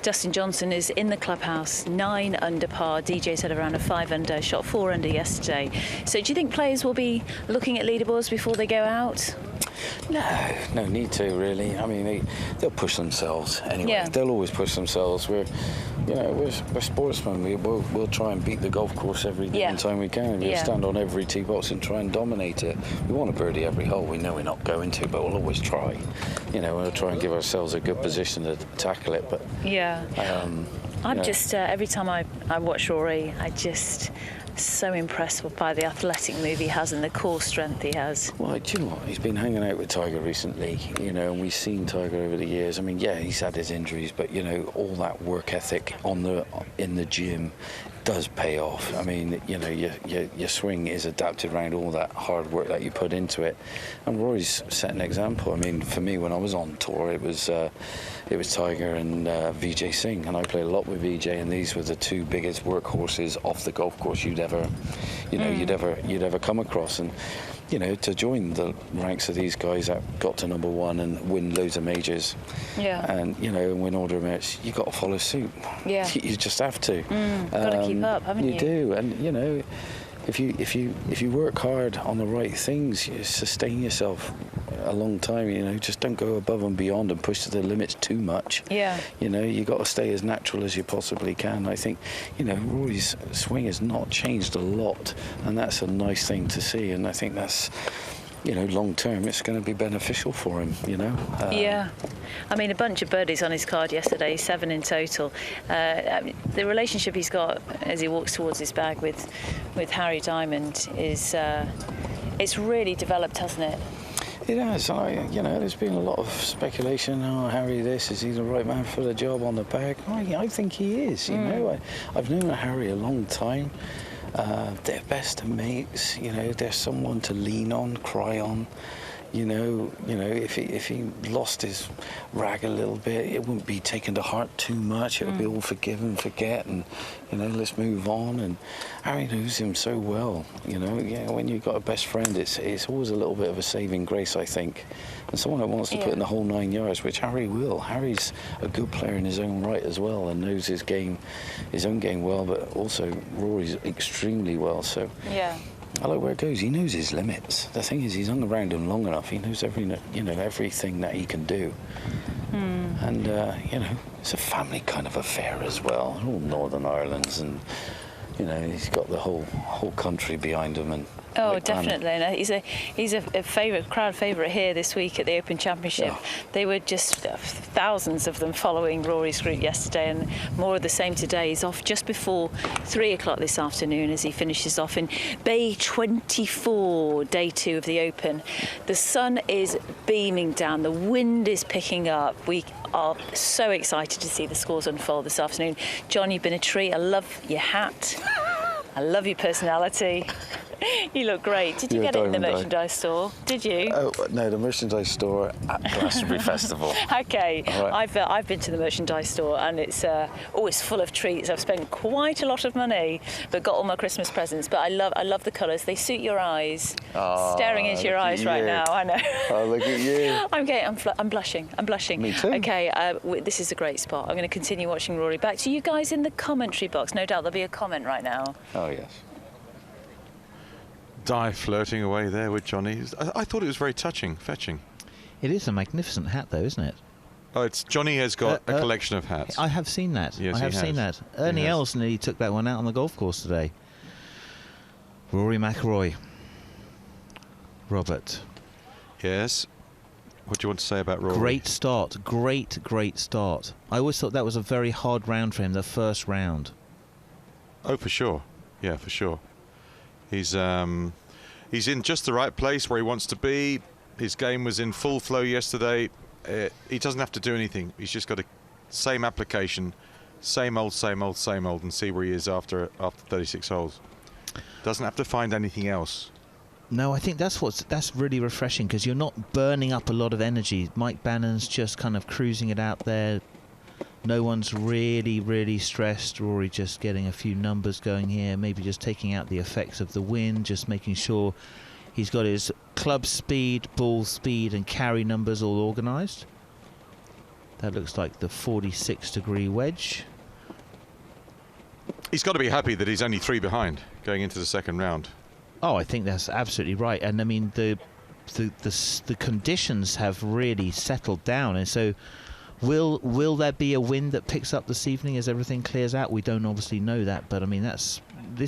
Dustin Johnson is in the clubhouse, 9 under par. DJ's had around a 5 under, shot 4 under yesterday. So do you think players will be looking at leaderboards before they go out? No need to really. I mean, they'll push themselves anyway. Yeah. They'll always push themselves. We're sportsmen. We'll try and beat the golf course every time we can. We'll stand on every tee box and try and dominate it. We want to birdie every hole. We know we're not going to, but we'll always try. We'll try and give ourselves a good position to tackle it. But I'm just every time I watch Rory, I just so impressed by the athletic move he has and the core strength he has. Well, do you know what? He's been hanging out with Tiger recently, and we've seen Tiger over the years. I mean, he's had his injuries, but all that work ethic in the gym does pay off. I mean, your swing is adapted around all that hard work that you put into it. And Rory's set an example. I mean, for me, when I was on tour, it was Tiger and Vijay Singh, and I played a lot with Vijay, and these were the two biggest workhorses off the golf course you'd ever come across. And to join the ranks of these guys that got to #1 and win loads of majors, and win order of merits, you got to follow suit. You just have to. Got to keep up, haven't you? You do, and if you work hard on the right things, you sustain yourself a long time. Just don't go above and beyond and push to the limits too much. You got to stay as natural as you possibly can. I think Rory's swing has not changed a lot, and that's a nice thing to see. And I think that's long term, it's going to be beneficial for him. I mean, a bunch of birdies on his card yesterday, 7 in total. The relationship he's got as he walks towards his bag with Harry Diamond is it's really developed, hasn't it? It has. There's been a lot of speculation. Harry, is he the right man for the job on the bag? I think he is. I've known Harry a long time. They're best of mates. They're someone to lean on, cry on. If he lost his rag a little bit, it wouldn't be taken to heart too much. It would be all forgive and forget, and let's move on. And Harry knows him so well. When you've got a best friend, it's always a little bit of a saving grace, I think. And someone that wants to put in the whole 9 yards, which Harry will. Harry's a good player in his own right as well, and knows his own game well, but also Rory's extremely well. So I like where it goes. He knows his limits. The thing is, he's hung around him long enough. He knows everything that he can do. And it's a family kind of affair as well. All Northern Ireland's, and he's got the whole country behind him. And definitely. And he's a crowd favourite here this week at the Open Championship. They were just thousands of them following Rory's group yesterday, and more of the same today. He's off just before 3 o'clock this afternoon as he finishes off in Bay 24, day 2 of the Open. The sun is beaming down, the wind is picking up. We are so excited to see the scores unfold this afternoon. John, you've been a treat. I love your hat. I love your personality. You look great. Did you get it in the merchandise store? Did you? Oh, no, the merchandise store at Glastonbury Festival. Okay. Right. I've been to the merchandise store, and it's always full of treats. I've spent quite a lot of money, but got all my Christmas presents. But I love the colours. They suit your eyes. Staring into your eyes right now. I know. Oh, look at you. I'm blushing. Me too. Okay. This is a great spot. I'm going to continue watching Rory. Back to you guys in the commentary box. No doubt there'll be a comment right now. Oh yes. Di flirting away there with Johnny. I thought it was very touching, fetching. It is a magnificent hat, though, isn't it? Oh, Johnny has got a collection of hats. I have seen that. Yes, I have seen that. Ernie Els nearly took that one out on the golf course today. Rory McIlroy. Robert. Yes. What do you want to say about Rory? Great start. Great start. I always thought that was a very hard round for him, the first round. Oh, for sure. Yeah, for sure. He's in just the right place where he wants to be. His game was in full flow yesterday. He doesn't have to do anything. He's just got the same application, same old, and see where he is after 36 holes. Doesn't have to find anything else. No, I think that's really refreshing, because you're not burning up a lot of energy. Mike Bannon's just kind of cruising it out there. No one's really stressed. Rory just getting a few numbers going here, maybe just taking out the effects of the wind, just making sure he's got his club speed, ball speed and carry numbers all organised. That looks like the 46-degree wedge. He's got to be happy that he's only 3 behind going into the second round. Oh, I think that's absolutely right. And I mean, the the conditions have really settled down, and so will there be a wind that picks up this evening as everything clears out? We don't obviously know that, but I mean this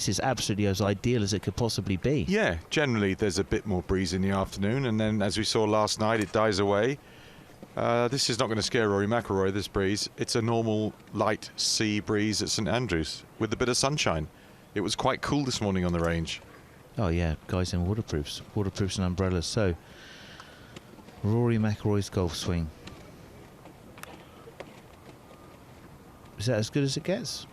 is absolutely as ideal as it could possibly be. Yeah, generally there's a bit more breeze in the afternoon, and then as we saw last night, it dies away. This is not going to scare Rory McIlroy, this breeze. It's a normal light sea breeze at St Andrews with a bit of sunshine. It was quite cool this morning on the range. Oh yeah, guys in waterproofs and umbrellas. So Rory McIlroy's golf swing. Is that as good as it gets?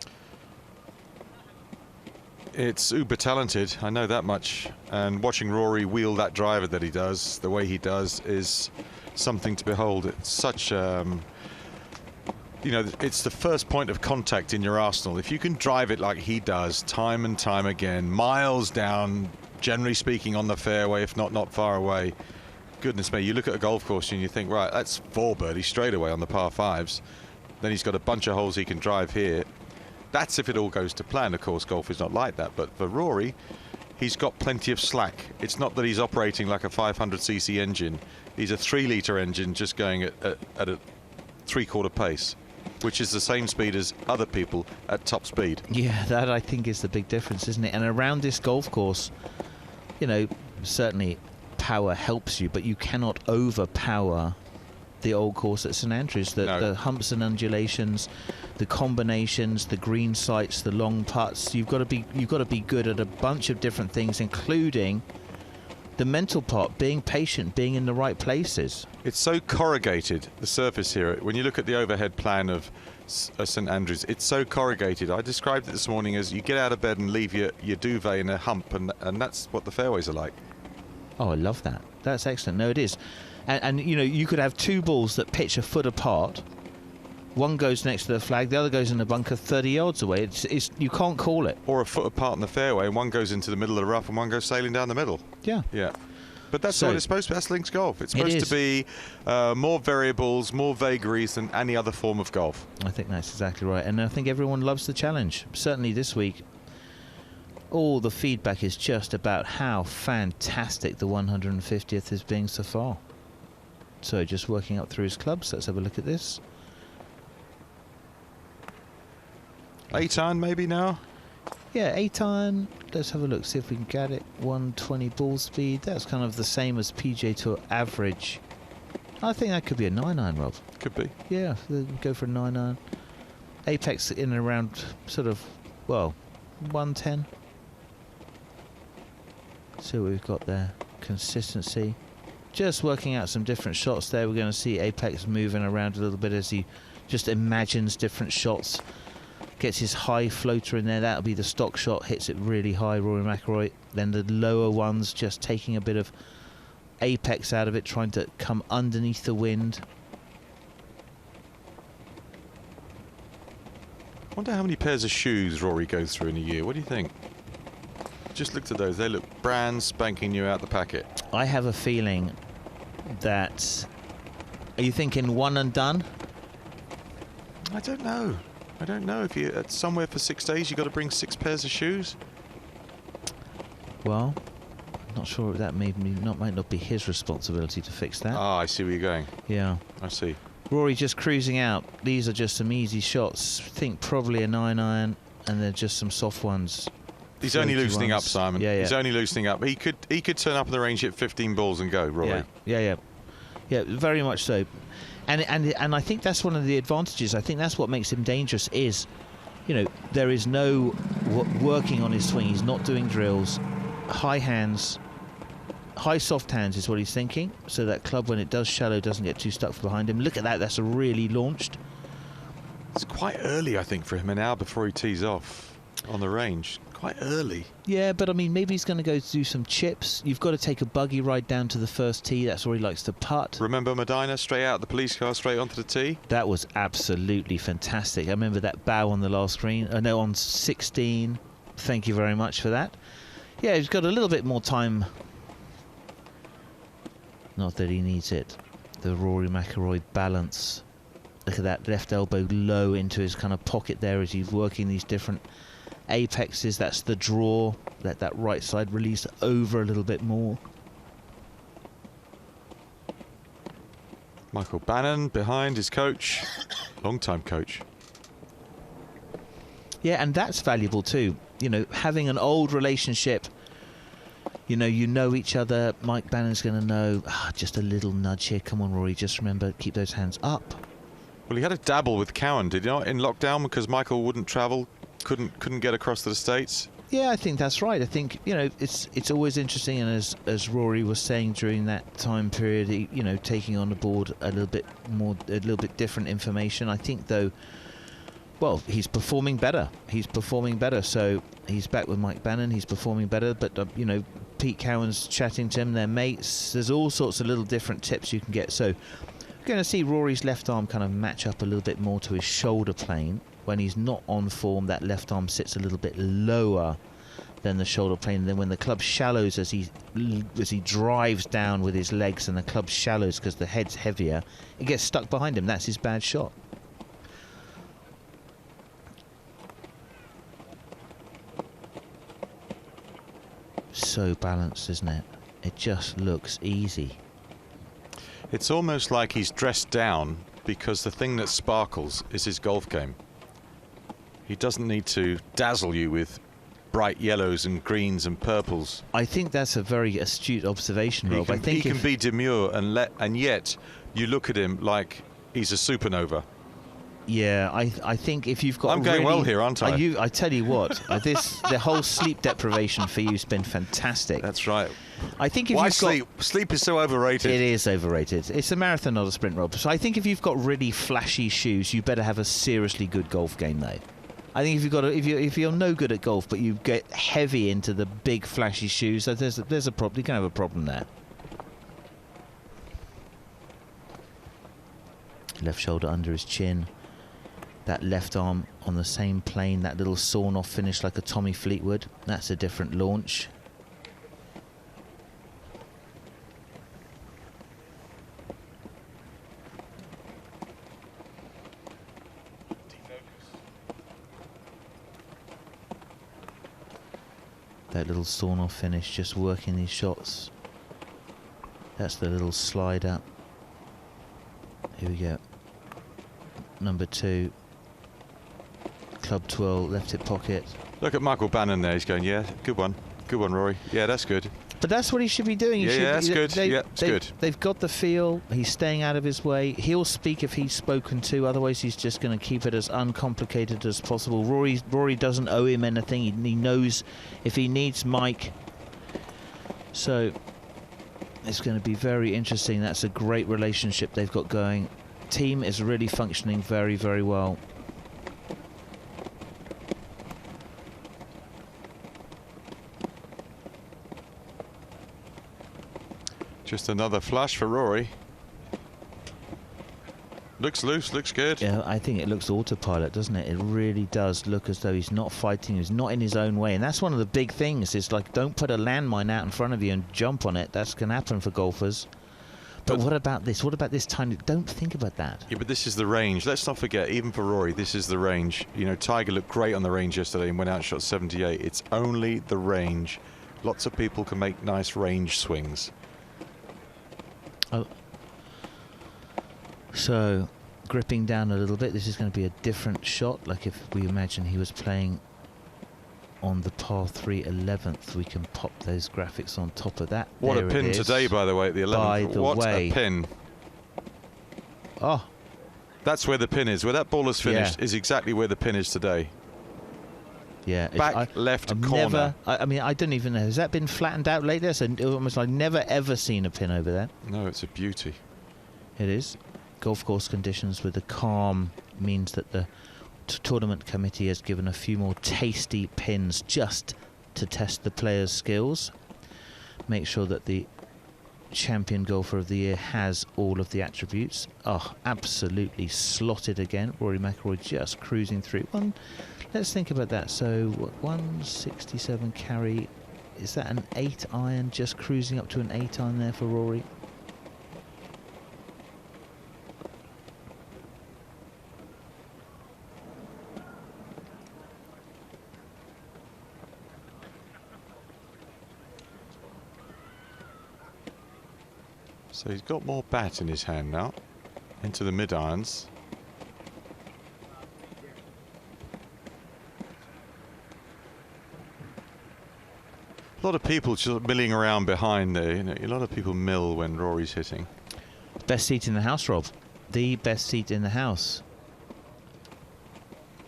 It's uber talented, I know that much. And watching Rory wheel that driver that he does, the way he does, is something to behold. It's such, you know, it's the first point of contact in your arsenal. If you can drive it like he does, time and time again, miles down, generally speaking on the fairway, if not far away, goodness me, you look at a golf course and you think, right, that's 4 birdies straight away on the par 5s. Then he's got a bunch of holes he can drive here. That's if it all goes to plan. Of course, golf is not like that. But for Rory, he's got plenty of slack. It's not that he's operating like a 500cc engine. He's a 3-litre engine just going at a 3/4 pace, which is the same speed as other people at top speed. Yeah, that I think is the big difference, isn't it? And around this golf course, you know, certainly power helps you, but you cannot overpower the old course at St Andrews. The humps and undulations, the combinations, the green sights, the long putts. You've got to be good at a bunch of different things, including the mental part, being patient, being in the right places. It's so corrugated, the surface here. When you look at the overhead plan of St Andrews, it's so corrugated. I described it this morning as you get out of bed and leave your duvet in a hump, and that's what the fairways are like. Oh, I love that. That's excellent. No, it is. And you know, you could have 2 balls that pitch a foot apart. One goes next to the flag, the other goes in the bunker 30 yards away. It's you can't call it. Or a foot apart in the fairway, and one goes into the middle of the rough and one goes sailing down the middle. Yeah. Yeah. But that's what it's supposed to be. That's links golf. It's supposed to be more variables, more vagaries than any other form of golf. I think that's exactly right. And I think everyone loves the challenge. Certainly this week, all the feedback is just about how fantastic the 150th is being so far. So just working up through his clubs. Let's have a look at this. 8-iron maybe now? Yeah, 8-iron. Let's have a look, see if we can get it. 120 ball speed. That's kind of the same as PGA Tour average. I think that could be a 9-iron, Rob. Could be. Yeah, go for a 9-iron. Apex in and around sort of, well, 110. See what we've got there. Consistency. Just working out some different shots there. We're going to see Apex moving around a little bit as he just imagines different shots. Gets his high floater in there. That'll be the stock shot. Hits it really high, Rory McIlroy. Then the lower ones just taking a bit of apex out of it, trying to come underneath the wind. I wonder how many pairs of shoes Rory goes through in a year. What do you think? Just looked at those. They look brand spanking new out the packet. I have a feeling that... Are you thinking one and done? I don't know. I don't know. If you're somewhere for 6 days, you've got to bring 6 pairs of shoes. Well, I'm not sure if that might not be his responsibility to fix that. Ah, I see where you're going. Yeah. I see. Rory just cruising out. These are just some easy shots. I think probably a 9-iron, and they're just some soft ones. He's only loosening up, Simon. Yeah, yeah. He's only loosening up. He could turn up in the range, hit 15 balls and go, Rory. Yeah, very much so. And I think that's one of the advantages. I think that's what makes him dangerous is, you know, there is no working on his swing. He's not doing drills. High hands, high soft hands is what he's thinking. So that club, when it does shallow, doesn't get too stuck behind him. Look at that. That's a really launched. It's quite early, I think, for him an hour before he tees off on the range. Quite early. Yeah, but I mean, maybe he's going to go do some chips. You've got to take a buggy ride down to the first tee. That's where he likes to putt. Remember Medina, straight out the police car, straight onto the tee? That was absolutely fantastic. I remember that bow on the last green. No, on 16. Thank you very much for that. Yeah, he's got a little bit more time. Not that he needs it. The Rory McIlroy balance. Look at that left elbow low into his kind of pocket there as he's working these different apexes. That's the draw. Let that right side release over a little bit more. Michael Bannon behind his coach, long-time coach. Yeah, and that's valuable too. You know, having an old relationship. You know each other. Mike Bannon's going to know, just a little nudge here. Come on, Rory, just remember, keep those hands up. Well, he had a dabble with Cowan, did he not, in lockdown, because Michael wouldn't travel, couldn't get across to the States? Yeah, I think that's right. I think, it's always interesting, and as Rory was saying during that time period, he, taking on the board a little bit different information. I think, though, well, he's performing better. So he's back with Mike Bannon. He's performing better. But, Pete Cowan's chatting to him. They're mates. There's all sorts of little different tips you can get. So we're going to see Rory's left arm kind of match up a little bit more to his shoulder plane. When he's not on form, that left arm sits a little bit lower than the shoulder plane. And then when the club shallows as he drives down with his legs and the club shallows because the head's heavier, it gets stuck behind him. That's his bad shot. So balanced, isn't it? It just looks easy. It's almost like he's dressed down because the thing that sparkles is his golf game. He doesn't need to dazzle you with bright yellows and greens and purples. I think that's a very astute observation, Rob. I think he can be demure and yet you look at him like he's a supernova. Yeah, I think if you've got... I'm going well here, aren't I? I tell you what, the whole sleep deprivation for you has been fantastic. That's right. I think if Why you've sleep? Sleep is so overrated. It is overrated. It's a marathon, not a sprint, Rob. So I think if you've got really flashy shoes, you better have a seriously good golf game, though. I think if you're no good at golf, but you get heavy into the big flashy shoes, there's a problem. You can have a problem there. Left shoulder under his chin. That left arm on the same plane, that little sawn-off finish like a Tommy Fleetwood. That's a different launch. That little sawn-off finish, just working these shots. That's the little slide up. Here we go. Number 2. Club 12, left hip pocket. Look at Michael Bannon there. He's going, yeah, good one, Rory. Yeah, that's good. But that's what he should be doing. That's good. It's good. They've got the feel. He's staying out of his way. He'll speak if he's spoken to. Otherwise, he's just going to keep it as uncomplicated as possible. Rory doesn't owe him anything. He knows if he needs Mike. So it's going to be very interesting. That's a great relationship they've got going. Team is really functioning very, very well. Just another flush for Rory. Looks loose, looks good. Yeah, I think it looks autopilot, doesn't it? It really does look as though he's not fighting, he's not in his own way. And that's one of the big things. It's like, don't put a landmine out in front of you and jump on it. That's going to happen for golfers. But what about this? What about this time? Don't think about that. Yeah, but this is the range. Let's not forget, even for Rory, this is the range. Tiger looked great on the range yesterday and went out and shot 78. It's only the range. Lots of people can make nice range swings. Oh. So, gripping down a little bit, this is going to be a different shot. Like if we imagine he was playing on the par 3 11th, we can pop those graphics on top of that. What a pin today, by the way, at the 11th. By the what way. A pin. Oh. That's where the pin is. Where that ball has finished is exactly where the pin is today. Yeah, back left corner. I mean, I don't even know. Has that been flattened out lately? So almost I've never ever seen a pin over there. No, it's a beauty. It is. Golf course conditions with the calm means that the tournament committee has given a few more tasty pins just to test the players' skills. Make sure that the champion golfer of the year has all of the attributes. Oh, absolutely slotted again. Rory McIlroy just cruising through. Let's think about that. So 167 carry, is that an 8 iron? Just cruising up to an 8 iron there for Rory. So he's got more bat in his hand now. into the mid-irons. A lot of people just milling around behind there. You know, a lot of people mill when Rory's hitting. Best seat in the house, Rob. The best seat in the house.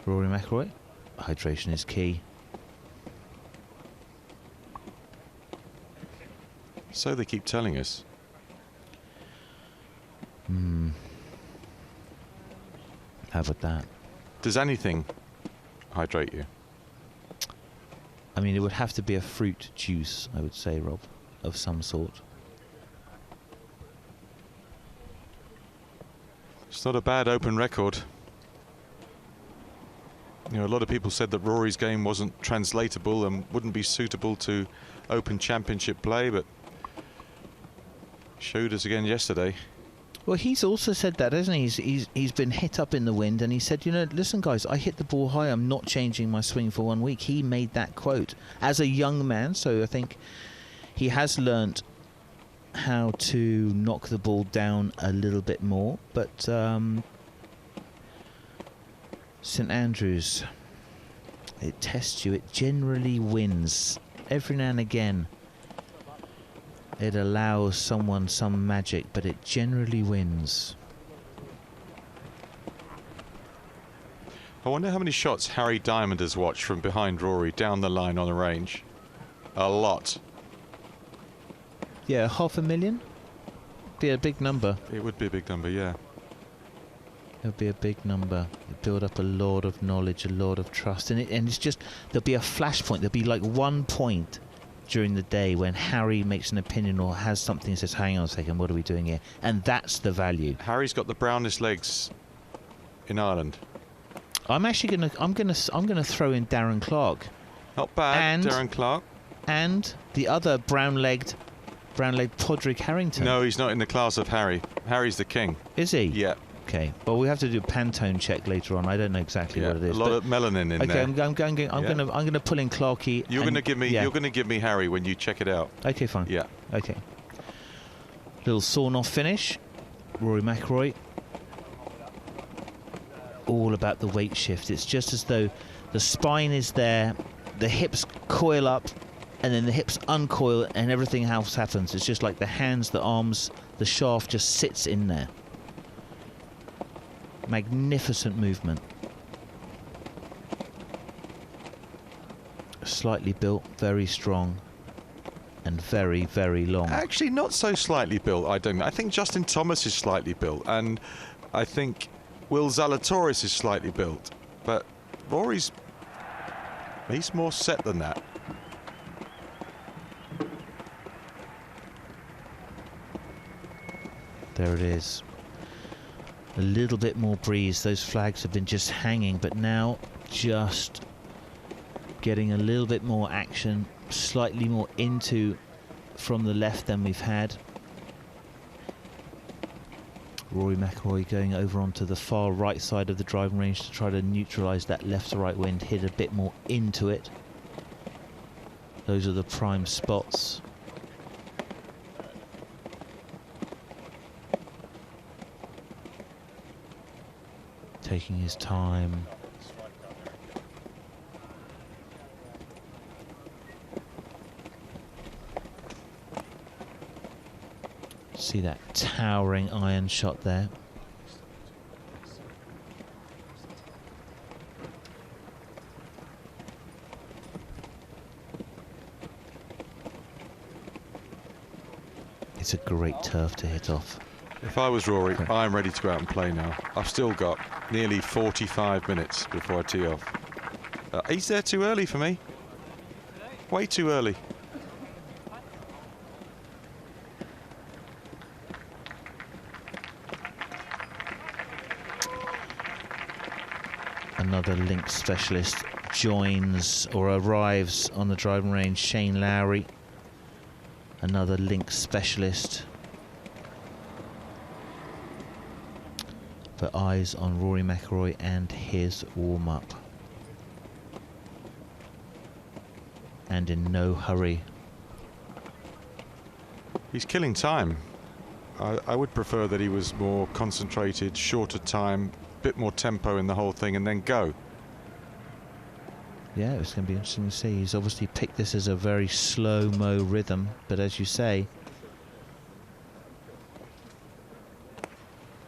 Rory McIlroy. Hydration is key. So they keep telling us. How about that? Does anything hydrate you? I mean, it would have to be a fruit juice, I would say, Rob, of some sort. It's not a bad open record. You know, a lot of people said that Rory's game wasn't translatable and wouldn't be suitable to Open Championship play, but showed us again yesterday. Well, he's also said that, hasn't he? He's been hit up in the wind, and he said, you know, listen, guys, I hit the ball high. I'm not changing my swing for 1 week. He made that quote as a young man, so I think he has learnt how to knock the ball down a little bit more. But St Andrews, it tests you. It generally wins. Every now and again, it allows someone some magic, but it generally wins. I wonder how many shots Harry Diamond has watched from behind Rory down the line on the range. A lot. Yeah, 500,000? Be a big number. It would be a big number, yeah. It would be a big number. It build up a lot of knowledge, a lot of trust, and it's just, there'll be a flashpoint. There'll be like 1 point during the day when Harry makes an opinion or has something and says, hang on a second, what are we doing here? And that's the value. Harry's got the brownest legs in Ireland. I'm actually gonna throw in Darren Clark. Not bad, Darren Clark. And the other brown-legged Podrick Harrington. No, he's not in the class of Harry. Harry's the king. Is he? Yeah. Okay. Well, we have to do a Pantone check later on. I don't know exactly what it is. A lot of melanin in there. Okay, I'm gonna pull in Clarkey. You're gonna give me Harry when you check it out. Okay, fine. Yeah. Okay. Little sawn-off finish. Rory McIlroy. All about the weight shift. It's just as though the spine is there, the hips coil up, and then the hips uncoil, and everything else happens. It's just like the hands, the arms, the shaft just sits in there. Magnificent movement. Slightly built, very strong, and very, very long. Actually, not so slightly built, I don't know. I think Justin Thomas is slightly built, and I think Will Zalatoris is slightly built. But Rory's, he's more set than that. There it is. A little bit more breeze. Those flags have been just hanging, but now just getting a little bit more action, slightly more into from the left than we've had. Rory McIlroy going over onto the far right side of the driving range to try to neutralise that left to right wind, hit a bit more into it. Those are the prime spots. Taking his time. See that towering iron shot there. It's a great turf to hit off. If I was Rory, I'm ready to go out and play now. I've still got nearly 45 minutes before I tee off. He's there too early for me. Way too early. Another links specialist joins or arrives on the driving range. Shane Lowry, another links specialist. But eyes on Rory McIlroy and his warm-up. And in no hurry. He's killing time. I would prefer that he was more concentrated, shorter time, bit more tempo in the whole thing, and then go. Yeah, it's going to be interesting to see. He's obviously picked this as a very slow-mo rhythm, but as you say...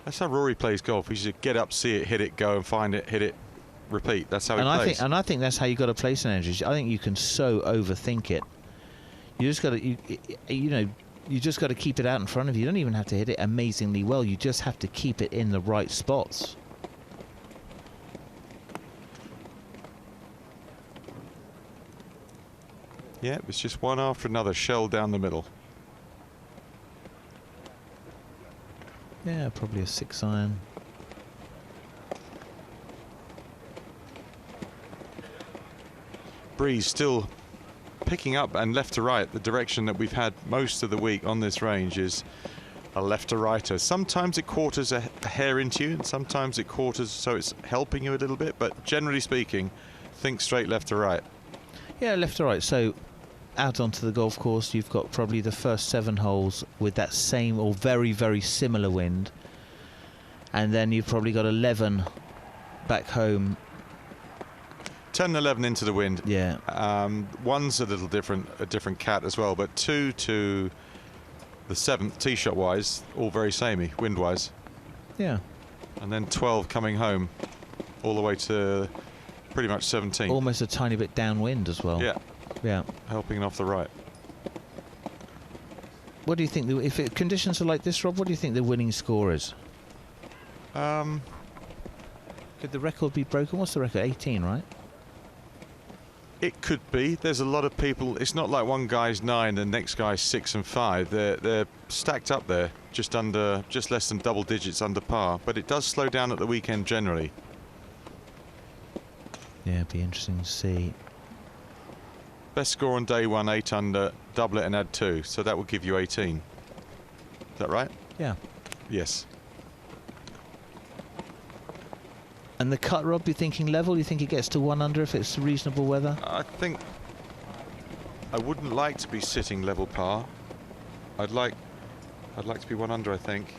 That's how Rory plays golf. He should get up, see it, hit it, go and find it, hit it, repeat. That's how he plays. I think that's how you got to play St Andrews. I think you can so overthink it. You just got to, you know, you just got to keep it out in front of you. You don't even have to hit it amazingly well. You just have to keep it in the right spots. Yeah, it's just one after another, shell down the middle. Yeah, probably a 6-iron. Breeze still picking up and left to right. The direction that we've had most of the week on this range is a left to righter. Sometimes it quarters a hair into you, and sometimes it quarters so it's helping you a little bit, but generally speaking, think straight left to right. Yeah, left to right. So out onto the golf course, you've got probably the first 7 holes with that same or very, very similar wind. And then you've probably got 11 back home. 10 and 11 into the wind. Yeah. One's a little different, a different cat as well, but 2 to the 7th, tee shot wise, all very samey, wind wise. Yeah. And then 12 coming home, all the way to pretty much 17. Almost a tiny bit downwind as well. Yeah. Yeah. Helping off the right. What do you think, if conditions are like this, Rob, what do you think the winning score is? Could the record be broken? What's the record? 18, right? It could be. There's a lot of people. It's not like one guy's 9, the next guy's 6 and 5. They're stacked up there, just less than double digits under par. But it does slow down at the weekend generally. Yeah, it'd be interesting to see. Best score on day 1, 8 under, double it and add 2. So that will give you 18. Is that right? Yeah. Yes. And the cut, Rob, you're thinking level? You think it gets to 1 under if it's reasonable weather? I think I wouldn't like to be sitting level par. I'd like to be 1 under, I think.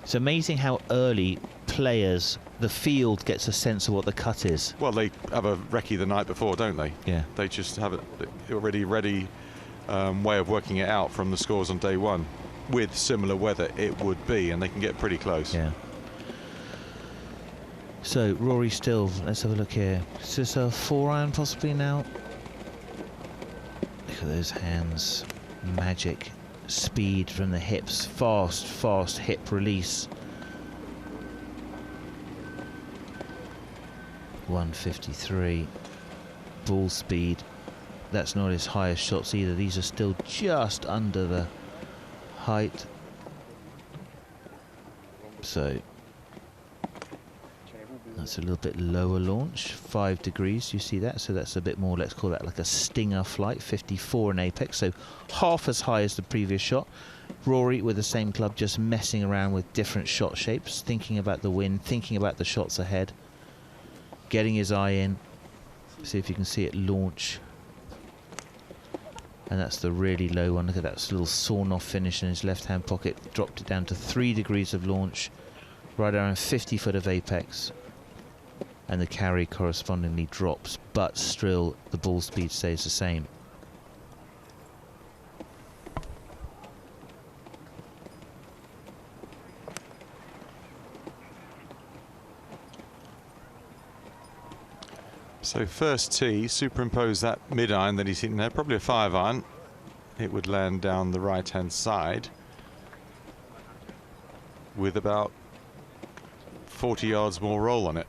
It's amazing how early players, the field gets a sense of what the cut is. Well, they have a recce the night before, don't they? Yeah. They just have it already ready way of working it out from the scores on day 1. With similar weather, it would be, and they can get pretty close. Yeah. So Rory still, let's have a look here. Is this a 4-iron possibly now? Look at those hands. Magic. Speed from the hips. Fast, fast hip release. 153. Ball speed. That's not his highest shots either. These are still just under the height. So that's a little bit lower launch, 5 degrees, you see that? So that's a bit more, let's call that like a stinger flight, 54 in apex, so half as high as the previous shot. Rory with the same club, just messing around with different shot shapes, thinking about the wind, thinking about the shots ahead, getting his eye in. See if you can see it launch. And that's the really low one. Look at that little sawn-off finish in his left-hand pocket. Dropped it down to 3 degrees of launch, right around 50 foot of apex. And the carry correspondingly drops, but still the ball speed stays the same. So first tee, superimpose that mid-iron that he's hitting there, probably a 5-iron. It would land down the right-hand side with about 40 yards more roll on it.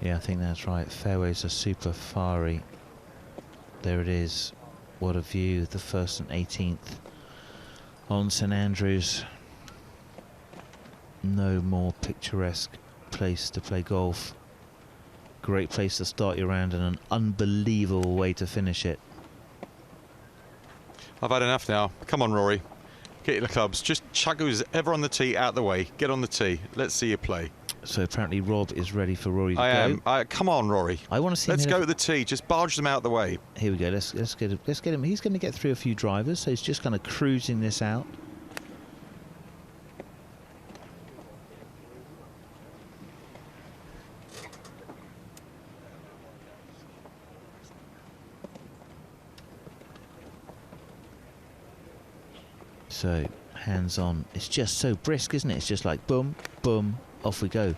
Yeah, I think that's right. Fairways are super fiery. There it is. What a view. The 1st and 18th on St Andrews. No more picturesque place to play golf. Great place to start your round and an unbelievable way to finish it. I've had enough now. Come on, Rory. Get your clubs. Just chuck who's ever on the tee out of the way. Get on the tee. Let's see you play. So apparently Rob is ready for Rory to go. I am. Come on, Rory. I want to see. Let's go to the tee. Just barge them out of the way. Here we go. Let's get him. He's going to get through a few drivers, so he's just kind of cruising this out. So, hands on. It's just so brisk, isn't it? It's just like boom, boom, off we go.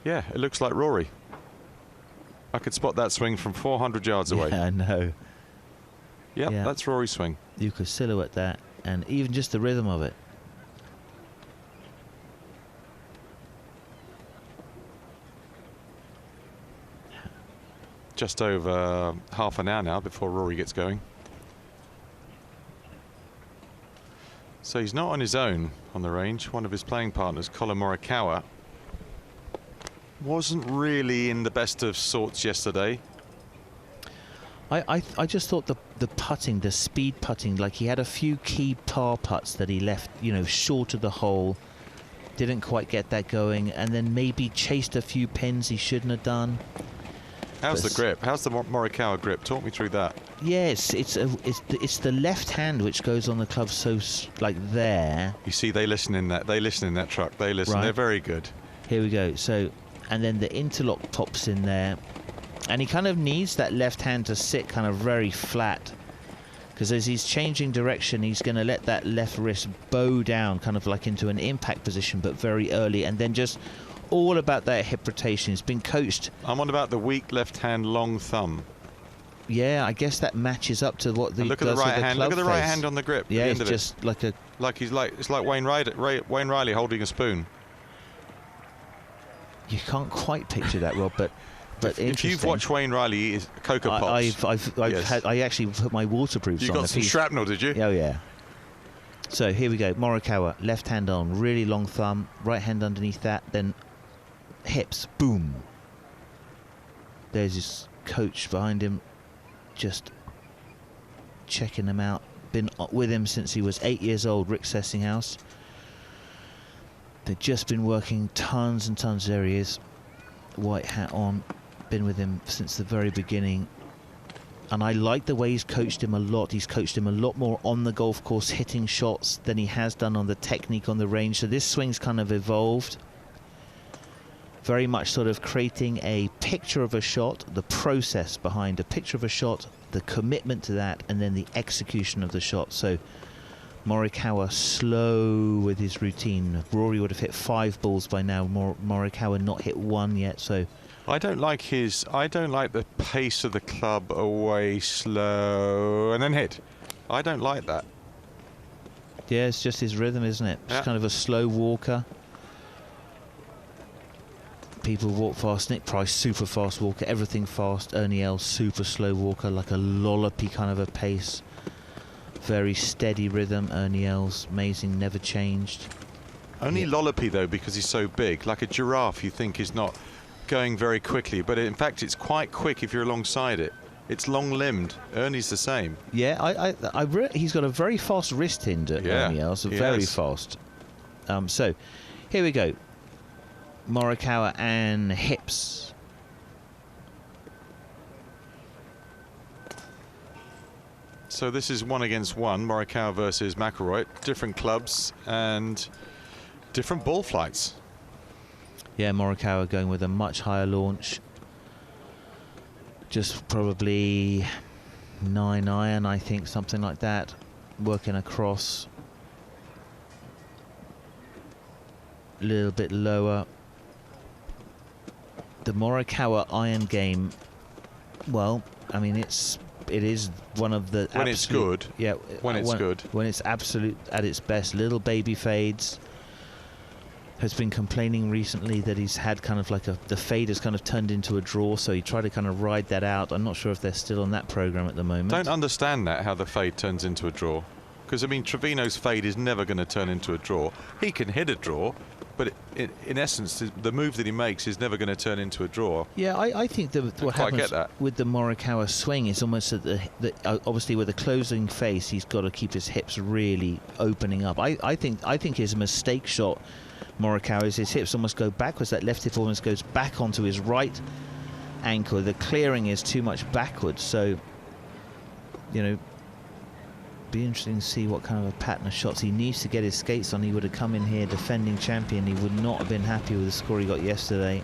Yeah, it looks like Rory. I could spot that swing from 400 yards away. Yeah, I know. Yep, Yeah. that's Rory's swing. You could silhouette that, and even just the rhythm of it. Just over half an hour now before Rory gets going. So he's not on his own on the range. One of his playing partners, Colin Morikawa, wasn't really in the best of sorts yesterday. I just thought the putting, the speed putting, like he had a few key par putts that he left, you know, short of the hole. Didn't quite get that going, and then maybe chased a few pins he shouldn't have done. How's the grip? How's the Morikawa grip? Talk me through that. Yes, it's the left hand which goes on the club, so like there. You see, they listen in that truck. They listen. Right. They're very good. Here we go. So, and then the interlock pops in there, and he kind of needs that left hand to sit kind of very flat, because as he's changing direction, he's going to let that left wrist bow down, kind of like into an impact position, but very early, and then just all about that hip rotation. He's been coached. I'm on about the weak left hand, long thumb. Yeah, I guess that matches up to what the. And look at the right hand. Look at the right hand on the grip. Yeah, it's just it. like a. Like he's like it's like Wayne Riley holding a spoon. You can't quite picture that, Rob, but if you've watched Wayne Riley eat Cocoa Pops, I actually put my waterproofs on. You got some shrapnel, did you? Oh yeah. So here we go. Morikawa, left hand on, really long thumb, right hand underneath that, then hips, boom. There's his coach behind him, just checking him out. Been with him since he was 8 years old, Rick Sessinghouse. They've just been working tons and tons. There he is, white hat on. Been with him since the very beginning. And I like the way he's coached him a lot. He's coached him a lot more on the golf course, hitting shots, than he has done on the technique on the range. So this swing's kind of evolved. Very much sort of creating a picture of a shot, the process behind a picture of a shot, the commitment to that, and then the execution of the shot. So Morikawa slow with his routine. Rory would have hit 5 balls by now. Morikawa not hit 1 yet. So I don't like the pace of the club away slow and then hit. I don't like that. Yeah, it's just his rhythm, isn't it? It's kind of a slow walker. People walk fast. Nick Price, super fast walker. Everything fast. Ernie Els, super slow walker, like a lollopy kind of a pace. Very steady rhythm. Ernie Els, amazing, never changed. Only lollopy though, because he's so big. Like a giraffe, you think is not going very quickly, but in fact it's quite quick if you're alongside it. It's long-limbed. Ernie's the same. Yeah, he's got a very fast wrist hinge at Ernie Els, very fast. So here we go. Morikawa and hips. So this is 1 against 1, Morikawa versus McIlroy. Different clubs and different ball flights. Yeah, Morikawa going with a much higher launch. Just probably 9 iron, I think, something like that. Working across. A little bit lower. The Morikawa iron game, well, I mean, it is one of the when it's good. Yeah, when it's good. When it's absolute at its best. Little baby fades. Has been complaining recently that he's had kind of like the fade has kind of turned into a draw, so he tried to kind of ride that out. I'm not sure if they're still on that program at the moment. Don't understand that, how the fade turns into a draw, because I mean Trevino's fade is never going to turn into a draw. He can hit a draw, but in essence the move that he makes is never going to turn into a draw. Yeah, I think that what happens with the Morikawa swing is almost that obviously with a closing face he's got to keep his hips really opening up. I think his mistake shot, Morikawa, is his hips almost go backwards. That left hip almost goes back onto his right ankle. The clearing is too much backwards, so you know, be interesting to see what kind of a pattern of shots he needs to get his skates on. He would have come in here defending champion. He would not have been happy with the score he got yesterday.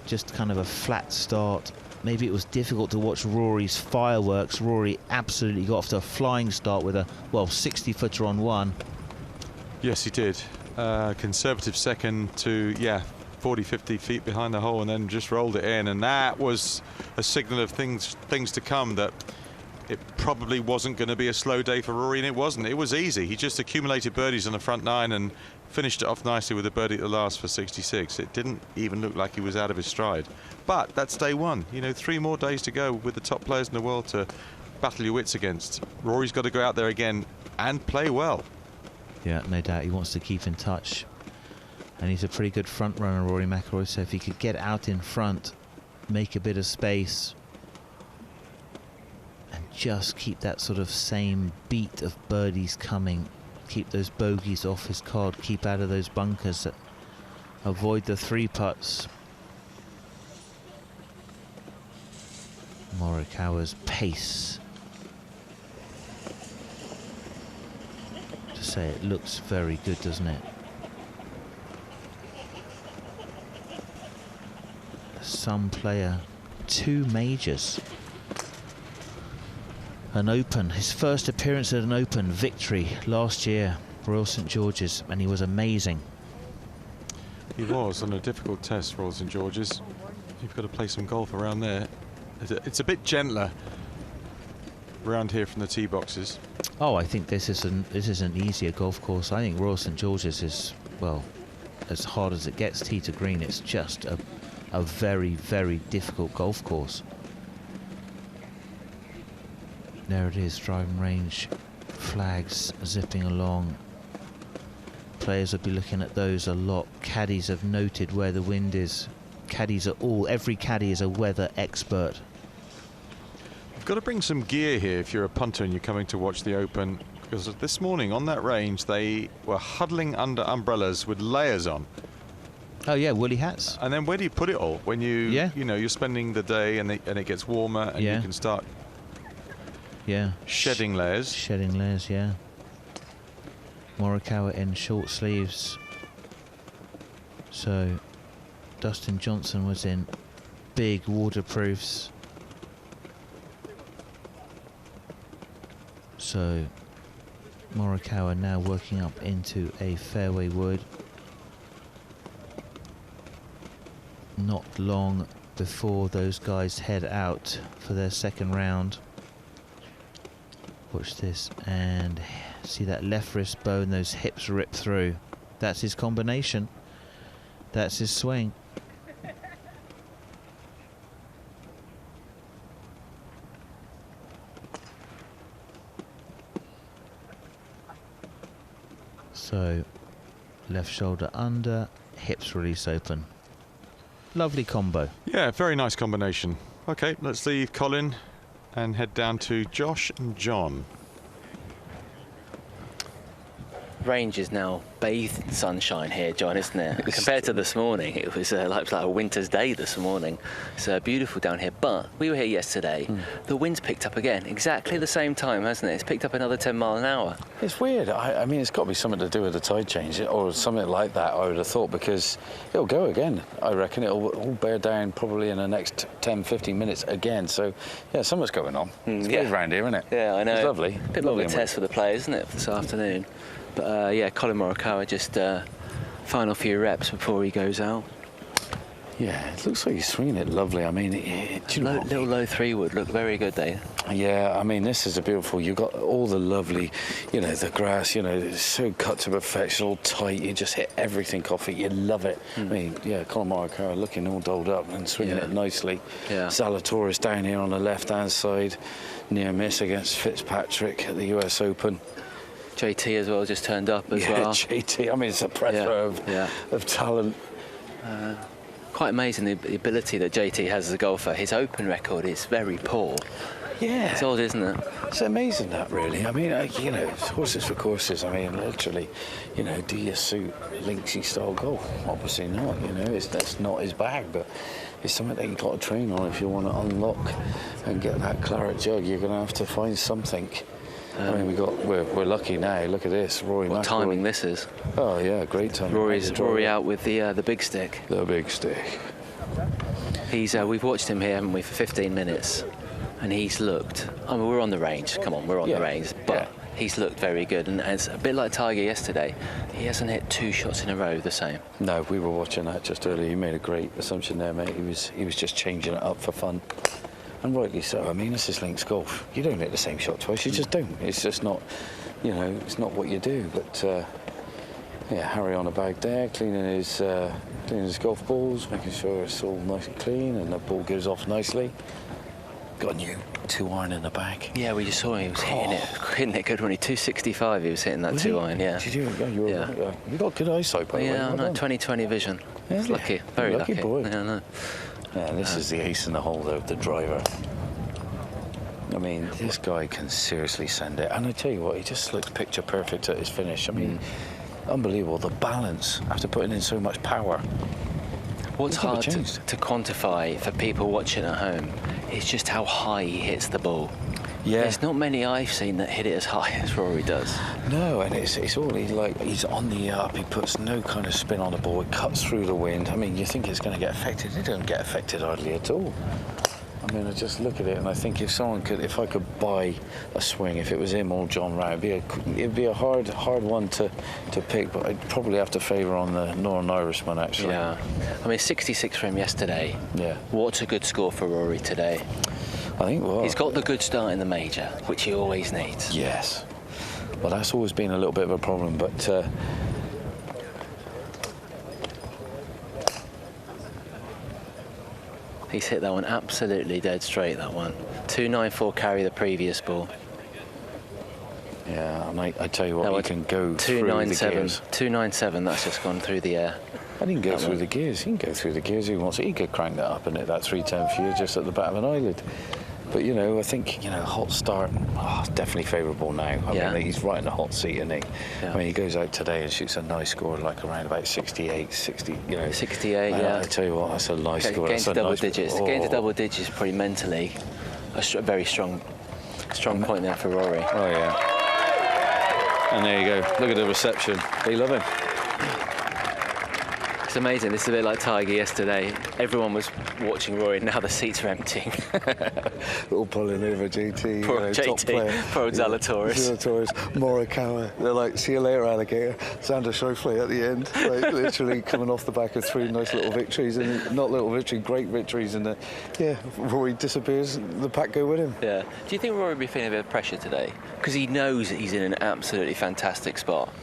Just kind of a flat start. maybe it was difficult to watch Rory's fireworks. Rory absolutely got off to a flying start with a, well, 60-footer on one. Yes, he did. Conservative second to, 40, 50 feet behind the hole, and then just rolled it in. And that was a signal of things to come, that it probably wasn't going to be a slow day for Rory, and it wasn't. It was easy. He just accumulated birdies on the front nine and finished it off nicely with a birdie at the last for 66. It didn't even look like he was out of his stride. But that's day one. You know, 3 more days to go with the top players in the world to battle your wits against. Rory's got to go out there again and play well. Yeah, no doubt. He wants to keep in touch. And he's a pretty good front runner, Rory McIlroy. So if he could get out in front, make a bit of space, and just keep that sort of same beat of birdies coming, keep those bogeys off his card, keep out of those bunkers, avoid the 3 putts. Morikawa's pace, to say it looks very good, doesn't it? Some player, 2 majors, an Open, his first appearance at an Open victory last year, Royal St George's, and he was amazing. He was on a difficult test, Royal St George's. You've got to play some golf around there. It's a bit gentler around here from the tee boxes. Oh, I think this is an easier golf course. I think Royal St George's is, well, as hard as it gets tee to green. It's just a very, very difficult golf course. There it is, driving range flags zipping along. Players will be looking at those a lot. Caddies have noted where the wind is. Caddies are every caddy is a weather expert. You've got to bring some gear here if you're a punter and you're coming to watch the Open, because this morning on that range they were huddling under umbrellas with layers on. Oh yeah, woolly hats. And then where do you put it all when you know you're spending the day and it gets warmer and you can start shedding layers. Shedding layers, yeah. Morikawa in short sleeves. So Dustin Johnson was in big waterproofs. So Morikawa now working up into a fairway wood. Not long before those guys head out for their second round. Watch this, and see that left wrist bone, those hips rip through. That's his combination. That's his swing. So left shoulder under, hips release open. Lovely combo. Yeah, very nice combination. Okay, let's leave Colin and head down to Josh and John. Range is now bathed in sunshine here, John, isn't it? Compared to this morning, it was like a winter's day this morning. It's beautiful down here, but we were here yesterday. The wind's picked up again, exactly the same time, hasn't it? It's picked up another 10 miles an hour. It's weird. I mean, it's got to be something to do with the tide change or something like that, I would have thought, because it'll go again. I reckon it'll all bear down probably in the next 10, 15 minutes again. So, yeah, something's going on. It's good around here, isn't it? Yeah, I know. It's lovely. A bit more of a test for the players, isn't it, this afternoon? But yeah, Colin Morikawa just final few reps before he goes out. Yeah, it looks like he's swinging it lovely. I mean, little low 3 would look very good there. Yeah, I mean, this is a beautiful. You've got all the lovely, you know, the grass, you know, it's so cut to perfection, all tight. You just hit everything off it. You love it. I mean, yeah, Colin Morikawa looking all dolled up and swinging it nicely. Yeah. Zalatoris down here on the left-hand side, near miss against Fitzpatrick at the US Open. JT as well just turned up as well. Yeah, JT. I mean, it's a plethora of talent. Quite amazing the ability that JT has as a golfer. His Open record is very poor. Yeah. It's odd, isn't it? It's amazing that, really. I mean, you know, horses for courses. I mean, literally, you know, do you suit linksy style golf? Obviously not, you know. That's not his bag, but it's something that you've got to train on if you want to unlock and get that Claret Jug. You're going to have to find something. I mean, we're lucky now. Look at this, Rory McIlroy. What timing this is? Oh yeah, great timing. Rory out with the big stick. The big stick. We've watched him here, haven't we, for 15 minutes, and he's looked. I mean, we're on the range. Come on, we're on the range, but he's looked very good. And it's a bit like Tiger yesterday. He hasn't hit 2 shots in a row the same. No, we were watching that just earlier. You made a great assumption there, mate. He was just changing it up for fun, and rightly so. I mean, this is links golf. You don't hit the same shot twice. You just don't. It's just not. You know, it's not what you do. But yeah, Harry on the bag there, cleaning his golf balls, making sure it's all nice and clean, and the ball goes off nicely. Got a new 2-iron in the bag. Yeah, we just saw him. He was hitting it good when he 265. He was hitting that 2-iron. Yeah. Did you? You got good eyesight, by the way. Yeah, I know. 20/20 vision. Yeah, it's lucky. Very lucky. Boy. Yeah, I know. Yeah, this is the ace in the hole, though, the driver. I mean, this guy can seriously send it. And I tell you what, he just looks picture perfect at his finish. I mean, unbelievable. The balance after putting in so much power. What's hard to quantify for people watching at home is just how high he hits the ball. Yeah. There's not many I've seen that hit it as high as Rory does. No, and it's all he's on the up. He puts no kind of spin on the ball. It cuts through the wind. I mean, you think it's going to get affected. It doesn't get affected hardly at all. I mean, I just look at it and I think if I could buy a swing, if it was him or John Rowe, it'd be a hard one to pick, but I'd probably have to favour on the Northern Irishman, actually. Yeah. I mean, 66 for him yesterday. Yeah. What's a good score for Rory today? I think, well, he's got the good start in the major, which he always needs. Yes. Well, that's always been a little bit of a problem, but he's hit that one absolutely dead straight, that one. 294 carry the previous ball. Yeah, and I tell you what, he can go through the gears. 297, that's just gone through the air. And he can go through the gears. He can go through the gears if he wants. He could crank that up and hit that 310 for you just at the back of an eyelid. But, you know, I think, you know, hot start, definitely favourable now. I mean, he's right in the hot seat, isn't he? Yeah. I mean, he goes out today and shoots a nice score, like around about 68, 60, you know. 68, yeah. I tell you what, that's a nice score. Getting to double digits. Getting to double digits is probably mentally a very strong point there for Rory. Oh, yeah. And there you go. Look at the reception. They love him. It's amazing. This is a bit like Tiger yesterday. Everyone was watching Rory, now the seats are emptying. All pulling over JT. Poor JT. Top player. Poor Zalatoris. Morikawa. They're like, see you later, alligator. Xander Schauffele at the end. Like, literally coming off the back of 3 nice little victories. And not little victories, great victories. And Rory disappears, the pack go with him. Yeah. Do you think Rory will be feeling a bit of pressure today? Because he knows that he's in an absolutely fantastic spot.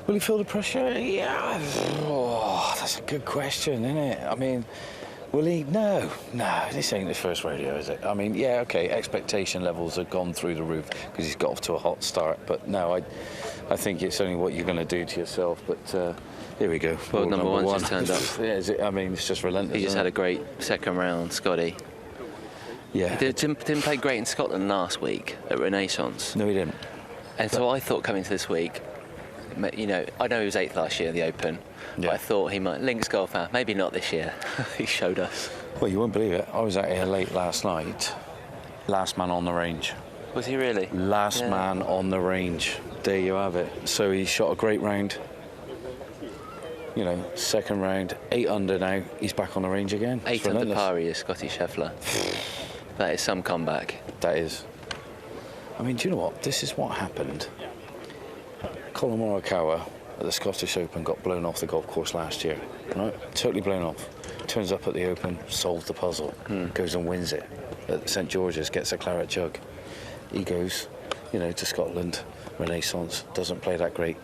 Will he feel the pressure? Yeah. Oh, that's a good question, isn't it? I mean, will he? No, this ain't his first rodeo, is it? I mean, yeah, okay, expectation levels have gone through the roof because he's got off to a hot start. But no, I think it's only what you're going to do to yourself. But here we go. Well, number one just turned up. Yeah, I mean, it's just relentless. He just had a great second round, Scotty. Yeah. He didn't play great in Scotland last week at Renaissance. No, he didn't. And so I thought coming to this week, you know, I know he was 8th last year in the Open, but I thought he might. Links golfer, maybe not this year. He showed us. Well, you won't believe it. I was out here late last night. Last man on the range. Was he really? Last man on the range. There you have it. So he shot a great round. You know, second round, 8 under now. He's back on the range again. 8 under par he is, Scotty Scheffler. That is some comeback. That is. I mean, do you know what? This is what happened. Colin Morikawa at the Scottish Open got blown off the golf course last year, right? Totally blown off. Turns up at the Open, solves the puzzle, goes and wins it. At St George's, gets a Claret Jug. He goes, you know, to Scotland, Renaissance, doesn't play that great.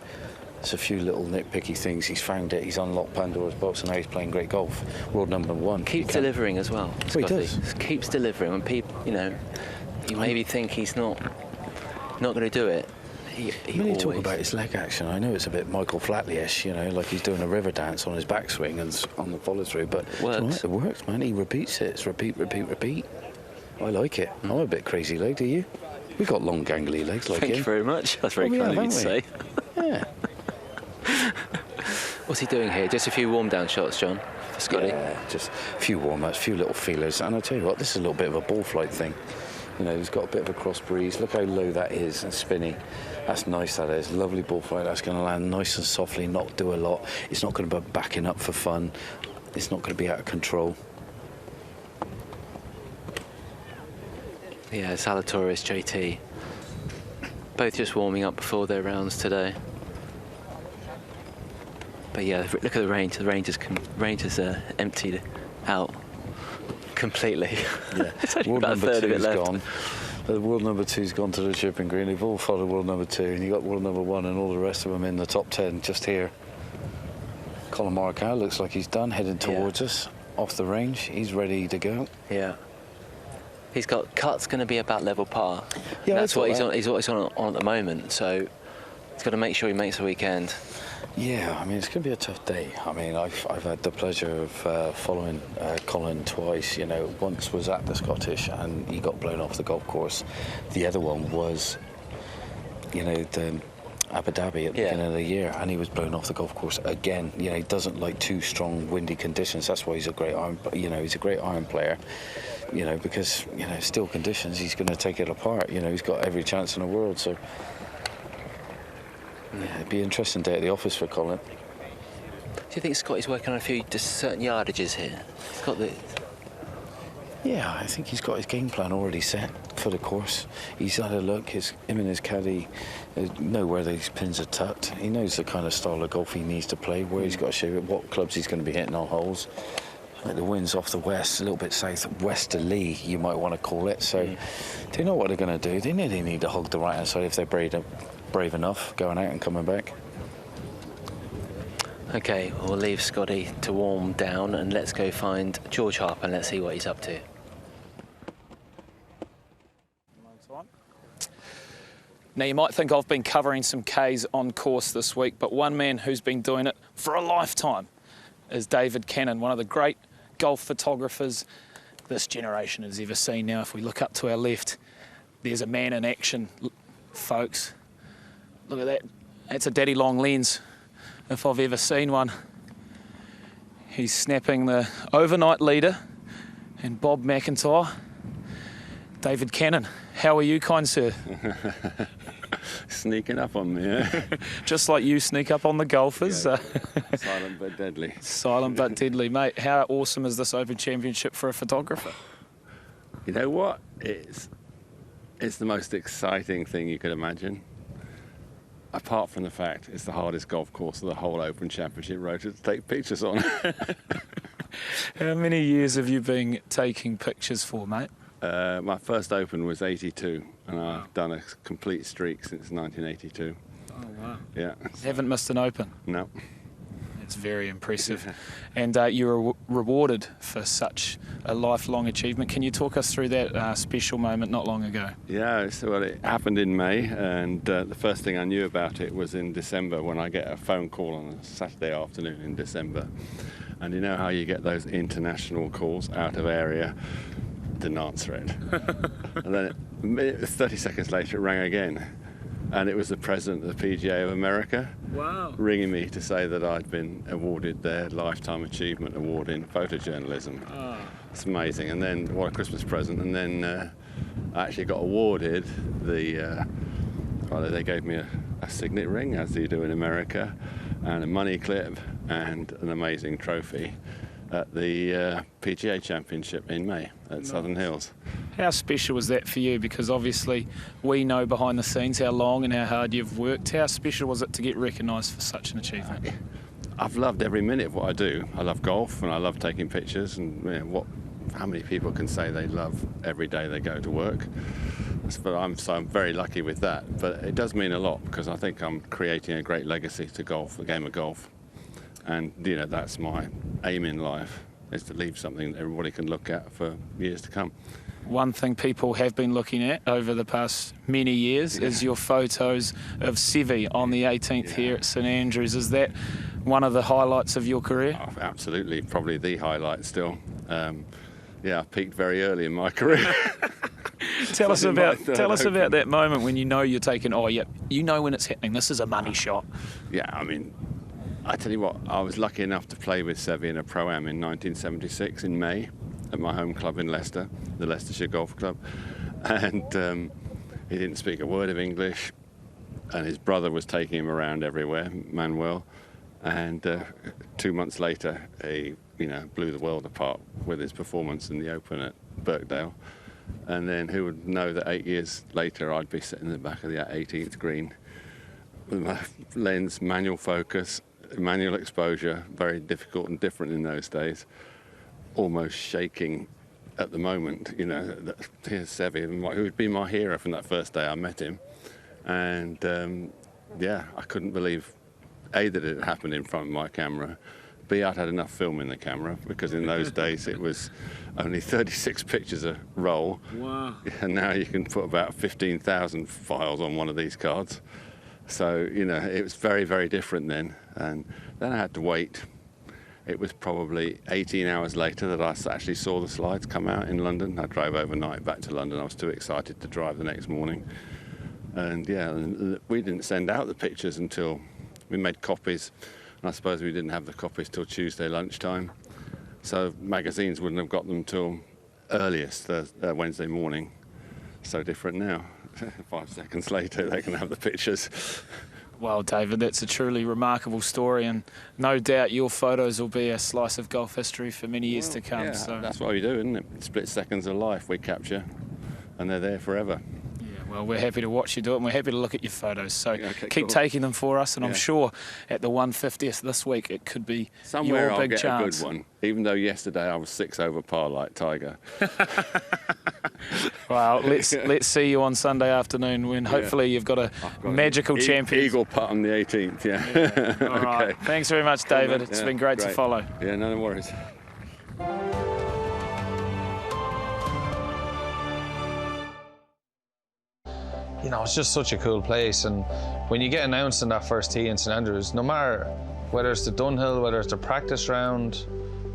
There's a few little nitpicky things. He's found it. He's unlocked Pandora's box, and now he's playing great golf. World number 1. Keeps delivering as well. Well, he does. Keeps delivering. When people, you know, you maybe think he's not going to do it. When you talk about his leg action, I know it's a bit Michael Flatley-ish, you know, like he's doing a river dance on his backswing and on the follow-through, but it works, man. He repeats it. It's repeat, repeat, repeat. I like it. I'm a bit crazy leg, do you? We've got long, gangly legs like him. Thank you very much. That's very kind of you to say. Yeah. What's he doing here? Just a few warm-down shots, John, for Scotty? Yeah, just a few warm-ups, a few little feelers. And I tell you what, this is a little bit of a ball flight thing. You know, he's got a bit of a cross breeze. Look how low that is and spinny. That's nice, that is. Lovely ball flight. That's going to land nice and softly, not do a lot. It's not going to be backing up for fun. It's not going to be out of control. Yeah, Zalatoris, JT. Both just warming up before their rounds today. But yeah, look at the range. The range is emptied out completely. Yeah, It's only world about a number third of it two's left. gone. The world number two's gone to the chipping green. They've all followed world number 2, and you got world number 1 and all the rest of them in the top 10 just here. Colin Morikawa looks like he's done, heading towards us off the range. He's ready to go. Yeah. He's got cut's going to be about level par. Yeah, that's what he's that. on. He's what he's on at the moment. So he's got to make sure he makes the weekend. Yeah, I mean, it's going to be a tough day. I mean, I've had the pleasure of following Colin twice. You know, once was at the Scottish and he got blown off the golf course. The other one was, you know, the Abu Dhabi at the beginning of the year, and he was blown off the golf course again. You know, he doesn't like too strong windy conditions. That's why he's a great iron. You know, he's a great iron player. You know, because you know, still conditions, he's going to take it apart. You know, he's got every chance in the world. So. Yeah, it'd be an interesting day at the office for Colin. Do you think Scotty's working on a few just certain yardages here? He's got the. Yeah, I think he's got his game plan already set for the course. He's had a look. Him and his caddy know where these pins are tucked. He knows the kind of style of golf he needs to play, where he's got to show it, what clubs he's going to be hitting on holes. Like the wind's off the west, a little bit south-westerly, you might want to call it. So they know what they're going to do. They know they need to hog the right-hand side if they're brave enough, going out and coming back. Okay, we'll leave Scotty to warm down and let's go find George Harper and let's see what he's up to. Now, you might think I've been covering some Ks on course this week, but one man who's been doing it for a lifetime is David Cannon, one of the great golf photographers this generation has ever seen. Now, if we look up to our left, there's a man in action, folks. Look at that. That's a daddy long lens, if I've ever seen one. He's snapping the overnight leader and Bob MacIntyre. David Cannon, how are you, kind sir? Sneaking up on me, yeah? Just like you sneak up on the golfers. Yeah. Silent but deadly. Silent but deadly, mate. How awesome is this Open Championship for a photographer? You know what? It's the most exciting thing you could imagine. Apart from the fact it's the hardest golf course of the whole Open Championship road to take pictures on. How many years have you been taking pictures for, mate? My first Open was 82, and I've done a complete streak since 1982. Oh, wow. Yeah. Haven't missed an Open? No. It's very impressive. And you were rewarded for such a lifelong achievement. Can you talk us through that special moment not long ago? Yeah, so well, it happened in May, and the first thing I knew about it was in December when I get a phone call on a Saturday afternoon in December. And you know how you get those international calls out of area? Didn't answer it. And then 30 seconds later it rang again, and it was the president of the PGA of America. Wow. Ringing me to say that I'd been awarded their Lifetime Achievement Award in photojournalism. Oh. It's amazing. And then what a Christmas present. And then I actually got awarded the they gave me a signet ring, as you do in America, and a money clip and an amazing trophy at the PGA Championship in May at Southern Hills. How special was that for you? Because obviously we know behind the scenes how long and how hard you've worked. How special was it to get recognised for such an achievement? I've loved every minute of what I do. I love golf and I love taking pictures, and you know, how many people can say they love every day they go to work? But I'm very lucky with that. But it does mean a lot because I think I'm creating a great legacy to golf, the game of golf. And, you know, that's my aim in life, is to leave something that everybody can look at for years to come. One thing people have been looking at over the past many years is your photos of Seve on the 18th here at St Andrews. Is that one of the highlights of your career? Oh, absolutely, probably the highlight still. I peaked very early in my career. Tell us about that moment when you know you're taking, you know when it's happening, this is a money shot. Yeah, I mean, I tell you what, I was lucky enough to play with Seve in a Pro-Am in 1976 in May at my home club in Leicester, the Leicestershire Golf Club, and he didn't speak a word of English, and his brother was taking him around everywhere, Manuel, and 2 months later he blew the world apart with his performance in the Open at Birkdale, And then who would know that 8 years later I'd be sitting in the back of the 18th green with my lens, manual focus, manual exposure, very difficult and different in those days, almost shaking at the moment. You know, here's Seve, who would be my hero from that first day I met him. And yeah, I couldn't believe, A, that it happened in front of my camera, B, I'd had enough film in the camera, because in those days it was only 36 pictures a roll. Wow. And now you can put about 15,000 files on one of these cards. So, you know, it was very, very different then. And then I had to wait. It was probably 18 hours later that I actually saw the slides come out in London. I drove overnight back to London. I was too excited to drive the next morning. And yeah, we didn't send out the pictures until we made copies. And I suppose we didn't have the copies till Tuesday lunchtime. So magazines wouldn't have got them till earliest Wednesday morning. So different now. 5 seconds later, they can have the pictures. Well, David, that's a truly remarkable story, and no doubt your photos will be a slice of golf history for many years to come. Yeah, so that's what we do, isn't it? Split seconds of life we capture, and they're there forever. Well, we're happy to watch you do it, and we're happy to look at your photos. So Okay, keep cool. taking them for us, and I'm Yeah. sure at the 150th this week it could be Somewhere your I'll big get chance. a good one, even though yesterday I was 6 over par like Tiger. Well, let's see you on Sunday afternoon when hopefully you've got a magical champion. Eagle putt on the 18th, yeah. All right. Okay. Thanks very much, David. It's Yeah, been great to follow. Yeah, no worries. You know, it's just such a cool place, and when you get announced in that first tee in St Andrews, no matter whether it's the Dunhill, whether it's the practice round,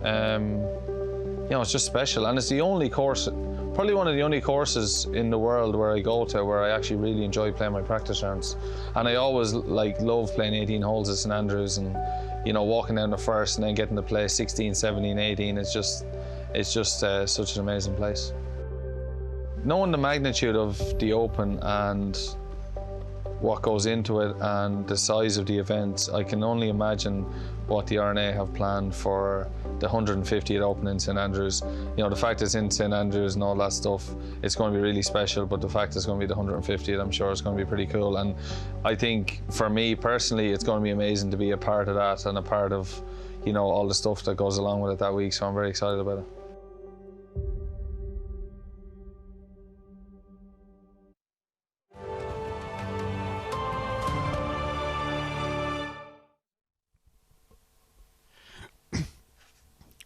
you know, it's just special. And it's the only course, probably one of the only courses in the world where I go to where I actually really enjoy playing my practice rounds. And I always love playing 18 holes at St Andrews, and you know, walking down the first and then getting to play 16, 17, 18. It's just such an amazing place. Knowing the magnitude of the Open and what goes into it and the size of the event, I can only imagine what the R&A have planned for the 150th Open in St Andrews. You know, the fact it's in St Andrews and all that stuff, it's going to be really special, but the fact it's going to be the 150th, I'm sure it's going to be pretty cool. And I think for me personally, it's going to be amazing to be a part of that and a part of, you know, all the stuff that goes along with it that week, so I'm very excited about it.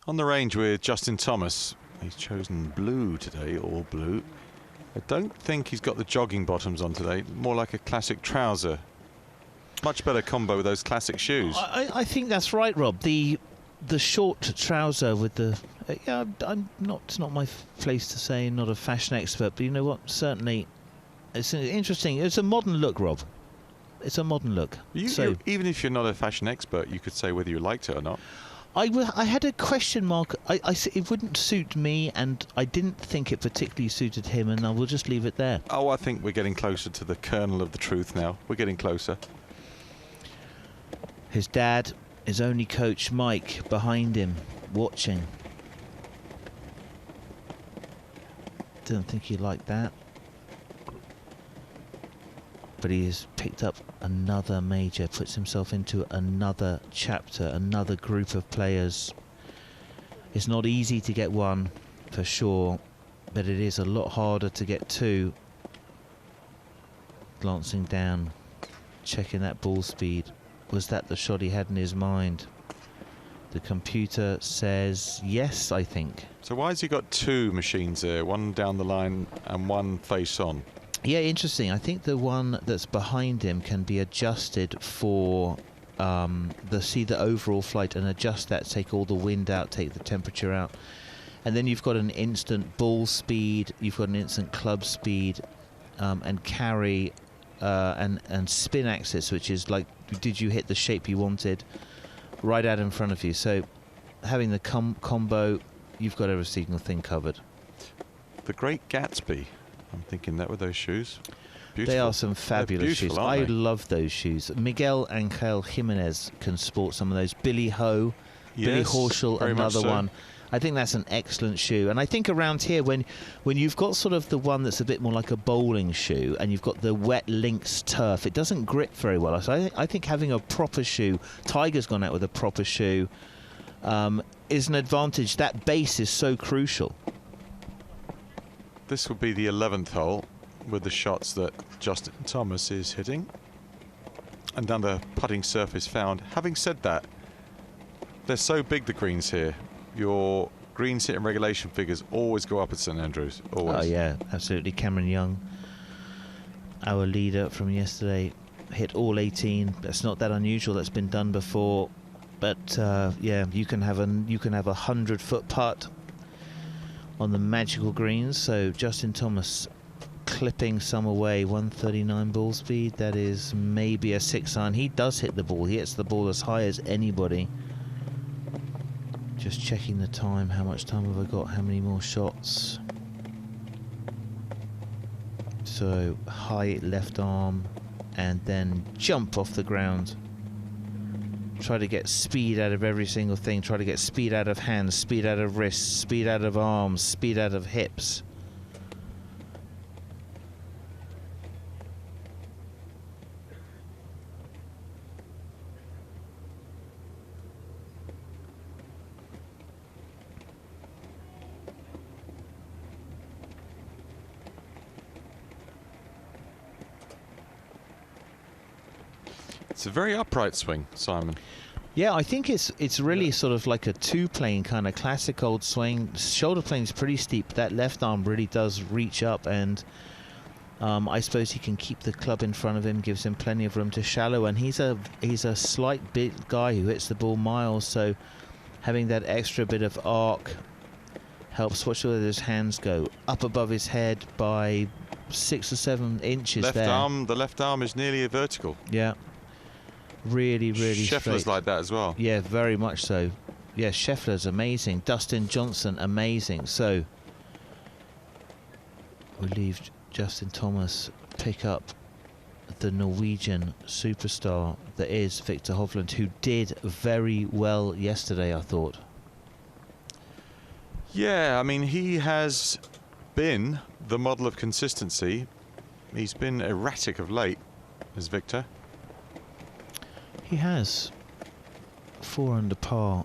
On the range with Justin Thomas. He's chosen blue today, all blue. I don't think he's got the jogging bottoms on today, more like a classic trouser. Much better combo with those classic shoes. I think that's right, Rob. The short trouser with the... yeah, it's not my place to say, I'm not a fashion expert, but you know what, certainly it's interesting. It's a modern look, Rob. It's a modern look. Even if you're not a fashion expert, you could say whether you liked it or not. I had a question mark. It wouldn't suit me, and I didn't think it particularly suited him, and I will just leave it there. Oh, I think we're getting closer to the kernel of the truth now. We're getting closer. His dad, his only coach, Mike, behind him, watching. Didn't think he liked that. But he has picked up another major, puts himself into another chapter, another group of players. It's not easy to get one, for sure, but it is a lot harder to get two. Glancing down, checking that ball speed. Was that the shot he had in his mind? The computer says yes, I think. So why has he got two machines there, one down the line and one face on? Yeah, interesting. I think the one that's behind him can be adjusted for the overall flight and adjust that, take all the wind out, take the temperature out. And then you've got an instant ball speed, you've got an instant club speed, and carry and spin axis, which is like, did you hit the shape you wanted, right out in front of you. So having the combo, you've got every single thing covered. The Great Gatsby. I'm thinking that with those shoes. Beautiful. They are some fabulous shoes. I they? love those shoes. Miguel Angel Jimenez can sport some of those. Billy Ho, Yes, Billy Horschel, very much another so. one. I think that's an excellent shoe. And I think around here, when you've got sort of the one that's a bit more like a bowling shoe and you've got the wet links turf, it doesn't grip very well. So I think having a proper shoe, Tiger's gone out with a proper shoe, is an advantage. That base is so crucial. This will be the 11th hole with the shots that Justin Thomas is hitting. Another putting surface found. Having said that, they're so big, the greens here. Your greens hitting regulation figures always go up at St Andrews. Always. Oh yeah, absolutely. Cameron Young, our leader from yesterday, hit all 18. That's not that unusual. That's been done before. But yeah, you can have a 100-foot putt on the magical greens. So Justin Thomas clipping some away, 139 ball speed. That is maybe a 6-iron. He does hit the ball. He hits the ball as high as anybody. Just checking the time. How much time have I got? How many more shots? So high left arm and then jump off the ground. Try to get speed out of every single thing. Try to get speed out of hands, speed out of wrists, speed out of arms, speed out of hips. It's a very upright swing, Simon. Yeah, I think it's really sort of like a two-plane kind of classic old swing. Shoulder plane's pretty steep. That left arm really does reach up, and I suppose he can keep the club in front of him, gives him plenty of room to shallow. And he's a slight big guy who hits the ball miles, so having that extra bit of arc helps. Watch where his hands go up above his head by 6 or 7 inches. The left arm is nearly a vertical. Yeah. Really Scheffler's straight. like that as well. Yeah, very much so. Yeah, Scheffler's amazing. Dustin Johnson, amazing. So we leave Justin Thomas pick up the Norwegian superstar that is Victor Hovland, who did very well yesterday, I thought. Yeah, I mean, he has been the model of consistency. He's been erratic of late, as Victor. He has 4 under par,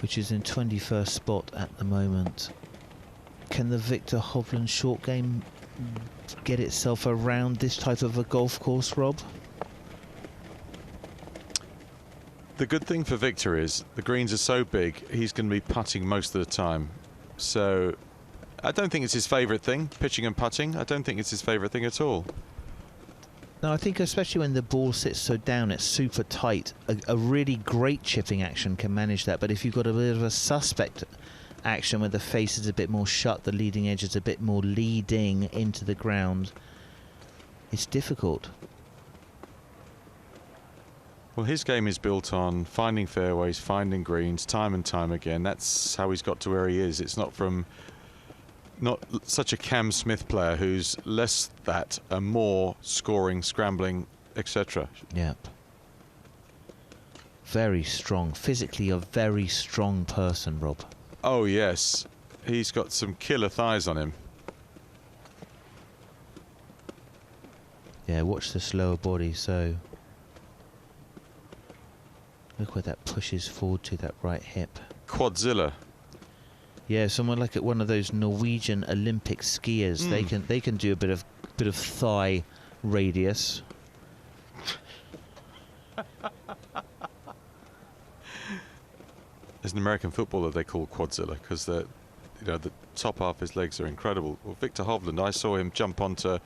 which is in 21st spot at the moment. Can the Victor Hovland short game get itself around this type of a golf course, Rob? The good thing for Victor is the greens are so big, he's going to be putting most of the time. So I don't think it's his favourite thing, pitching and putting. I don't think it's his favourite thing at all. No, I think especially when the ball sits so down, it's super tight. A really great chipping action can manage that. But if you've got a bit of a suspect action where the face is a bit more shut, the leading edge is a bit more leading into the ground, it's difficult. Well, his game is built on finding fairways, finding greens, time and time again. That's how he's got to where he is. It's not such a Cam Smith player who's less that and more scoring, scrambling, etc. Yep. Very strong. Physically a very strong person, Rob. Oh, yes. He's got some killer thighs on him. Yeah, watch the slower body. So look where that pushes forward to, that right hip. Quadzilla. Yeah, someone like one of those Norwegian Olympic skiers. They can do a bit of thigh radius. There's an American footballer they call Quadzilla because the top half of his legs are incredible. Well, Victor Hovland, I saw him jump onto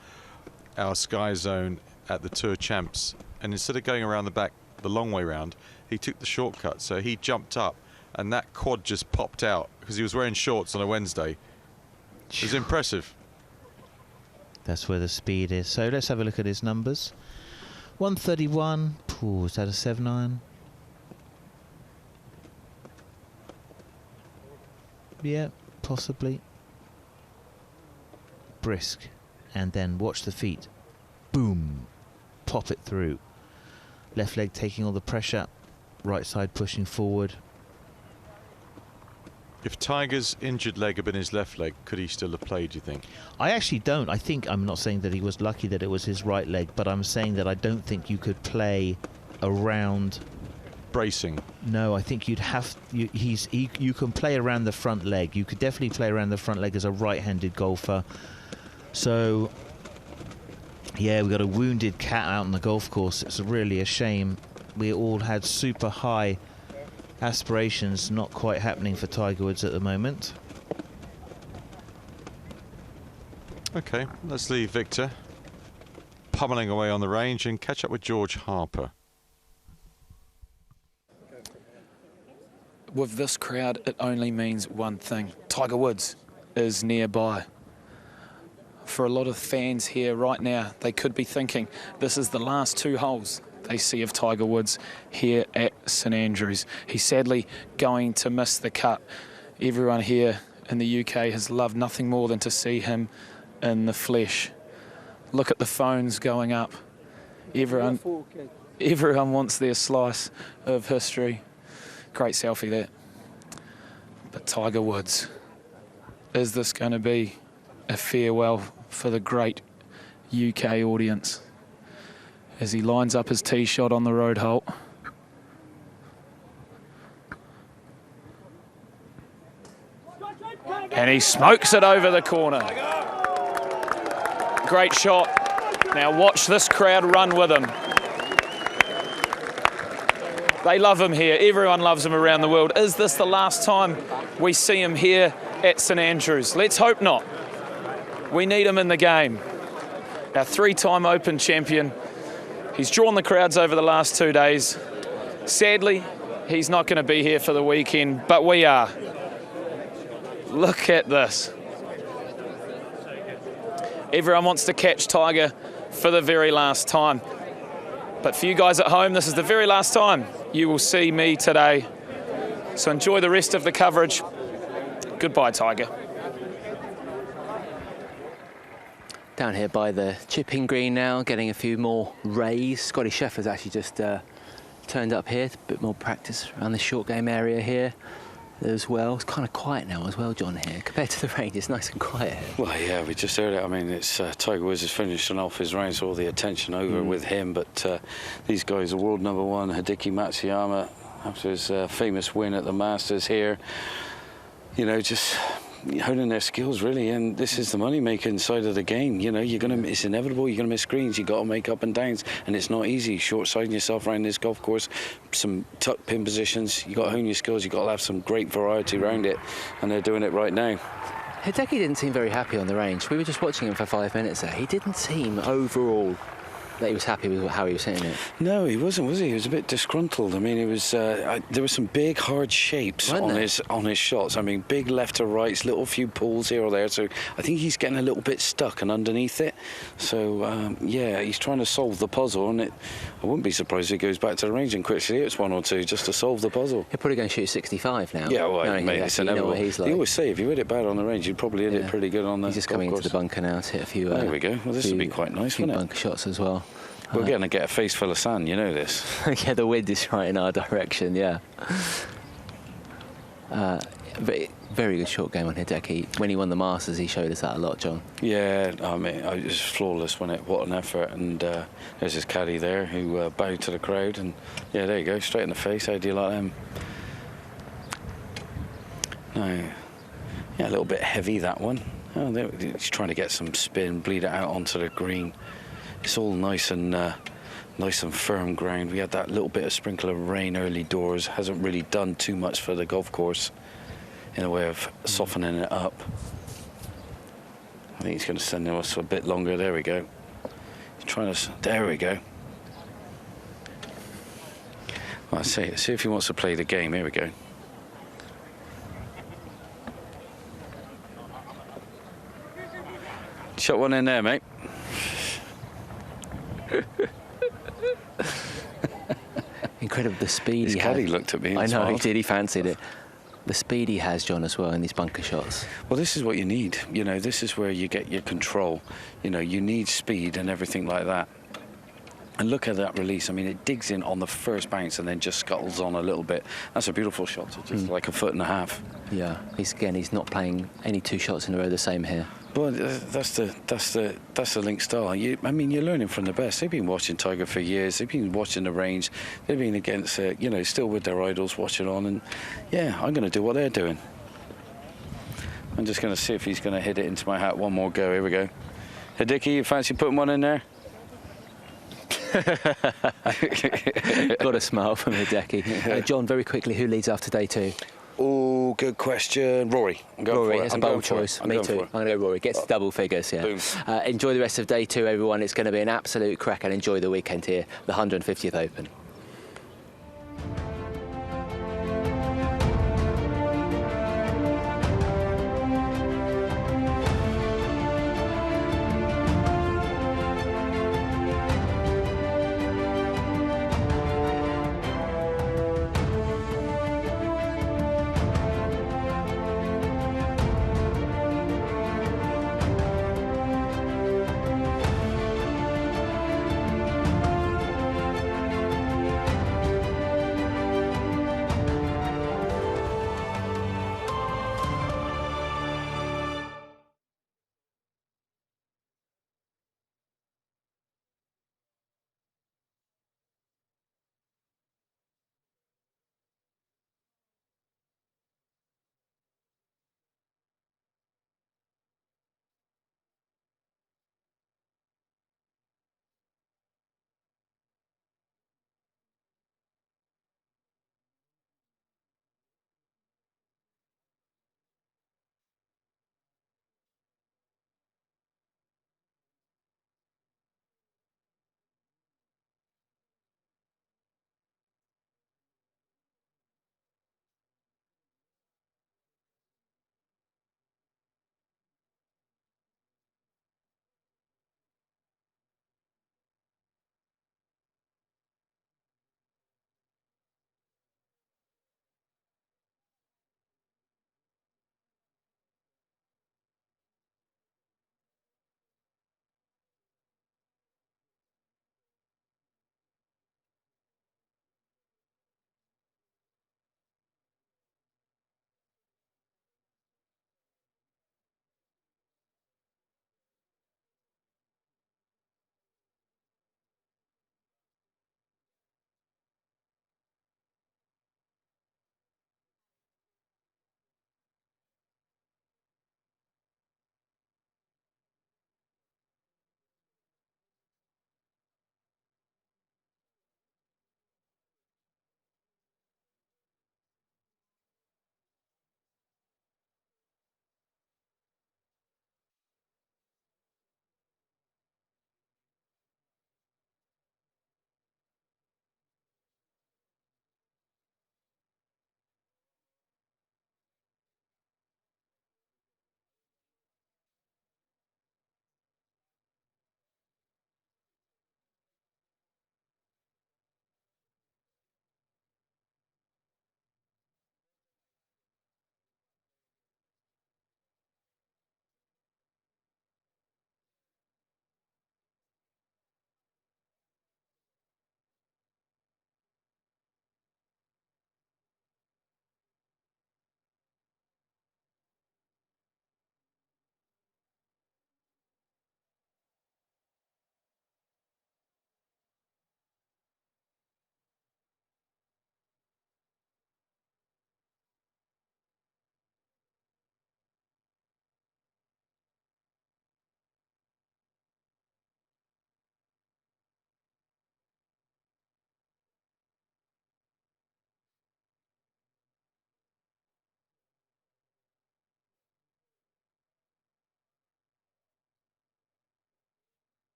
our Sky Zone at the Tour Champs, and instead of going around the back the long way round, he took the shortcut. So he jumped up, and that quad just popped out because he was wearing shorts on a Wednesday. It was impressive. That's where the speed is. So let's have a look at his numbers. 131. Ooh, is that a 7-iron? Yeah, possibly. Brisk. And then watch the feet. Boom. Pop it through. Left leg taking all the pressure. Right side pushing forward. If Tiger's injured leg had been his left leg, could he still have played, do you think? I actually don't. I'm not saying that he was lucky that it was his right leg, but I'm saying that I don't think you could play around bracing. No, I think you'd have. You can play around the front leg. You could definitely play around the front leg as a right-handed golfer. So, yeah, we got a wounded cat out on the golf course. It's really a shame. We all had super high aspirations, not quite happening for Tiger Woods at the moment. Okay, let's leave Victor pummeling away on the range and catch up with George Harper. With this crowd, it only means one thing. Tiger Woods is nearby. For a lot of fans here right now, they could be thinking this is the last 2 holes they see of Tiger Woods here at St Andrews. He's sadly going to miss the cut. Everyone here in the UK has loved nothing more than to see him in the flesh. Look at the phones going up. Everyone wants their slice of history. Great selfie there. But Tiger Woods, is this going to be a farewell for the great UK audience as he lines up his tee shot on the road hole? And he smokes it over the corner. Great shot. Now watch this crowd run with him. They love him here. Everyone loves him around the world. Is this the last time we see him here at St Andrews? Let's hope not. We need him in the game. Our 3-time Open champion. He's drawn the crowds over the last 2 days. Sadly, he's not going to be here for the weekend, but we are. Look at this. Everyone wants to catch Tiger for the very last time. But for you guys at home, this is the very last time you will see me today. So enjoy the rest of the coverage. Goodbye, Tiger. Down here by the chipping green now, getting a few more rays. Scotty Scheffler's actually just turned up here. A bit more practice around the short game area here as well. It's kind of quiet now as well, John, here. Compared to the range, it's nice and quiet here. Well, yeah, we just heard it. I mean, it's Tiger Woods is finishing off his range, so all the attention over with him. But these guys are world #1, Hideki Matsuyama, after his famous win at the Masters here. You know, just honing their skills really, and this is the money-making side of the game. You know, it's inevitable. You're gonna miss greens. You got to make up and downs, and it's not easy. Short-siding yourself around this golf course, some tuck pin positions. You got to hone your skills. You got to have some great variety around it, and they're doing it right now. Hideki didn't seem very happy on the range. We were just watching him for 5 minutes there. He didn't seem overall that he was happy with how he was hitting it. No, he wasn't, was he? He was a bit disgruntled. I mean, it was there were some big hard shapes on his shots. I mean, big left to rights, little few pulls here or there. So I think he's getting a little bit stuck and underneath it. So yeah, he's trying to solve the puzzle, and I wouldn't be surprised if he goes back to the range and quickly hits 1 or 2 just to solve the puzzle. He'll probably going to shoot 65 now. Yeah, well, mate, it's inevitable. You know what he's like. They always say if you hit it bad on the range, you'd probably hit it pretty good on the. He's just coming into the bunker now to hit a few. There we go. Well, this would be quite nice, wouldn't it? Bunker shots as well. We're going to get a face full of sand, you know this. Yeah, the wind is right in our direction, yeah. Very good short game on Hideki. When he won the Masters, he showed us that a lot, John. Yeah, I mean, it was flawless, wasn't it? What an effort. And there's his caddy there who bowed to the crowd. And yeah, there you go, straight in the face. How do you like them? No. Yeah, a little bit heavy, that one. Oh, he's trying to get some spin, bleed it out onto the green. It's all nice and firm ground. We had that little bit of sprinkle of rain early doors. Hasn't really done too much for the golf course in a way of softening it up. I think he's going to send us a bit longer. There we go. He's trying to. There we go. Well, see if he wants to play the game. Here we go. Shot one in there, mate. Incredible, the speed he had. Caddie looked at me and I know, smiled. he did, he fancied it. The speed he has, John, as well in these bunker shots. Well, this is what you need. You know, this is where you get your control. You know, you need speed and everything like that. And look at that release. I mean, it digs in on the first bounce and then just scuttles on a little bit. That's a beautiful shot. It's just like 1.5 feet. Yeah, he's not playing any 2 shots in a row the same here. Well, that's the link style. I mean, you're learning from the best. They've been watching Tiger for years. They've been watching the range. They've been against it, you know, still with their idols, watching on. And yeah, I'm going to do what they're doing. I'm just going to see if he's going to hit it into my hat. One more go. Here we go. Hideki, you fancy putting one in there? Got a smile from Hideki. John, very quickly, who leads after day 2? Oh, good question. Rory. I'm going Rory, for it. it's I'm a bold going for it. choice. I'm Me going too. for it. I'm going to go Rory. Gets double figures, yeah. Boom. Enjoy the rest of day 2, everyone. It's going to be an absolute crack, and enjoy the weekend here, the 150th Open.